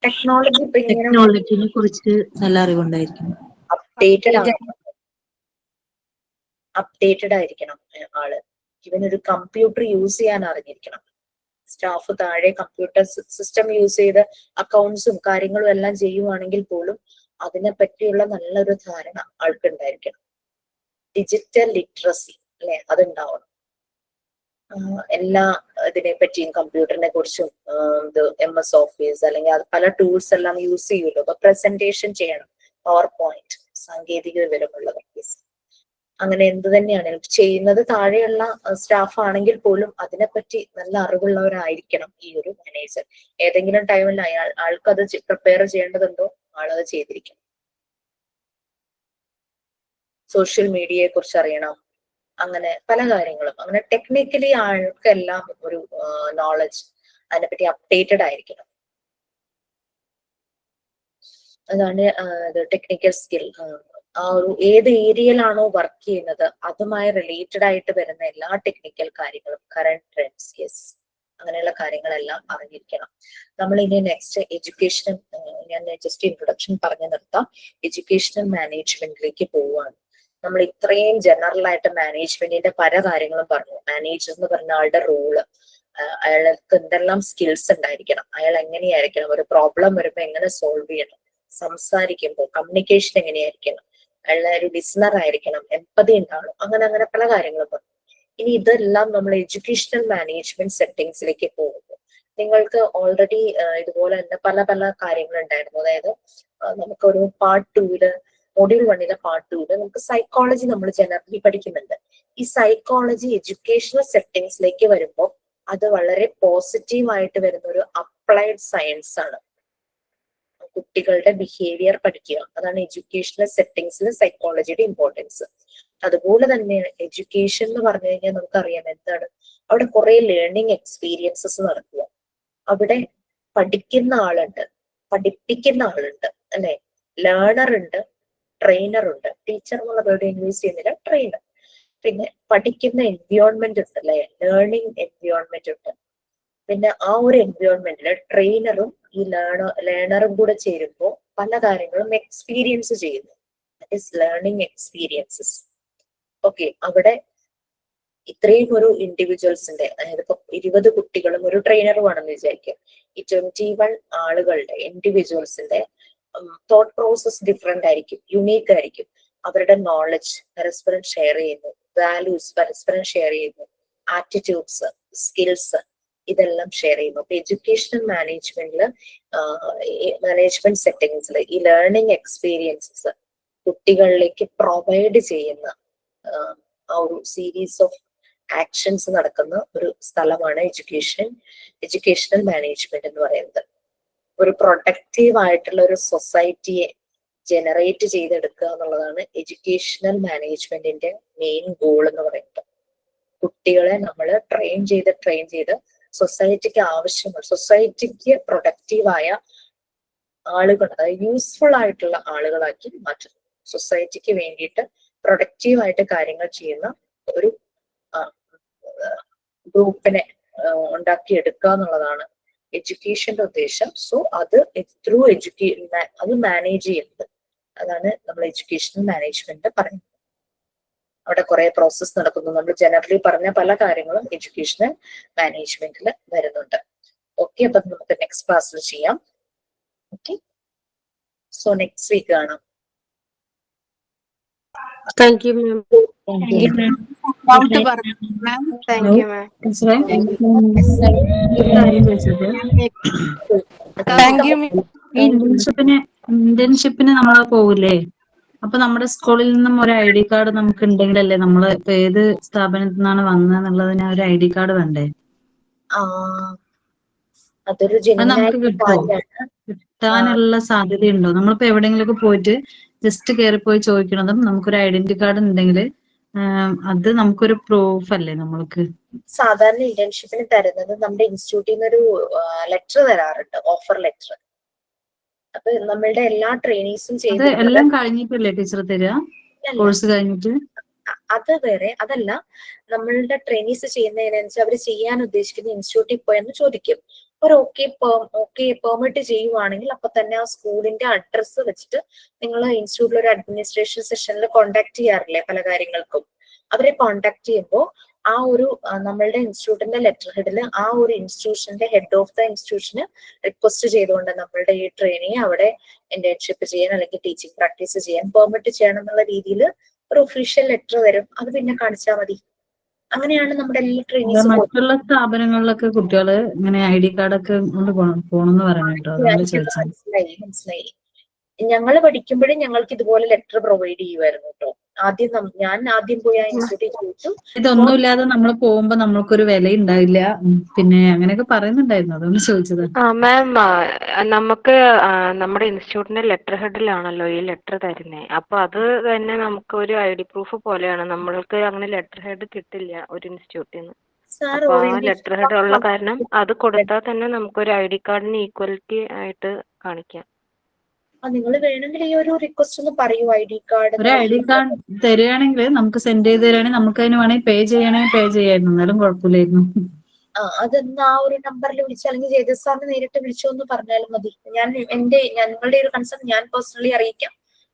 ടെക്നോളജിനെ കുറിച്ച് നല്ല അറിവുണ്ടായിരിക്കും. അപ്ഡേറ്റഡ് ആയിരിക്കണം ആള്. ഇവനൊരു കമ്പ്യൂട്ടർ യൂസ് ചെയ്യാൻ അറിഞ്ഞിരിക്കണം. സ്റ്റാഫ് താഴെ കമ്പ്യൂട്ടർ സിസ്റ്റം യൂസ് ചെയ്ത് അക്കൗണ്ട്സും കാര്യങ്ങളും എല്ലാം ചെയ്യുവാണെങ്കിൽ പോലും അതിനെ പറ്റിയുള്ള നല്ലൊരു ധാരണ ആൾക്കുണ്ടായിരിക്കണം. ഡിജിറ്റൽ ലിറ്ററസി അല്ലെ, അതുണ്ടാവണം. എല്ലാ ഇതിനെ പറ്റിയും കമ്പ്യൂട്ടറിനെ കുറിച്ചും MS ഓഫീസ് അല്ലെങ്കിൽ അത് പല ടൂൾസ് എല്ലാം യൂസ് ചെയ്യുമല്ലോ. അപ്പൊ പ്രസന്റേഷൻ ചെയ്യണം, പവർ പോയിന്റ്, സാങ്കേതിക വിവരമുള്ളത്. അങ്ങനെ എന്ത് തന്നെയാണ് ചെയ്യുന്നത്, താഴെയുള്ള സ്റ്റാഫ് ആണെങ്കിൽ പോലും അതിനെപ്പറ്റി നല്ല അറിവുള്ളവരായിരിക്കണം ഈ ഒരു മാനേജർ. ഏതെങ്കിലും ടൈമിൽ ആൾക്കത് പ്രിപ്പയർ ചെയ്യേണ്ടതുണ്ടോ, ആളത് ചെയ്തിരിക്കണം. സോഷ്യൽ മീഡിയയെ കുറിച്ച് അറിയണം, അങ്ങനെ പല കാര്യങ്ങളും. അങ്ങനെ ടെക്നിക്കലി ആൾക്കെല്ലാം ഒരു നോളജ്, അതിനെപ്പറ്റി അപ്ഡേറ്റഡ് ആയിരിക്കണം. അതാണ് ടെക്നിക്കൽ സ്കിൽ. ആ ഒരു ഏത് ഏരിയയിലാണോ വർക്ക് ചെയ്യുന്നത് അതുമായി റിലേറ്റഡ് ആയിട്ട് വരുന്ന എല്ലാ ടെക്നിക്കൽ കാര്യങ്ങളും, കറന്റ് ട്രെൻഡ്സ്. യെസ്, അങ്ങനെയുള്ള കാര്യങ്ങളെല്ലാം അറിഞ്ഞിരിക്കണം. നമ്മൾ ഇനി നെക്സ്റ്റ് എഡ്യൂക്കേഷൻ, ഞാൻ ജസ്റ്റ് ഇൻട്രൊഡക്ഷൻ പറഞ്ഞു നിർത്താം. എഡ്യൂക്കേഷണൽ മാനേജ്മെന്റിലേക്ക് പോവുകയാണ്. നമ്മൾ ഇത്രയും ജനറൽ ആയിട്ട് മാനേജ്മെന്റിന്റെ പല കാര്യങ്ങളും പറഞ്ഞു. മാനേജർ എന്ന് പറഞ്ഞ ആളുടെ റോള്, അയാൾക്ക് എന്തെല്ലാം സ്കിൽസ് ഉണ്ടായിരിക്കണം, അയാൾ എങ്ങനെയായിരിക്കണം, ഒരു പ്രോബ്ലം വരുമ്പോൾ എങ്ങനെ സോൾവ് ചെയ്യണം, സംസാരിക്കുമ്പോൾ കമ്മ്യൂണിക്കേഷൻ എങ്ങനെയായിരിക്കണം, അയാൾ ഒരു ലിസണർ ആയിരിക്കണം, എംപതി ഉണ്ടാവണം, അങ്ങനെ അങ്ങനെ പല കാര്യങ്ങളും പറഞ്ഞു. ഇനി ഇതെല്ലാം നമ്മൾ എഡ്യൂക്കേഷണൽ മാനേജ്മെന്റ് സെറ്റിംഗ്സിലേക്ക് പോകുമ്പോൾ നിങ്ങൾക്ക് ഓൾറെഡി ഇതുപോലെ തന്നെ പല പല കാര്യങ്ങൾ ഉണ്ടായിരുന്നു. അതായത് നമുക്കൊരു പാർട്ട് 2 മൊഡ്യൂൾ 1 പാർട്ട് 2 നമുക്ക് സൈക്കോളജി നമ്മൾ ജനറലി പഠിക്കുന്നുണ്ട്. ഈ സൈക്കോളജി എഡ്യൂക്കേഷണൽ സെറ്റിംഗ്സിലേക്ക് വരുമ്പോൾ അത് വളരെ പോസിറ്റീവായിട്ട് വരുന്ന ഒരു അപ്ലൈഡ് സയൻസ് ആണ്. കുട്ടികളുടെ ബിഹേവിയർ പഠിക്കുക, അതാണ് എഡ്യൂക്കേഷണൽ സെറ്റിംഗ്സിൽ സൈക്കോളജിയുടെ ഇമ്പോർട്ടൻസ്. അതുപോലെ തന്നെ എഡ്യൂക്കേഷൻ എന്ന് പറഞ്ഞു കഴിഞ്ഞാൽ നമുക്കറിയാം എന്താണ്, അവിടെ കുറെ ലേണിംഗ് എക്സ്പീരിയൻസസ് നടക്കുക. അവിടെ പഠിക്കുന്ന ആളുണ്ട്, പഠിപ്പിക്കുന്ന ആളുണ്ട്, അല്ലെ? ലേണർ ഉണ്ട്, ട്രെയിനർ ഉണ്ട്. ടീച്ചർ എന്നുള്ള വേർഡ് യൂസ് ചെയ്യുന്നില്ല, ട്രെയിനർ. പിന്നെ പഠിക്കുന്ന എൻവയോൺമെന്റ് ഉണ്ട്, അല്ലെ? ലേണിംഗ് എൻവയോൺമെന്റ് ഉണ്ട്. പിന്നെ ആ ഒരു എൻവയോൺമെന്റിൽ ട്രെയിനറും ഈ ലേണറും കൂടെ ചേരുമ്പോൾ പല കാര്യങ്ങളും എക്സ്പീരിയൻസ് ചെയ്യുന്നു. That is learning experiences. Okay, അവിടെ ഇത്രയും ഒരു ഇൻഡിവിജ്വൽസിന്റെ, അതായത് ഇപ്പൊ 20 കുട്ടികളും ഒരു ട്രെയിനറും ആണെന്ന് വിചാരിക്കുക. ഈ 21 ആളുകളുടെ ഇൻഡിവിജ്വൽസിന്റെ തോട്ട് പ്രോസസ് ഡിഫറെന്റ് ആയിരിക്കും, യുണീക്ക് ആയിരിക്കും. അവരുടെ നോളജ് പരസ്പരം ഷെയർ ചെയ്യുന്നു, വാല്യൂസ് പരസ്പരം ഷെയർ ചെയ്യുന്നു, ആറ്റിറ്റ്യൂഡ്സ്, സ്കിൽസ് ഇതെല്ലാം ഷെയർ ചെയ്യുന്നു. അപ്പൊ എഡ്യൂക്കേഷണൽ മാനേജ്മെന്റില് മാനേജ്മെന്റ് സെറ്റിംഗ്സിൽ ഈ ലേണിംഗ് എക്സ്പീരിയൻസസ് കുട്ടികളിലേക്ക് പ്രൊവൈഡ് ചെയ്യുന്ന ആ ഒരു സീരീസ് ഓഫ് ആക്ഷൻസ് നടക്കുന്ന ഒരു സ്ഥലമാണ് എഡ്യൂക്കേഷണൽ മാനേജ്മെന്റ് എന്ന് പറയുന്നത്. ഒരു പ്രൊഡക്റ്റീവ് ആയിട്ടുള്ള ഒരു സൊസൈറ്റിയെ ജനറേറ്റ് ചെയ്തെടുക്കുക എന്നുള്ളതാണ് എഡ്യൂക്കേഷണൽ മാനേജ്മെന്റിന്റെ മെയിൻ ഗോൾ എന്ന് പറയുന്നത്. കുട്ടികളെ നമ്മൾ ട്രെയിൻ ചെയ്ത് സൊസൈറ്റിക്ക് ആവശ്യമുള്ള, സൊസൈറ്റിക്ക് പ്രൊഡക്റ്റീവായ ആളുകൾ, അതായത് യൂസ്ഫുൾ ആയിട്ടുള്ള ആളുകളാക്കി മാറ്റുന്നു. സൊസൈറ്റിക്ക് വേണ്ടിയിട്ട് പ്രൊഡക്റ്റീവായിട്ട് കാര്യങ്ങൾ ചെയ്യുന്ന ഒരു ഗ്രൂപ്പിനെ ഉണ്ടാക്കിയെടുക്കുക എന്നുള്ളതാണ് എഡ്യൂക്കേഷന്റെ ഉദ്ദേശം. സോ അത് ത്രൂ അത് മാനേജ് ചെയ്യുന്നത്, അതാണ് നമ്മൾ എഡ്യൂക്കേഷണൽ മാനേജ്മെന്റ് പറയുന്നത്. അവിടെ കുറെ പ്രോസസ് നടക്കുന്നു. നമ്മൾ ജനറലി പറഞ്ഞ പല കാര്യങ്ങളും എഡ്യൂക്കേഷണൽ മാനേജ്മെന്റിൽ വരുന്നുണ്ട്. ഓക്കെ, അപ്പൊ നമുക്ക് നെക്സ്റ്റ് ക്ലാസ്സിൽ ചെയ്യാം. ഓക്കെ, സോ നെക്സ്റ്റ് വീക്ക് കാണാം. Thank you ma'am. ഡൗട്ട് പറഞ്ഞു ma'am. Thank you ma'am. Thank you. ഈ ഇന്റേൺഷിപ്പിന് നമ്മൾ പോവില്ലേ? അപ്പൊ നമ്മുടെ സ്കൂളിൽ നിന്നും ഒരു ID കാർഡ് നമുക്ക് ഉണ്ടെങ്കിലല്ലേ നമ്മള് ഇപ്പൊ ഏത് സ്ഥാപനത്തിൽ നിന്നാണ് വന്നതെന്നുള്ളതിന് ഒരു ID കാർഡ് വേണ്ടേ? അതൊരു അത് നമുക്ക് കിട്ടാനുള്ള സാധ്യതയുണ്ടോ? നമ്മളിപ്പോ എവിടെയെങ്കിലുമൊക്കെ പോയിട്ട് ജസ്റ്റ് കയറിപ്പോയി ചോദിക്കണതും നമുക്കൊരു ഐഡന്റിറ്റി കാർഡ് ഉണ്ടെങ്കിൽ അത് നമുക്കൊരു പ്രൂഫ് അല്ലേ നമ്മൾക്ക്? സാധാരണ ഇന്റേൺഷിപ്പിന് തരുന്നത് നമ്മുടെ ഇൻസ്റ്റിറ്റ്യൂട്ടിൽ നിന്ന് ഒരു ലെറ്റർ തരാറുണ്ട്, ഓഫർ ലെറ്റർ. അപ്പൊ നമ്മളുടെ എല്ലാ ട്രെയിനീസും അത് എല്ലാം കഴിഞ്ഞിട്ടല്ലേ ടീച്ചർ തരിക? കോഴ്സ് കഴിഞ്ഞിട്ട്? അത് വേറെ, അതല്ല. നമ്മളുടെ ട്രെയിനീസ് ചെയ്യുന്നതിനനുസരിച്ച് അവർ ചെയ്യാൻ ഉദ്ദേശിക്കുന്ന ഇൻസ്റ്റിറ്റ്യൂട്ടിൽ പോയെന്ന് ചോദിക്കും. ഒരു ഓക്കെ പെർമിറ്റ് ചെയ്യുവാണെങ്കിൽ അപ്പൊ തന്നെ ആ സ്കൂളിന്റെ അഡ്രസ്സ് വെച്ചിട്ട് നിങ്ങൾ ഇൻസ്റ്റിറ്റ്യൂട്ടിൽ ഒരു അഡ്മിനിസ്ട്രേഷൻ സെഷനിൽ കോണ്ടാക്ട് ചെയ്യാറില്ലേ പല കാര്യങ്ങൾക്കും? അവരെ കോണ്ടാക്ട് ചെയ്യുമ്പോൾ ആ ഒരു നമ്മളുടെ ഇൻസ്റ്റിറ്റ്യൂട്ടിന്റെ ലെറ്റർ ഹെഡിൽ ആ ഒരു ഇൻസ്റ്റിറ്റ്യൂഷന്റെ ഹെഡ് ഓഫ് ദ ഇൻസ്റ്റിറ്റ്യൂഷന് റിക്വസ്റ്റ് ചെയ്തുകൊണ്ട് നമ്മളുടെ ഈ ട്രെയിനിയെ അവിടെ ഇന്റേൺഷിപ്പ് ചെയ്യാൻ അല്ലെങ്കിൽ ടീച്ചിങ് പ്രാക്ടീസ് ചെയ്യാൻ പെർമിറ്റ് ചെയ്യണം എന്നുള്ള രീതിയിൽ ഒരു ഒഫീഷ്യൽ ലെറ്റർ വരും. അത് പിന്നെ കാണിച്ചാൽ മതി. അങ്ങനെയാണ് നമ്മുടെ എല്ലാ ട്രെയിനീസും. മറ്റുള്ള സ്ഥാപനങ്ങളിലൊക്കെ കുട്ടികള് ഇങ്ങനെ ID കാർഡൊക്കെ കൊണ്ട് പോണെന്ന് പറയുന്നുണ്ടോ? അതുകൊണ്ട് ചോദിച്ചാൽ. മനസ്സിലായി. ഞങ്ങൾ പഠിക്കുമ്പോഴും ഞങ്ങൾക്ക് ഇതുപോലെ ലെറ്റർ പ്രൊവൈഡ് ചെയ്യുമായിരുന്നു കേട്ടോ. ഞാൻ ആദ്യം പോയി ആ ഇൻസ്റ്റിറ്റ്യൂട്ടിൽ ചോദിച്ചു. ഇതൊന്നുമില്ലാതെ നമ്മൾ പോകുമ്പോ നമ്മൾക്കൊരു വില ഉണ്ടാവില്ല, പിന്നെ അങ്ങനെയൊക്കെ പറയുന്നുണ്ടായിരുന്നു, അതുകൊണ്ട് ചോദിച്ചത്. മാം, നമുക്ക് നമ്മുടെ ഇൻസ്റ്റിറ്റ്യൂട്ടിന്റെ ലെറ്റർ ഹെഡിലാണല്ലോ ഈ ലെറ്റർ തരുന്നത്. അപ്പൊ അത് തന്നെ നമുക്ക് ഒരു ID പ്രൂഫ് പോലെയാണ്. നമ്മൾക്ക് അങ്ങനെ ലെറ്റർ ഹെഡ് കിട്ടില്ല ഒരു ഇൻസ്റ്റിറ്റ്യൂട്ടിൽ നിന്ന്. അപ്പൊ ആ ലെറ്റർ ഹെഡ് ഉള്ള കാരണം അത് കൊടുത്താൽ തന്നെ നമുക്കൊരു ID കാർഡിന് ഈക്വലിറ്റി ആയിട്ട് കാണിക്കാം. നിങ്ങൾ വേണമെങ്കിൽ ഈ ഒരു റിക്വസ്റ്റ് ഒന്ന് പറയൂ. ID കാർഡ് ഒരു ID കാർഡ് തരികയാണെങ്കിൽ നമുക്ക് സെൻഡ് ചെയ്ത് തരികയാണെങ്കിൽ നമുക്ക് അതിന് വേണമെങ്കിൽ പേ ചെയ്യായിരുന്നു, എന്നാലും കുഴപ്പമില്ലായിരുന്നു. അതൊന്ന് ആ ഒരു നമ്പറിൽ വിളിച്ച് അല്ലെങ്കിൽ ജയദേവ് സാറിന് നേരിട്ട് വിളിച്ചോ എന്ന് പറഞ്ഞാലും മതി. ഞങ്ങളുടെ ഒരു കൺസേൺ ഞാൻ പേഴ്സണലി അറിയിക്കാം.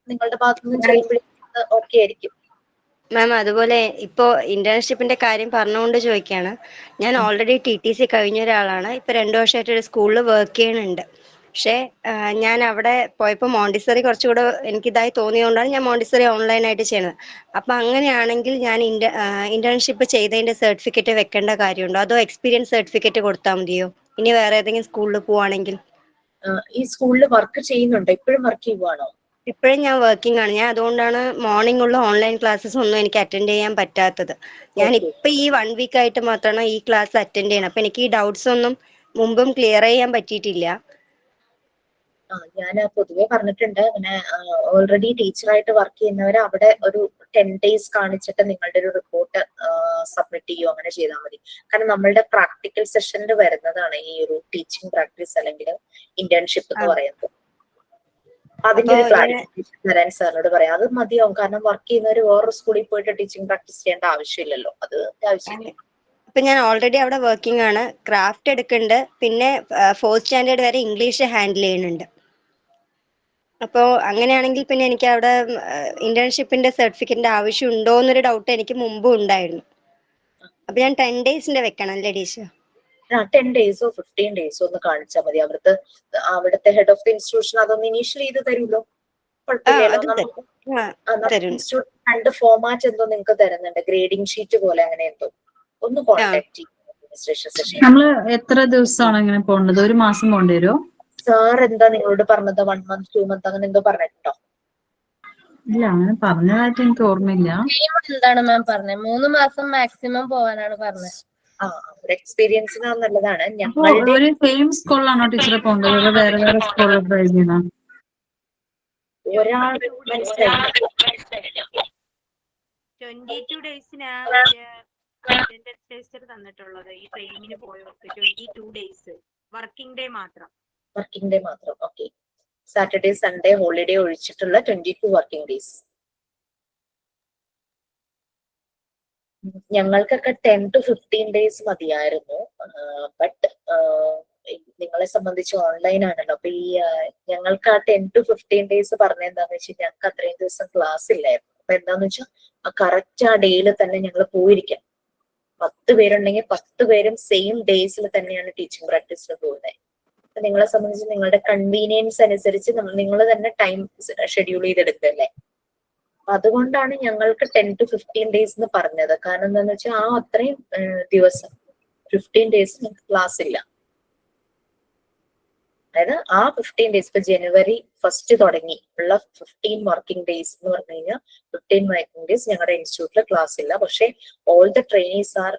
നിങ്ങളുടെ ഭാഗത്തു നിന്ന് ചെയ്യുമ്പോഴേക്കും ഓക്കെ ആയിരിക്കും. മാം അതുപോലെ ഇപ്പോ ഇന്റേൺഷിപ്പിന്റെ കാര്യം പറഞ്ഞുകൊണ്ട് ചോദിക്കുകയാണ്. ഞാൻ ഓൾറെഡി TTC കഴിഞ്ഞ ഒരാളാണ്. ഇപ്പൊ 2 വർഷമായിട്ട് ഒരു സ്കൂളിൽ വർക്ക് ചെയ്യുന്നുണ്ട്. പക്ഷെ ഞാൻ അവിടെ പോയപ്പോൾ മോണ്ടിസറി കുറച്ചുകൂടെ എനിക്കിതായി തോന്നിയതുകൊണ്ടാണ് ഞാൻ മോണ്ടിസറി ഓൺലൈനായിട്ട് ചെയ്യുന്നത്. അപ്പൊ അങ്ങനെയാണെങ്കിൽ ഞാൻ ഇന്റേൺഷിപ്പ് ചെയ്തതിന്റെ സർട്ടിഫിക്കറ്റ് വെക്കേണ്ട കാര്യമുണ്ടോ, അതോ എക്സ്പീരിയൻസ് സർട്ടിഫിക്കറ്റ് കൊടുത്താൽ മതിയോ ഇനി വേറെ ഏതെങ്കിലും സ്കൂളിൽ പോവാണെങ്കിൽ? ഈ സ്കൂളിൽ വർക്ക് ചെയ്യുന്നുണ്ടോ? ഇപ്പോഴും വർക്ക് ചെയ്യുവാണോ? ഇപ്പോഴും ഞാൻ വർക്കിംഗ് ആണ്. ഞാൻ അതുകൊണ്ടാണ് മോർണിംഗ് ഉള്ള ഓൺലൈൻ ക്ലാസ്സസ് ഒന്നും എനിക്ക് അറ്റൻഡ് ചെയ്യാൻ പറ്റാത്തത്. ഞാൻ ഇപ്പൊ ഈ 1 വീക്ക് ആയിട്ട് മാത്രമാണ് ഈ ക്ലാസ് അറ്റൻഡ് ചെയ്യണം. അപ്പൊ എനിക്ക് ഈ ഡൗട്ട്സ് ഒന്നും മുമ്പും ക്ലിയർ ചെയ്യാൻ പറ്റിയിട്ടില്ല. ഞാൻ പൊതുവെ പറഞ്ഞിട്ടുണ്ട്, അങ്ങനെ ഓൾറെഡി ടീച്ചറായിട്ട് വർക്ക് ചെയ്യുന്നവർ അവിടെ ഒരു 10 days കാണിച്ചിട്ട് നിങ്ങളുടെ ഒരു റിപ്പോർട്ട് സബ്മിറ്റ് ചെയ്യുകയോ അങ്ങനെ ചെയ്താൽ മതി. കാരണം നമ്മളുടെ പ്രാക്ടിക്കൽ സെഷനിൽ വരുന്നതാണ് ഈ ഒരു ടീച്ചിങ് പ്രാക്ടീസ് അല്ലെങ്കിൽ ഇന്റേൺഷിപ്പ് എന്ന് പറയുന്നത്. അതിന്റെ ഒരു ക്ലാരിഫിക്കേഷൻ തരാൻ സാറിനോട് പറയാം. അത് മതിയാവും. കാരണം വർക്ക് ചെയ്യുന്നവർ വേറൊരു സ്കൂളിൽ പോയിട്ട് ടീച്ചിങ് പ്രാക്ടീസ് ചെയ്യേണ്ട ആവശ്യമില്ലല്ലോ. അത് ആവശ്യമില്ല. ഇപ്പൊ ഞാൻ ഓൾറെഡി അവിടെ വർക്കിംഗ് ആണ്. ക്രാഫ്റ്റ് എടുക്കുന്നുണ്ട്. പിന്നെ 4th സ്റ്റാൻഡേർഡ് വരെ ഇംഗ്ലീഷ് ഹാൻഡിൽ ചെയ്യുന്നുണ്ട്. അപ്പോൾ അങ്ങനെയാണെങ്കിൽ പിന്നെ എനിക്ക് അവിടെ ഇന്റേൺഷിപ്പിന്റെ സർട്ടിഫിക്കറ്റിന്റെ ആവശ്യം ഉണ്ടോ എന്നൊരു ഡൗട്ട് എനിക്ക് മുമ്പും ഉണ്ടായിരുന്നു. അപ്പൊ ഞാൻ 10 days വെക്കണം അല്ലേ ടീച്ചർ? 10 days 15 days ഒന്ന് കാണിച്ചാൽ മതി. അവിടുത്തെ ഹെഡ് ഓഫ് ദി ഇൻസ്റ്റിറ്റ്യൂഷൻ അതൊന്ന് ഇനീഷ്യൽ ചെയ്ത് തരുമല്ലോ. ഇൻസ്റ്റിറ്റ്യൂട്ട് ഫോമാറ്റ് എന്തോ നിങ്ങൾക്ക് തരുന്നുണ്ട്, ഗ്രേഡിംഗ് ഷീറ്റ് പോലെ അങ്ങനെ എന്തോ. ഒന്ന് കോൺടാക്ട് ചെയ്യും അഡ്മിനിസ്ട്രേഷൻ സെഷൻ. നമ്മള് എത്ര ദിവസമാണ് ഇങ്ങനെ പോകേണ്ടത്? 1 മാസം പോകേണ്ടി വരുമോ? സാർ എന്താ നിങ്ങളോട് പറഞ്ഞത്? 1 month 2 month അങ്ങനെ എന്തോ പറഞ്ഞിട്ടുണ്ടോ? ഇല്ല, അങ്ങനെ പറഞ്ഞതായിട്ട് എനിക്ക് ഓർമ്മയില്ല. എന്താണ് മാം പറഞ്ഞത്? 3 മാസം മാക്സിമം പോകാനാണ് പറഞ്ഞത്. ഒരു എക്സ്പീരിയൻസിന് നല്ലതാണ്. ഒരു സെയിം സ്കൂളിലാണോ ടീച്ചറെ പോകേണ്ടത്, അതോ വേറെ വേറെ സ്കൂളിൽ ട്രൈ ചെയ്യണം? ഒരാൾ മനസ്സിലായി. 22 ഡേയ്സിനാണ് തന്നിട്ടുള്ളത് ഈ ട്രെയിനിങ്ങിന് പോയവർക്ക്. 22 days വർക്കിംഗ് ഡേ മാത്രം. ഓക്കെ. സാറ്റർഡേ സൺഡേ ഹോളിഡേ ഒഴിച്ചിട്ടുള്ള 22 വർക്കിംഗ് ഡേയ്സ്. ഞങ്ങൾക്കൊക്കെ 10 to 15 days മതിയായിരുന്നു. ബട്ട് നിങ്ങളെ സംബന്ധിച്ച് ഓൺലൈൻ ആണല്ലോ. അപ്പൊ ഈ ഞങ്ങൾക്ക് ആ 10 to 15 days പറഞ്ഞ എന്താന്ന് വെച്ചാൽ ഞങ്ങൾക്ക് അത്രയും ദിവസം ക്ലാസ് ഇല്ലായിരുന്നു. അപ്പൊ എന്താന്ന് വെച്ചാൽ കറക്റ്റ് ആ ഡേയിൽ തന്നെ ഞങ്ങൾ പോയിരിക്കാം. 10 പേരുണ്ടെങ്കിൽ 10 പേരും സെയിം ഡേയ്സിൽ തന്നെയാണ് ടീച്ചിങ് പ്രാക്ടീസിന് പോകുന്നത്. അപ്പൊ നിങ്ങളെ സംബന്ധിച്ച് നിങ്ങളുടെ കൺവീനിയൻസ് അനുസരിച്ച് നിങ്ങൾ തന്നെ ടൈം ഷെഡ്യൂൾ ചെയ്തെടുക്കല്ലേ. അതുകൊണ്ടാണ് ഞങ്ങൾക്ക് 10 to 15 days എന്ന് പറഞ്ഞത്. കാരണം എന്താന്ന് വെച്ചാൽ ആ അത്രയും ദിവസം 15 days നിങ്ങൾക്ക് ക്ലാസ് ഇല്ല. അതായത് ആ 15 days ഇപ്പൊ January 1st തുടങ്ങി ഉള്ള 15 വർക്കിംഗ് ഡേയ്സ് എന്ന് പറഞ്ഞു കഴിഞ്ഞാൽ 15 വർക്കിംഗ് ഡേയ്സ് ഞങ്ങളുടെ ഇൻസ്റ്റിറ്റ്യൂട്ടിൽ ക്ലാസ് ഇല്ല. പക്ഷെ all the trainees are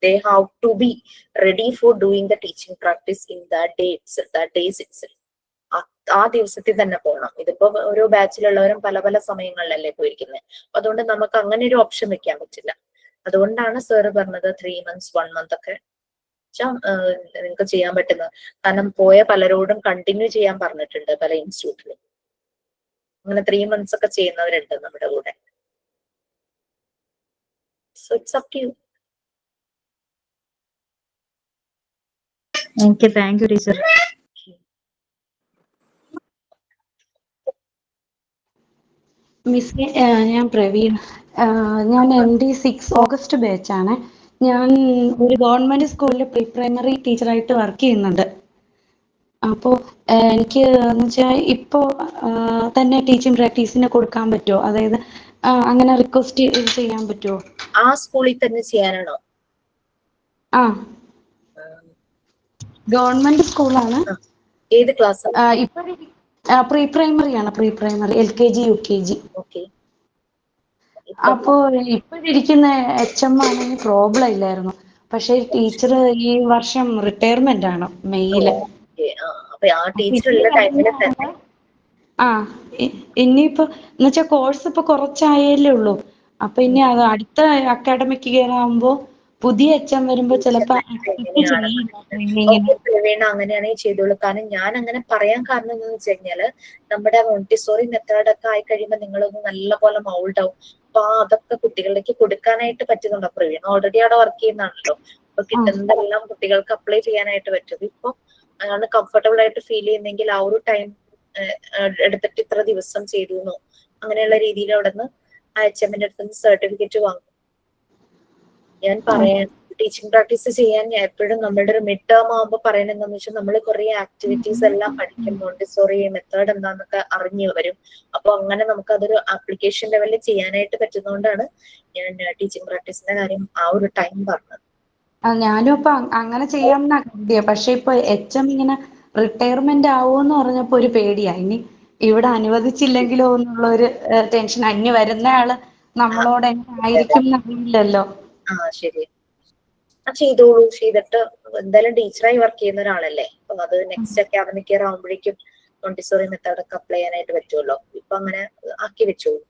they have to be ready for doing the teaching practice in that days itself. ആ ദിവസത്തിൽ തന്നെ പോകണം. ഇതിപ്പോ ഓരോ ബാച്ചിലുള്ളവരും പല പല സമയങ്ങളിലല്ലേ പോയിരിക്കുന്നത്. അപ്പൊ അതുകൊണ്ട് നമുക്ക് അങ്ങനെ ഒരു ഓപ്ഷൻ വെക്കാൻ പറ്റില്ല. അതുകൊണ്ടാണ് സാറ് പറഞ്ഞത് 3 months 1 month ഒക്കെ നിങ്ങൾക്ക് ചെയ്യാൻ പറ്റുന്നത്. കാരണം പോയ പലരോടും കണ്ടിന്യൂ ചെയ്യാൻ പറഞ്ഞിട്ടുണ്ട് പല ഇൻസ്റ്റിറ്റ്യൂട്ടിലും. അങ്ങനെ 3 months ഒക്കെ ചെയ്യുന്നവരുണ്ട് നമ്മുടെ കൂടെ. So it's up to you. Okay, thank you teacher. Miss, ഞാൻ പ്രവീൺ. ഞാൻ MD 6 ഓഗസ്റ്റ് ബാച്ചാണ്. ഞാൻ ഒരു ഗവൺമെന്റ് സ്കൂളിൽ പ്രീ പ്രൈമറി ടീച്ചറായിട്ട് വർക്ക് ചെയ്യുന്നുണ്ട്. അപ്പോൾ എനിക്ക് എന്ന് വെച്ചാൽ ഇപ്പോൾ തന്നെ ടീച്ചിങ് പ്രാക്ടീസിന് കൊടുക്കാൻ പറ്റുമോ? അതായത് അങ്ങനെ റിക്വസ്റ്റ് ചെയ്യാൻ പറ്റുമോ? ആ സ്കൂളിൽ തന്നെ ചെയ്യാനാണോ? ഗവൺമെന്റ് സ്കൂളാണ്. ഏത് ക്ലാസ്? ഇപ്പൊ പ്രീ പ്രൈമറി ആണ്. Pre primary LKG UKG. അപ്പോ ഇപ്പോഴിരിക്കുന്ന HM ആണെങ്കിൽ പ്രോബ്ലം ഇല്ലായിരുന്നു. പക്ഷെ ടീച്ചർ ഈ വർഷം റിട്ടയർമെന്റ് ആണ് മെയ്യില്. ഇനിയിപ്പോ എന്നുവെച്ചാ കോഴ്സ് ഇപ്പൊ കുറച്ചായല്ലേ ഉള്ളൂ. അപ്പൊ ഇനി അത് അടുത്ത അക്കാഡമിക് ഇയർ ആകുമ്പോ പുതിയ HM വരുമ്പോ ചിലപ്പോ അങ്ങനെയാണെങ്കിൽ ചെയ്തോളൂ. കാരണം ഞാൻ അങ്ങനെ പറയാൻ കാരണം എന്താന്ന് വെച്ച് കഴിഞ്ഞാല് നമ്മുടെ മോണ്ടിസോറി മെത്തേഡ് ഒക്കെ ആയി കഴിയുമ്പോൾ നിങ്ങളൊന്ന് നല്ല പോലെ മൗൾഡ് ആവും. അപ്പൊ അതൊക്കെ കുട്ടികളിലേക്ക് കൊടുക്കാനായിട്ട് പറ്റുന്നുണ്ടോ? പ്രവീൺ ഓൾറെഡി അവിടെ വർക്ക് ചെയ്യുന്നതാണല്ലോ, അപ്പൊ കിട്ടുന്നതെല്ലാം കുട്ടികൾക്ക് അപ്ലൈ ചെയ്യാനായിട്ട് പറ്റും. ഇപ്പൊ അയാള് കംഫർട്ടബിൾ ആയിട്ട് ഫീൽ ചെയ്യുന്നെങ്കിൽ ആ ഒരു ടൈം എടുത്തിട്ട് ഇത്ര ദിവസം ചെയ്തു അങ്ങനെയുള്ള രീതിയിൽ അവിടെ നിന്ന് HMന്റെ അടുത്ത് നിന്ന് സർട്ടിഫിക്കറ്റ് വാങ്ങും. ഞാൻ പറയാൻ ടീച്ചിങ് പ്രാക്ടീസ് ചെയ്യാൻ ഞാൻ എപ്പോഴും നമ്മുടെ ഒരു മിഡ് ടേം ആകുമ്പോൾ പറയുന്നത് എന്താണെന്ന് വെച്ചാൽ നമ്മൾ കുറെ ആക്ടിവിറ്റീസ് എല്ലാം പഠിക്കും. മോണ്ടിസോറി മെത്തേഡ് എന്താന്നൊക്കെ അറിഞ്ഞു വരും. അപ്പൊ അങ്ങനെ നമുക്ക് അതൊരു ആപ്ലിക്കേഷൻ ലെവലിൽ ചെയ്യാനായിട്ട് പറ്റുന്നതുകൊണ്ടാണ് ഞാൻ ടീച്ചിങ് പ്രാക്ടീസിന്റെ കാര്യം ആ ഒരു ടൈം പറഞ്ഞത്. ഞാനും ഇപ്പൊ അങ്ങനെ ചെയ്യാമെന്നാ കരുതിയ, പക്ഷെ ഇപ്പൊ HM ഇങ്ങനെ റിട്ടയർമെന്റ് ആവുമെന്ന് പറഞ്ഞപ്പോ ഒരു പേടിയാ. ഇനി ഇവിടെ അനുവദിച്ചില്ലെങ്കിലോ എന്നുള്ള ഒരു ടെൻഷൻ. അന്യ വരുന്ന ആള് നമ്മളോട് എങ്ങനെ ആയിരിക്കും എന്നറിയില്ലല്ലോ. ശരി, ചെയ്തോളൂ. ചെയ്തിട്ട് എന്തായാലും ടീച്ചറായി വർക്ക് ചെയ്യുന്ന ഒരാളല്ലേ, അപ്പൊ അത് നെക്സ്റ്റ് അക്കാദമിക് ഇയർ ആകുമ്പോഴേക്കും മോണ്ടിസോറി മെത്തേഡ് ഒക്കെ അപ്ലൈ ചെയ്യാനായിട്ട് പറ്റുമല്ലോ. ഇപ്പൊ അങ്ങനെ ആക്കി വെച്ചോളൂ.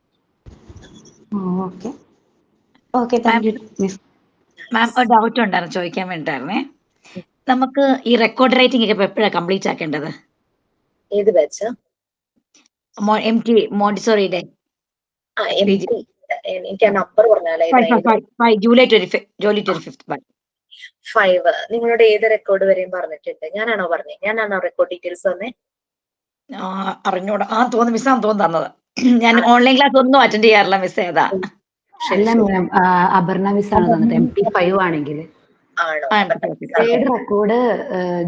മാം ഒരു ഡൗട്ട് ഉണ്ടായിരുന്നു, ചോദിക്കാൻ വേണ്ടിട്ടായിരുന്നേ. നമുക്ക് ഈ റെക്കോർഡ് റൈറ്റിംഗ് ഒക്കെ എപ്പോഴാണ് കംപ്ലീറ്റ് ആക്കേണ്ടത്? ഏത് ബാച്ച്? MT മോണ്ടിസോറിയുടെ എനിക്ക് ആ നമ്പർ പറഞ്ഞാലേ. ജൂലൈ 25. 5. നിങ്ങളോട് ഏത് റെക്കോർഡ് വരെയും പറഞ്ഞിട്ടുണ്ട്? ഞാനാണോ പറഞ്ഞത്? ഞാനാണോ റെക്കോർഡ് ഡീറ്റെയിൽസ് തന്നെ? അറിഞ്ഞൂടാ, തോന്നുന്നു മിസ്സാന്ന് തോന്നുന്നു തന്നത്. ഞാൻ ഓൺലൈൻ ക്ലാസ് ഒന്നും അറ്റൻഡ് ചെയ്യാറില്ല മിസ്. ഏതാ? അല്ല മാം, അപർണ മിസ് ആണ് തന്നത്. MT5 ആണെങ്കിൽ തേർഡ് റെക്കോർഡ്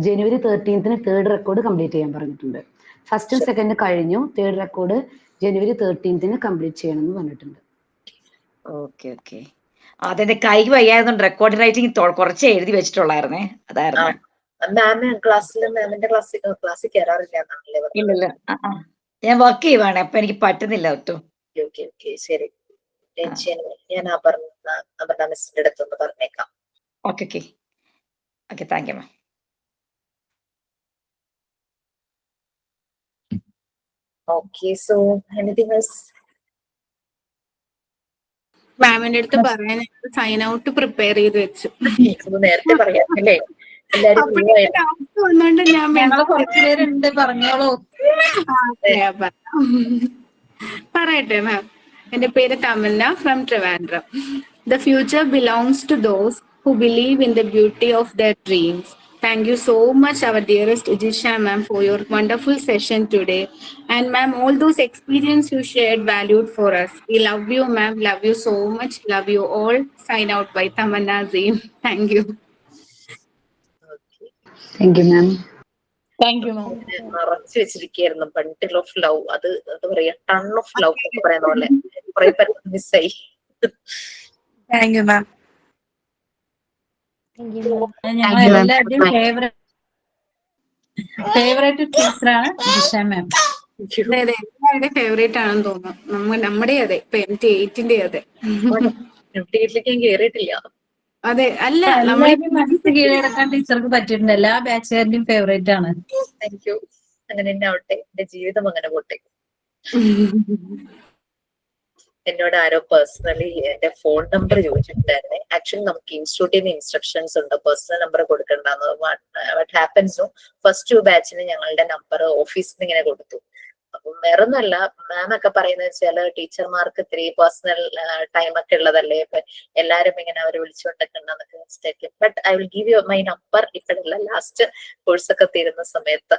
ജനുവരി 13 തേർഡ് റെക്കോർഡ് കംപ്ലീറ്റ് ചെയ്യാൻ പറഞ്ഞിട്ടുണ്ട്. ഫസ്റ്റും സെക്കൻഡ് കഴിഞ്ഞു. തേർഡ് റെക്കോർഡ് ജനുവരി 13 കംപ്ലീറ്റ് ചെയ്യണം എന്ന് പറഞ്ഞിട്ടുണ്ട്. Okay okay. അതെന്റെ കൈക്ക് വയ്യായതുകൊണ്ട് റെക്കോർഡ് റൈറ്റിംഗ് കുറച്ച് എഴുതി വെച്ചിട്ടുള്ളായിരുന്നേ, അതായിരുന്നു. മാമിന്റെ ക്ലാസ്സിൽ കയറാറില്ല? ഇല്ലല്ല, ഞാൻ വർക്ക് ചെയ്യുവാണ്, അപ്പൊ എനിക്ക് പറ്റുന്നില്ല ഒട്ടും. ശരി, ഞാൻ അപർണ മിസ്സിന്റെ അടുത്തൊന്ന് പറഞ്ഞേക്കാം. Okay okay okay, thank you ma'am. Okay, so anything else? മാമിന്റെ അടുത്ത് പറയാൻ സൈൻ ഔട്ട് പ്രിപ്പയർ ചെയ്ത് വെച്ചു. നേരത്തെ പറയാല്ലേ, വന്നോണ്ട് ഞാൻ കുറച്ചുപേരുണ്ട്, പറഞ്ഞോളൂ. പറയട്ടെ മാം. എന്റെ പേര് Tamannaah from Trivandrum. The future belongs to those who believe in the beauty of their dreams. Thank you so much, our dearest Ujisha ma'am, for your wonderful session today. And ma'am, all those experience you shared valued for us. We love you, ma'am. Love you so much. Love you all. Sign out by Tamanna Zeem. Thank you. Thank you, ma'am. Thank you മാം. നിറച്ചു വെച്ചിരിക്കുന്നു bundle of love. അത് എന്താ പറയാ, ton of love എന്ന് പറയുന്ന പോലെ കുറെ പേര് മിസ്സായി. Thank you ma'am. ഞങ്ങളെല്ലാവരുടെയും ഫേവറേറ്റ് ടീച്ചറാണ് ജിഷ മാം. എല്ലാവരുടെയും ഫേവറേറ്റ് ആണെന്ന് തോന്നുന്നു. നമ്മുടെ അതെ, ഇപ്പൊ MT8 അതെ. MT8 കേറിയിട്ടില്ല. അതെ, അല്ല മനസ്സ് കീഴടക്കാൻ ടീച്ചർക്ക് പറ്റിയിട്ടുണ്ട്. എല്ലാ ബാച്ചുകാരുടെയും ഫേവറേറ്റ് ആണ്. Thank you. അങ്ങനെ തന്നെ ആവട്ടെ, എന്റെ ജീവിതം അങ്ങനെ പോട്ടെ. എന്നോട് ആരോ പേഴ്സണലി എന്റെ ഫോൺ നമ്പർ ചോദിച്ചിട്ടുണ്ടായിരുന്നേ. ആക്ച്വലി നമുക്ക് ഇൻസ്റ്റിറ്റ്യൂട്ടിൽ നിന്ന് ഇൻസ്ട്രക്ഷൻസ് ഉണ്ട് പേഴ്സണൽ നമ്പർ കൊടുക്കണ്ടെന്ന്. വാട്ട് ഹാപ്പൻസ്, ഫസ്റ്റ് 2 ബാച്ചിന് ഞങ്ങളുടെ നമ്പർ ഓഫീസിൽ നിന്ന് ഇങ്ങനെ കൊടുത്തു. അപ്പം വേറെ ഒന്നുമല്ല, മാം ഒക്കെ പറയുന്നത് വെച്ചാൽ ടീച്ചർമാർക്ക് ഇത്തിരി പേഴ്സണൽ ടൈം ഒക്കെ ഉള്ളതല്ലേ, ഇപ്പൊ എല്ലാരും ഇങ്ങനെ അവർ വിളിച്ചുകൊണ്ടൊക്കെ ഉണ്ടെന്നൊക്കെ. But I will give you my number. ഇപ്പോഴല്ല, ലാസ്റ്റ് കോഴ്സ് ഒക്കെ തീരുന്ന സമയത്ത്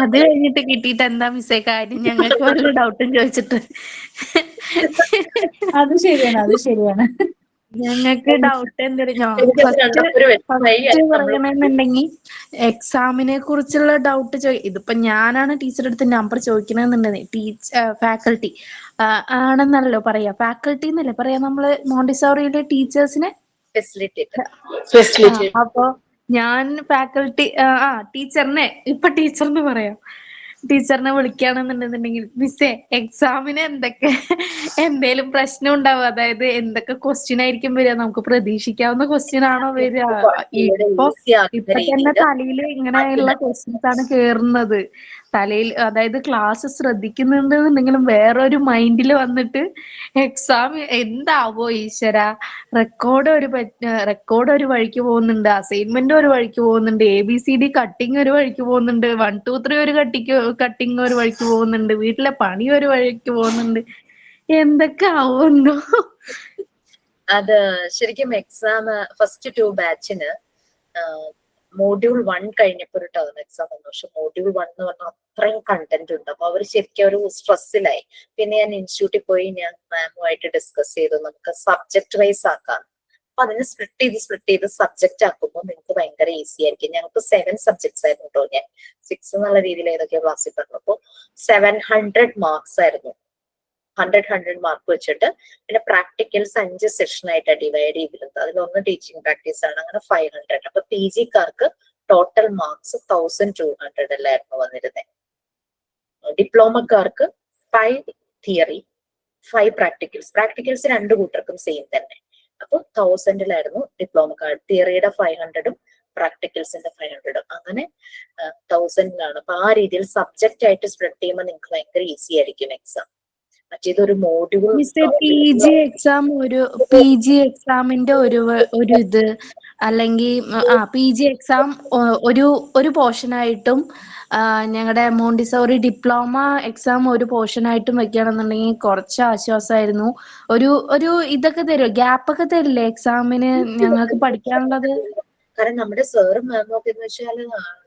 അത് കഴിഞ്ഞിട്ട് കിട്ടിയിട്ട് എന്താ മിസ്സേ കാര്യം? ഞങ്ങൾക്ക് ഒരു ഡൗട്ടും ചോദിച്ചിട്ട്. അത് ശരിയാണ്. ഞങ്ങൾക്ക് ഡൗട്ട് എന്തറിഞ്ഞോ, പറയണമെന്നുണ്ടെങ്കിൽ എക്സാമിനെ കുറിച്ചുള്ള ഡൗട്ട് ഇതിപ്പോ ഞാനാണ് ടീച്ചറുടെ അടുത്ത് നമ്പർ ചോദിക്കണമെന്നുണ്ടെങ്കിൽ ഫാക്കൽറ്റി ആണെന്നല്ലോ പറയാ, ഫാക്കൽറ്റി എന്നല്ലേ പറയാ നമ്മള് മോണ്ടിസോറിയിലെ ടീച്ചേഴ്സിനെ. അപ്പൊ ഞാൻ ഫാക്കൽറ്റി ടീച്ചറിനെ പറയാം. ടീച്ചറിനെ വിളിക്കുകയാണെന്നുണ്ടെന്നുണ്ടെങ്കിൽ മിസ്സേ എക്സാമിന് എന്തേലും പ്രശ്നം ഉണ്ടാവും, അതായത് എന്തൊക്കെ ക്വസ്റ്റ്യൻ ആയിരിക്കും വരിക, നമുക്ക് പ്രതീക്ഷിക്കാവുന്ന ക്വസ്റ്റ്യൻ ആണോ വരിക? ഇപ്പൊ തന്നെ തലയിൽ ഇങ്ങനെയുള്ള ക്വസ്റ്റ്യൻസ് ആണ് കേറുന്നത്. തലയിൽ, അതായത് ക്ലാസ് ശ്രദ്ധിക്കുന്നുണ്ടെന്നുണ്ടെങ്കിലും വേറൊരു മൈൻഡിൽ വന്നിട്ട് എക്സാം എന്താവോ ഈശ്വര. റെക്കോർഡ് ഒരു വഴിക്ക് പോകുന്നുണ്ട്, അസൈൻമെന്റ് ഒരു വഴിക്ക് പോകുന്നുണ്ട്, ABCD കട്ടിങ് ഒരു വഴിക്ക് പോകുന്നുണ്ട്, 1 2 3 ഒരു കട്ടിങ് ഒരു വഴിക്ക് പോകുന്നുണ്ട്, വീട്ടിലെ പണി ഒരു വഴിക്ക് പോകുന്നുണ്ട്. എന്തൊക്കെ ആവുമെന്നോ. അത് ശരിക്കും എക്സാം ഫസ്റ്റ് 2 ബാച്ചിന് മോഡ്യൂൾ 1 കഴിഞ്ഞപ്പോ ഒരു ടേം എക്സാം വന്നു. പക്ഷെ മോഡ്യൂൾ 1 എന്ന് പറഞ്ഞാൽ അത്രയും കണ്ടന്റ് ഉണ്ട്. അപ്പൊ അവർ ശരിക്കും ഒരു സ്ട്രെസ്സിലായി. പിന്നെ ഞാൻ ഇൻസ്റ്റിറ്റ്യൂട്ടിൽ പോയി ഞാൻ മാമുമായിട്ട് ഡിസ്കസ് ചെയ്തു, നമുക്ക് സബ്ജക്ട് വൈസ് ആക്കാം. അപ്പൊ അതിന് സ്പ്ലിറ്റ് ചെയ്ത് സബ്ജക്ട് ആക്കുമ്പോൾ നിങ്ങൾക്ക് ഭയങ്കര ഈസി ആയിരിക്കും. ഞങ്ങൾക്ക് 7 സബ്ജക്ട്സ് ആയിരുന്നു കേട്ടോ. ഞാൻ 6 എന്നുള്ള രീതിയിൽ ഏതൊക്കെയോ ക്ലാസ്സിൽ പറഞ്ഞു. അപ്പോൾ 700 മാർക്സ് ആയിരുന്നു. 100 മാർക്ക് വെച്ചിട്ട് പിന്നെ പ്രാക്ടിക്കൽസ് 5 സെഷനായിട്ടാണ് ഡിവൈഡ് ചെയ്തിരുന്നത്. അതിലൊന്ന് ടീച്ചിങ് പ്രാക്ടീസ് ആണ്. അങ്ങനെ 500. അപ്പൊ പി ജിക്കാർക്ക് ടോട്ടൽ മാർക്സ് 1200 അല്ലായിരുന്നു വന്നിരുന്നത്. ഡിപ്ലോമക്കാർക്ക് 5 തിയറി 5 പ്രാക്ടിക്കൽസ് 2 കൂട്ടർക്കും സെയിം തന്നെ. അപ്പൊ 1000-ലായിരുന്നു ഡിപ്ലോമക്കാർ. തിയറിയുടെ 500-ഉം പ്രാക്ടിക്കൽസിന്റെ 500-ഉം അങ്ങനെ 1000-ലാണ്. അപ്പൊ ആ രീതിയിൽ സബ്ജക്റ്റ് ആയിട്ട് സ്പ്രെഡ് ചെയ്യുമ്പോൾ നിങ്ങൾക്ക് ഭയങ്കര ഈസി ആയിരിക്കും എക്സാം. മറ്റേതൊരു മോഡ്യൂൾ പി ജി എക്സാമിന്റെ ഒരു ഇത് അല്ലെങ്കിൽ പി ജി എക്സാം ഒരു പോർഷനായിട്ടും ഞങ്ങളുടെ മോണ്ടിസോറി ഡിപ്ലോമ എക്സാം ഒരു പോർഷനായിട്ടും വെക്കുകയാണെന്നുണ്ടെങ്കിൽ കുറച്ച് ആശ്വാസമായിരുന്നു. ഒരു ഇതൊക്കെ തരും, ഗ്യാപ്പൊക്കെ തരില്ലേ എക്സാമിന് ഞങ്ങൾക്ക് പഠിക്കാനുള്ളത്? കാരണം നമ്മുടെ സാറും മാമും ഒക്കെ എന്ന് വെച്ചാൽ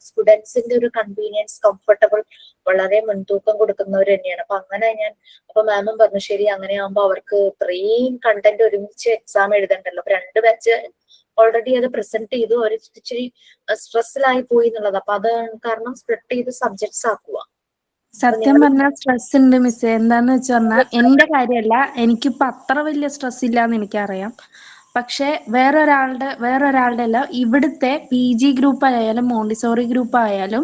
സ്റ്റുഡൻസിന്റെ ഒരു കൺവീനിയൻസ് കംഫർട്ടബിൾ വളരെ മുൻതൂക്കം കൊടുക്കുന്നവർ തന്നെയാണ്. അപ്പൊ മാമും പറഞ്ഞു ശരി അങ്ങനെ ആകുമ്പോ അവർക്ക് ഇത്രയും കണ്ടന്റ് ഒരുമിച്ച് എക്സാം എഴുതണ്ടല്ലോ. അപ്പൊ 2 ബാച്ച് ഓൾറെഡി അത് പ്രസന്റ് ചെയ്തു. അവർ ഇച്ചിരി സ്ട്രെസ്സിലായി പോയി എന്നുള്ളത്. അപ്പൊ അത് കാരണം സ്പ്ലിറ്റ് ചെയ്ത് സബ്ജക്ട്സ് ആക്കുക. സത്യം പറഞ്ഞാൽ സ്ട്രെസ് ഉണ്ട് മിസ്. എന്താന്ന് വെച്ച് പറഞ്ഞാൽ എന്റെ കാര്യമല്ല, എനിക്കിപ്പോ അത്ര വലിയ സ്ട്രെസ് ഇല്ലാന്ന് എനിക്കറിയാം. പക്ഷെ വേറൊരാളുടെ അല്ല, ഇവിടുത്തെ പി ജി ഗ്രൂപ്പ് ആയാലും മോണ്ടിസോറി ഗ്രൂപ്പ് ആയാലും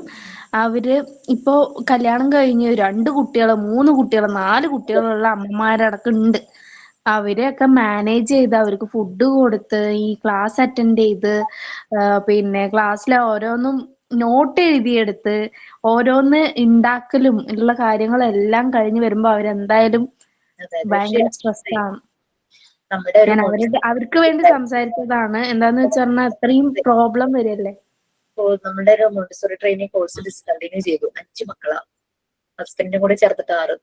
അവര് ഇപ്പോ കല്യാണം കഴിഞ്ഞ് 2 കുട്ടികള് 3 കുട്ടികള് 4 കുട്ടികളുള്ള അമ്മമാരടക്കം ഉണ്ട്. അവരെയൊക്കെ മാനേജ് ചെയ്ത് അവർക്ക് ഫുഡ് കൊടുത്ത് ഈ ക്ലാസ് അറ്റൻഡ് ചെയ്ത് പിന്നെ ക്ലാസ്സിലെ ഓരോന്നും നോട്ട് എഴുതിയെടുത്ത് ഓരോന്ന് ഉണ്ടാക്കലും ഉള്ള കാര്യങ്ങളെല്ലാം കഴിഞ്ഞ് വരുമ്പോ അവരെന്തായാലും ഭയങ്കര സ്ട്രെസ് ആണ്. ഞാൻ അവർക്ക് വേണ്ടി സംസാരിച്ചതാണ്. എന്താന്ന് വെച്ച് പറഞ്ഞാൽ അത്രയും പ്രോബ്ലം വരില്ലേ. നമ്മുടെ ഒരു മോണ്ടിസോറി ട്രെയിനിങ് കോഴ്സ് ഡിസ്കണ്ടിന്യൂ ചെയ്തു. 5 മക്കളാ, ഹസ്ബൻഡിനും കൂടെ ചേർത്തിട്ട് 6.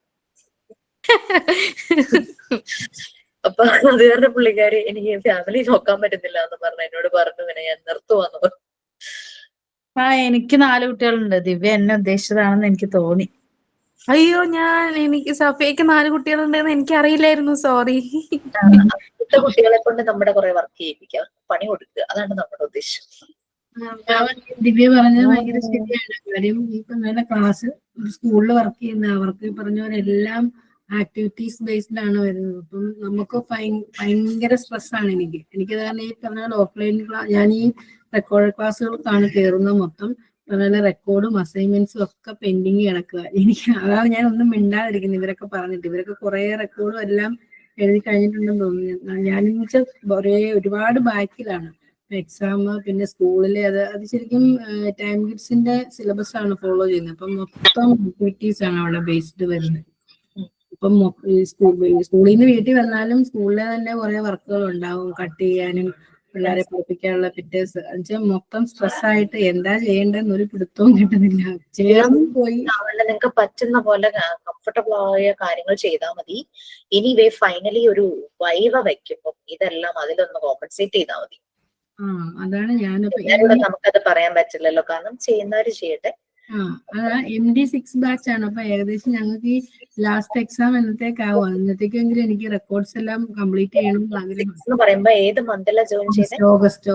അപ്പൊ അത് കാരണം പുള്ളിക്കാരി എനിക്ക് ഫാമിലി നോക്കാൻ പറ്റുന്നില്ല എന്ന് പറഞ്ഞു എന്നോട് പറഞ്ഞു, പിന്നെ ഞാൻ നിർത്തുവാന്ന് പറഞ്ഞു. എനിക്ക് 4 കുട്ടികളുണ്ട്. ദിവ്യ എന്നെ ഉദ്ദേശിച്ചതാണെന്ന് എനിക്ക് തോന്നി. അയ്യോ, എനിക്ക് സഫിയക്ക് 4 കുട്ടികളുണ്ടെന്ന് എനിക്ക് അറിയില്ലായിരുന്നു. സോറി. കുട്ടികളെ കൊണ്ട് നമ്മുടെ കുറെ വർക്ക് ചെയ്യിപ്പിക്കാം, പണി കൊടുക്കുക, അതാണ് നമ്മുടെ ഉദ്ദേശം. ദിവ്യ പറഞ്ഞത് ഭയങ്കര ശരിയാണ്. കാര്യം ഈ പറഞ്ഞ ക്ലാസ് സ്കൂളിൽ വർക്ക് ചെയ്യുന്ന അവർക്ക് പറഞ്ഞ പോലെ എല്ലാം ആക്ടിവിറ്റീസ് ബേസ്ഡ് ആണ് വരുന്നത്. അപ്പം നമുക്ക് ഭയങ്കര സ്ട്രെസ്സാണ് എനിക്ക് കാരണം ഈ പറഞ്ഞ പോലെ ഓഫ്ലൈൻ ഞാൻ ഈ റെക്കോർഡ് ക്ലാസ്സുകൾക്കാണ് കയറുന്നത്. മൊത്തം പറഞ്ഞ റെക്കോർഡും അസൈൻമെന്റ്സും ഒക്കെ പെൻഡിങ് കിടക്കുക. അതാണ് ഞാൻ ഒന്നും മിണ്ടാതിരിക്കുന്നത്. ഇവരൊക്കെ പറഞ്ഞിട്ട് ഇവരൊക്കെ കുറെ റെക്കോർഡും എല്ലാം എഴുതി കഴിഞ്ഞിട്ടുണ്ടെന്ന് തോന്നുന്നു. ഞാനെന്ന് വെച്ചാൽ ഒരുപാട് ബാക്കിലാണ് എക്സാം. പിന്നെ സ്കൂളിലെ അത് ശരിക്കും ടൈം കിഡ്സിന്റെ സിലബസ് ആണ് ഫോളോ ചെയ്യുന്നത്. അപ്പം മൊത്തം ആക്ടിവിറ്റീസ് ആണ് അവിടെ ബേസ്ഡ് വരുന്നത്. ഇപ്പം സ്കൂളിൽ നിന്ന് വീട്ടിൽ വന്നാലും സ്കൂളിലെ തന്നെ കുറെ വർക്കുകൾ ഉണ്ടാവും, കട്ട് ചെയ്യാനും പിള്ളേരെ പഠിപ്പിക്കാനുള്ള പിറ്റേഴ്സ്. എന്നുവെച്ചാൽ മൊത്തം സ്ട്രെസ്സായിട്ട് എന്താ ചെയ്യേണ്ടതെന്ന് ഒരു പിടുത്തവും കിട്ടുന്നില്ല. ചേർന്ന് പോയി നിങ്ങൾക്ക് പറ്റുന്ന പോലെ കംഫർട്ടബിൾ ആയ കാര്യങ്ങൾ ചെയ്താൽ മതി. ഇനി ഫൈനലി ഒരു വൈവ വെക്കുമ്പോൾ ഇതെല്ലാം അതിലൊന്ന് കോമ്പൻസേറ്റ് ചെയ്താൽ മതി. അതാണ് നമുക്കത് പറയാൻ പറ്റില്ലല്ലോ, കാരണം ചെയ്യുന്നവര് ചെയ്യട്ടെ. MD6 ബാച്ച് ആണ്. അപ്പൊ ഏകദേശം ഞങ്ങൾക്ക് ഈ ലാസ്റ്റ് എക്സാം എന്നത്തേക്കാവും. അന്നത്തേക്കെങ്കിലും എനിക്ക് റെക്കോർഡ്സ് എല്ലാം കംപ്ലീറ്റ് ചെയ്യണം ആഗ്രഹം. പറയുമ്പോ ഏത് മന്തിലാ ജോയിൻ ചെയ്തത്? ഓഗസ്റ്റ്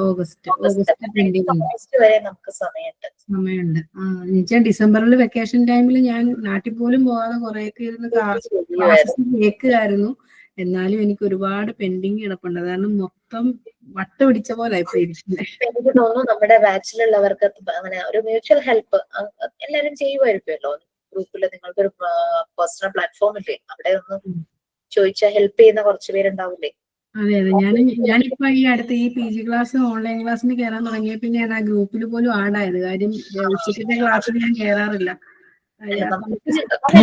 വരെ നമുക്ക് സമയമുണ്ട്. എന്നുവെച്ചാൽ ഡിസംബറിൽ വെക്കേഷൻ ടൈമിൽ ഞാൻ നാട്ടിൽ പോലും പോകാതെ കുറെയൊക്കെ ഇരുന്ന് കേൾക്കുമായിരുന്നു. എന്നാലും എനിക്ക് ഒരുപാട് പെൻഡിങ് കിടപ്പുണ്ട്. കാരണം മൊത്തം വട്ട പിടിച്ച പോലെ എനിക്ക് തോന്നുന്നു നമ്മുടെ ബാച്ചിലുള്ളവർക്ക് അങ്ങനെ ഒരു മ്യൂച്വൽ ഹെൽപ്പ് എല്ലാരും ചെയ്യുമായിരിക്കുമല്ലോ. ഗ്രൂപ്പിൽ നിങ്ങൾക്കൊരു പേഴ്സണൽ പ്ലാറ്റ്ഫോം ഇല്ലേ, അവിടെ ഒന്ന് ചോദിച്ചാൽ ഹെൽപ്പ് ചെയ്യുന്ന കുറച്ച് പേരുണ്ടാവില്ലേ? അതെ. ഞാനിപ്പോ ഈ അടുത്ത് ഈ PG ക്ലാസ് ഓൺലൈൻ ക്ലാസ്സിന് കയറാൻ തുടങ്ങിയ പിന്നെ ഞാൻ ആ ഗ്രൂപ്പിൽ പോലും ആഡായത്. കാര്യം ഉച്ചക്കത്തെ ക്ലാസ്സിൽ ഞാൻ കയറാറില്ല.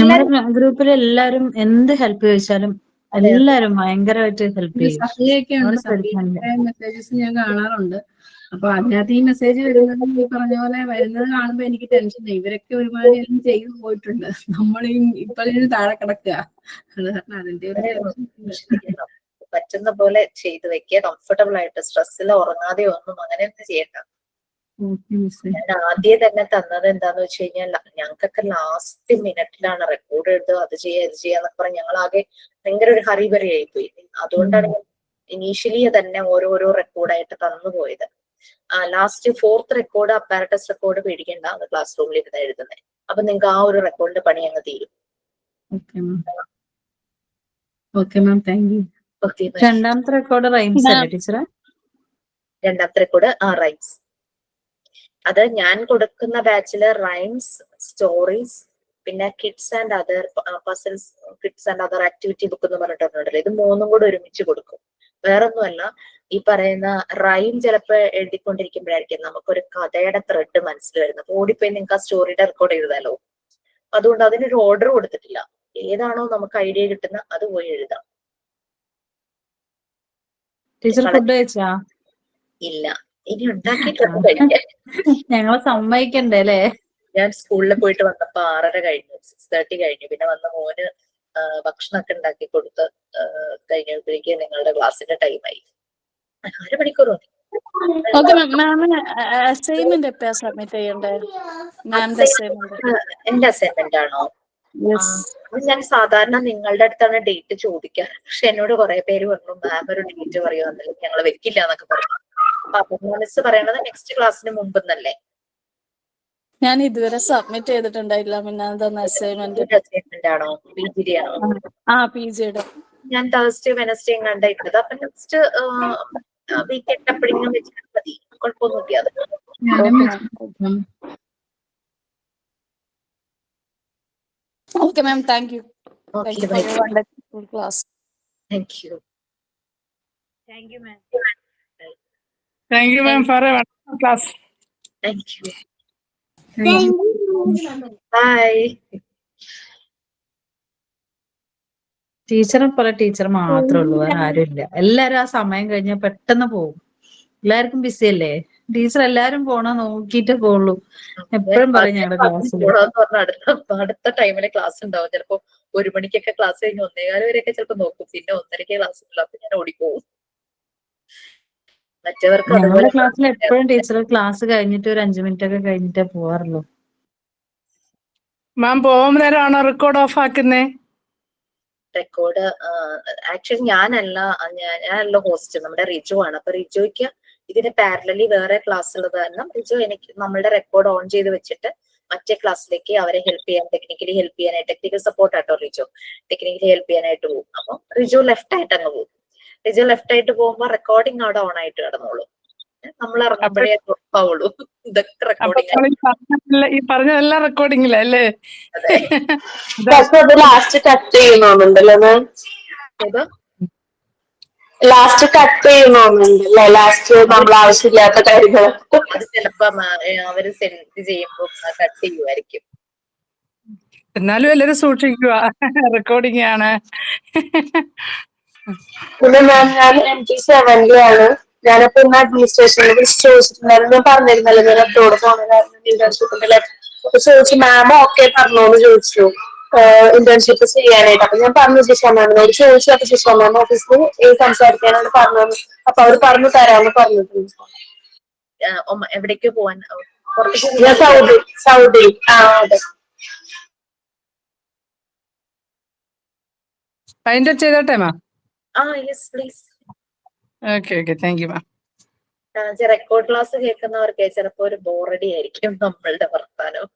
നമ്മുടെ ഗ്രൂപ്പിൽ എല്ലാരും എന്ത് ഹെൽപ്പ് ചോദിച്ചാലും എല്ലാരും ഭയങ്കരമായിട്ട് ഹെൽപ്പ് ചെയ്യും. മെസ്സേജസ് ഞാൻ കാണാറുണ്ട്. അപ്പൊ അതിനകത്ത് ഈ മെസ്സേജ് വരുന്നത് ഈ പറഞ്ഞ പോലെ വരുന്നത് കാണുമ്പോ എനിക്ക് ടെൻഷൻ. ഇവരൊക്കെ ഒരുമാതിരി എല്ലാം ചെയ്തു പോയിട്ടുണ്ട്, നമ്മളീ ഇപ്പോഴും താഴെ കിടക്കുക. അത് കാരണം അതിന്റെ ഒരു ടെൻഷൻ. പറ്റുന്ന പോലെ ചെയ്തു വെക്കുക, കംഫർട്ടബിൾ ആയിട്ട്, സ്ട്രെസ്സിൽ ഉറങ്ങാതെ ഒന്നും അങ്ങനെയൊന്നും ചെയ്യണ്ട. ഞാൻ ആദ്യം തന്നെ തന്നത് എന്താന്ന് വെച്ച് കഴിഞ്ഞാൽ ഞങ്ങൾക്കൊക്കെ ലാസ്റ്റ് മിനിറ്റിലാണ് റെക്കോർഡ് എഴുതുക, അത് ചെയ്യാ ഇത് ചെയ്യാന്നൊക്കെ പറഞ്ഞ് ഞങ്ങൾ ആകെ ഭയങ്കര ഒരു ഹറിബറി ആയിപ്പോയി. അതുകൊണ്ടാണ് ഞാൻ ഇനീഷ്യലി തന്നെ ഓരോരോ റെക്കോർഡായിട്ട് തന്നു പോയത്. Last 4th record apparatus record പേടിക്കണ്ട, അത് ക്ലാസ് റൂമിൽ ഇരുന്ന് എഴുതുന്നത്. അപ്പൊ നിങ്ങൾക്ക് ആ ഒരു റെക്കോർഡിന്റെ പണി അങ്ങ് തീരും. Okay ma'am, thank U. രണ്ടാമത്തെ റെക്കോർഡ് റൈംസ് അല്ലേ ടീച്ചറെ? രണ്ടാമത്തെ റെക്കോർഡ് റൈംസ്. അത് ഞാൻ കൊടുക്കുന്ന ബാച്ചില് റൈംസ്, സ്റ്റോറീസ്, പിന്നെ kids and other puzzles, kids and other activity book എന്ന് പറഞ്ഞിട്ടുണ്ടല്ലോ. ഇത് 3ഉം കൂടെ ഒരുമിച്ച് കൊടുക്കും. വേറൊന്നുമല്ല, ഈ പറയുന്ന റൈം ചിലപ്പോൾ എഴുതിക്കൊണ്ടിരിക്കുമ്പോഴായിരിക്കും നമുക്കൊരു കഥയുടെ ത്രെഡ് മനസ്സിൽ വരുന്നത്. അപ്പൊ ഓടിപ്പോയി നിങ്ങൾക്ക് ആ സ്റ്റോറിയുടെ റെക്കോർഡ് എഴുതാലോ. അതുകൊണ്ട് അതിനൊരു ഓർഡർ കൊടുത്തിട്ടില്ല. ഏതാണോ നമുക്ക് ഐഡിയ കിട്ടുന്ന അത് പോയി എഴുതാം. ടീച്ചർ ഫുഡ് കഴിച്ചാ? ഇല്ല, ഇനി ഉണ്ടാക്കിയിട്ടുണ്ട് കഴിക്കാൻ. ഞങ്ങളെ സമ്മതിക്കണ്ടേ അല്ലേ? ഞാൻ സ്കൂളിൽ പോയിട്ട് വന്നപ്പോ 6:30 കഴിഞ്ഞു, 6:30 കഴിഞ്ഞു. പിന്നെ വന്ന മോന് ഭക്ഷണമൊക്കെ ഉണ്ടാക്കി കൊടുത്ത് കഴിഞ്ഞപ്പോഴേക്ക് നിങ്ങളുടെ ക്ലാസ്സിന്റെ ടൈമായി. 1/2 മണിക്കൂർ മതി. ഓക്കെ മാമിന് അസൈൻമെന്റ് എപ്പോഴാ സബ്മിറ്റ് ചെയ്യണ്ടേ? മാമിന്റെ അസൈൻമെന്റ്. എന്റെ അസൈൻമെന്റ് ആണോ? ഞാൻ സാധാരണ നിങ്ങളുടെ അടുത്താണ് ഡേറ്റ് ചോദിക്കാറ്. പക്ഷെ എന്നോട് കുറെ പേര് പറഞ്ഞു മാം ഒരു ഡേറ്റ് പറയുമെന്നല്ലേ, ഞങ്ങൾ വെക്കില്ല എന്നൊക്കെ പറഞ്ഞു. അപ്പൊ മിസ് പറയണത് നെക്സ്റ്റ് ക്ലാസ്സിന് മുമ്പെന്നല്ലേ? ഞാൻ ഇതുവരെ സബ്മിറ്റ് ചെയ്തിട്ടുണ്ടായില്ല. പിന്നെ അതൊന്ന് അസൈൻമെന്റ്. അസൈൻമെന്റ് ആണോ? PGD ആണോ? PGയുടെ. ഞാൻ തേഴ്സ്ഡേ വെനസ്ഡേയും കണ്ടിട്ടത്. അപ്പൊ നെക്സ്റ്റ് വീക്കെൻഡ് എപ്പോഴെങ്കിലും വെച്ചാൽ മതി, കുഴപ്പമൊന്നുമില്ല. അത് okay ma'am, thank U. Thank you for your wonderful class. Thank you. Thank you, ma'am. Thank you, ma'am, for a wonderful class. Thank you. Bye. ടീച്ചറെ പോലെ ടീച്ചർ മാത്രമേ ഉള്ളൂ, വേറെ ആരുമില്ല. എല്ലാരും ആ സമയം കഴിഞ്ഞാൽ പെട്ടെന്ന് പോകും. എല്ലാവർക്കും ബിസി അല്ലേ? ടീച്ചർ എല്ലാരും പോണ നോക്കിയിട്ടേ പോകുള്ളൂ. എപ്പോഴും പറയും ഞങ്ങളുടെ ക്ലാസ്സിൽ അടുത്ത ടൈമില് ക്ലാസ് ഉണ്ടാവും. ചിലപ്പോ 1 മണിക്കൊക്കെ ക്ലാസ് കഴിഞ്ഞ് 1:15 വരെയൊക്കെ ചിലപ്പോ നോക്കും. പിന്നെ 1:30 ക്ലാസ് ഉള്ളൂ. അപ്പൊ ഞാൻ ഓടിപ്പോവും. മറ്റവർക്ക് ഞങ്ങളുടെ ക്ലാസ്സിൽ എപ്പോഴും ടീച്ചർ ക്ലാസ് കഴിഞ്ഞിട്ട് ഒരു 5 മിനിറ്റ് ഒക്കെ കഴിഞ്ഞിട്ടേ പോവാറുള്ളൂ. മാം പോകുന്ന നേരമാണോ റെക്കോർഡ് ഓഫ് ആക്കുന്നേ? റെക്കോർഡ് ആക്ച്വലി ഞാനല്ല ഹോസ്റ്റ്, നമ്മുടെ റിജു ആണ്. അപ്പൊ റിജുയ്ക്ക് ഇതിന് പാരലലി വേറെ ക്ലാസ് ഉള്ളത് കാരണം റിജു എനിക്ക് നമ്മളുടെ റെക്കോർഡ് ഓൺ ചെയ്ത് വെച്ചിട്ട് മറ്റേ ക്ലാസ്സിലേക്ക് അവരെ ഹെൽപ്പ് ചെയ്യാൻ, ടെക്നിക്കലി ഹെൽപ്പ് ചെയ്യാനായിട്ട്, ടെക്നിക്കൽ സപ്പോർട്ട് ആട്ടോ റിജു, ടെക്നിക്കലി ഹെൽപ്പ് ചെയ്യാനായിട്ട് പോകും. അപ്പൊ റിജു ലെഫ്റ്റ് ആയിട്ട് അങ്ങ് പോകും. റിജു ലെഫ്റ്റ് ആയിട്ട് പോകുമ്പോ റെക്കോർഡിംഗ് അവിടെ ഓൺ ആയിട്ട് കിടന്നോളൂ. നമ്മൾ ഇറങ്ങുമ്പോഴേ ഉറപ്പാവുള്ളൂ. ഇതൊക്കെ റെക്കോർഡിംഗ്, ഈ പറഞ്ഞതെല്ലാം റെക്കോർഡിംഗില്ല അല്ലേ? ലാസ്റ്റ് കട്ട് ചെയ്യുന്നുണ്ടല്ലോ മാം. ലാസ്റ്റ് കട്ട് ചെയ്യുന്നുണ്ടല്ലോ, ലാസ്റ്റ് നമ്മൾ ആവശ്യമില്ലാത്ത കാര്യങ്ങൾ. അത് ചിലപ്പോ അവര് സെൻഡ് ചെയ്യുമ്പോ കട്ട് ചെയ്യുമായിരിക്കും. എന്നാലും എല്ലാരും സൂക്ഷിക്കുക, റെക്കോർഡിംഗ് ആണ്. പിന്നെ മാം ഞാൻ MT7 ആണ്. ഞാനിപ്പോ ഇന്ന് അഡ്മിനിസ്ട്രേഷനിൽ വിളിച്ച് ചോദിച്ചിട്ടുണ്ടായിരുന്നു. ഞാൻ പറഞ്ഞിരുന്നല്ലോ ഞാൻ അബ്രോഡ് പോകുന്നതായിരുന്നു ഇന്റേൺഷിപ്പിന്റെ. അപ്പൊ ചോദിച്ചു മാം ഓക്കെ പറഞ്ഞോന്ന് ചോദിച്ചു ഇന്റേൺഷിപ്പ് ചെയ്യാനായിട്ട്. അപ്പൊ ഞാൻ പറഞ്ഞു ജിഷ മാമിനോട് ചോദിച്ചു. അപ്പൊ ജിഷ മാം ഓഫീസിൽ സംസാരിക്കാനാണ് പറഞ്ഞത്. അപ്പൊ അവർ പറഞ്ഞു തരാമെന്ന് പറഞ്ഞിട്ടുണ്ട്. എവിടേക്ക് പോവാൻ? ഞാൻ സൗദി. അതെ. ഫൈൻഡ് ഔട്ട് ചെയ്തോട്ടെ ma'am? Yes please. Okay, thank you ma'am. Record class കേൾക്കുന്നവർക്ക് ചിലപ്പോ ഒരു ബോറടി ആയിരിക്കും നമ്മളുടെ വർത്താനം.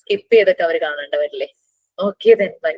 സ്കിപ്പ് ചെയ്തൊക്കെ അവർ കാണേണ്ടവരില്ലേ? Okay, by.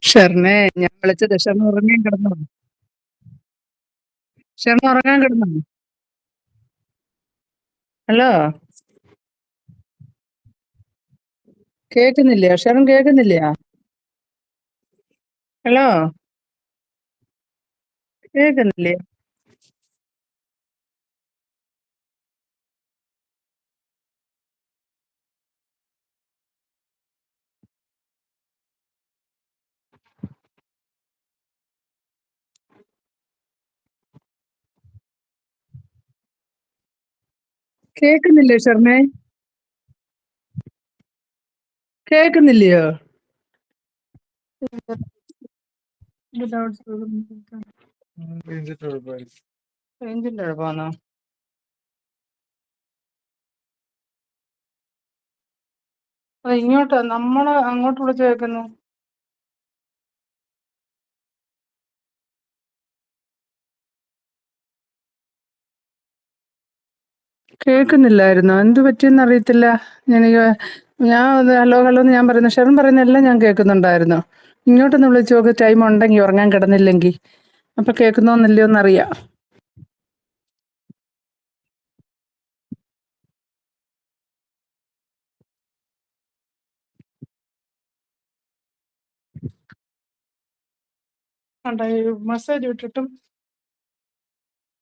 ഷെറിനെ ഞാൻ വിളിച്ചത് ഷെറിന് ഉറങ്ങാൻ കിടന്നോ? ഷെറിന് ഉറങ്ങാൻ കിടന്നോ? ഹലോ, കേൾക്കുന്നില്ല? ഷെറിൻ കേൾക്കുന്നില്ല? ഹലോ, കേൾക്കുന്നില്ലേ? കേൾക്കുന്നില്ലേ ഷെറിനെ? കേൾക്കുന്നില്ലയോ? റേഞ്ചിന്റെ കുഴപ്പമാണോ? ഇങ്ങോട്ട് നമ്മള് അങ്ങോട്ട് വിളിച്ച് കേൾക്കുന്നു. കേൾക്കുന്നില്ലായിരുന്നോ? എന്ത് പറ്റിയെന്ന് അറിയത്തില്ല. എനിക്ക് ഞാൻ ഹലോ ഹലോ എന്ന് ഞാൻ പറയുന്നു. ഷെറിൻ പറയുന്നതെല്ലാം ഞാൻ കേൾക്കുന്നുണ്ടായിരുന്നു. ഇങ്ങോട്ടൊന്ന് വിളിച്ച് നോക്ക്, ടൈം ഉണ്ടെങ്കിൽ, ഉറങ്ങാൻ കിടന്നില്ലെങ്കിൽ. അപ്പൊ കേൾക്കുന്നോന്നില്ലയോ എന്നറിയാം.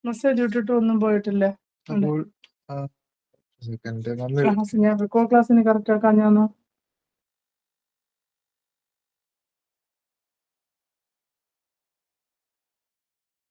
മെസ്സേജ് വിട്ടിട്ടും ഒന്നും പോയിട്ടില്ല. ഞാൻ റിക്കോ ക്ലാസ്സിന് കറക്റ്റ് ആക്കാൻ ഞാൻ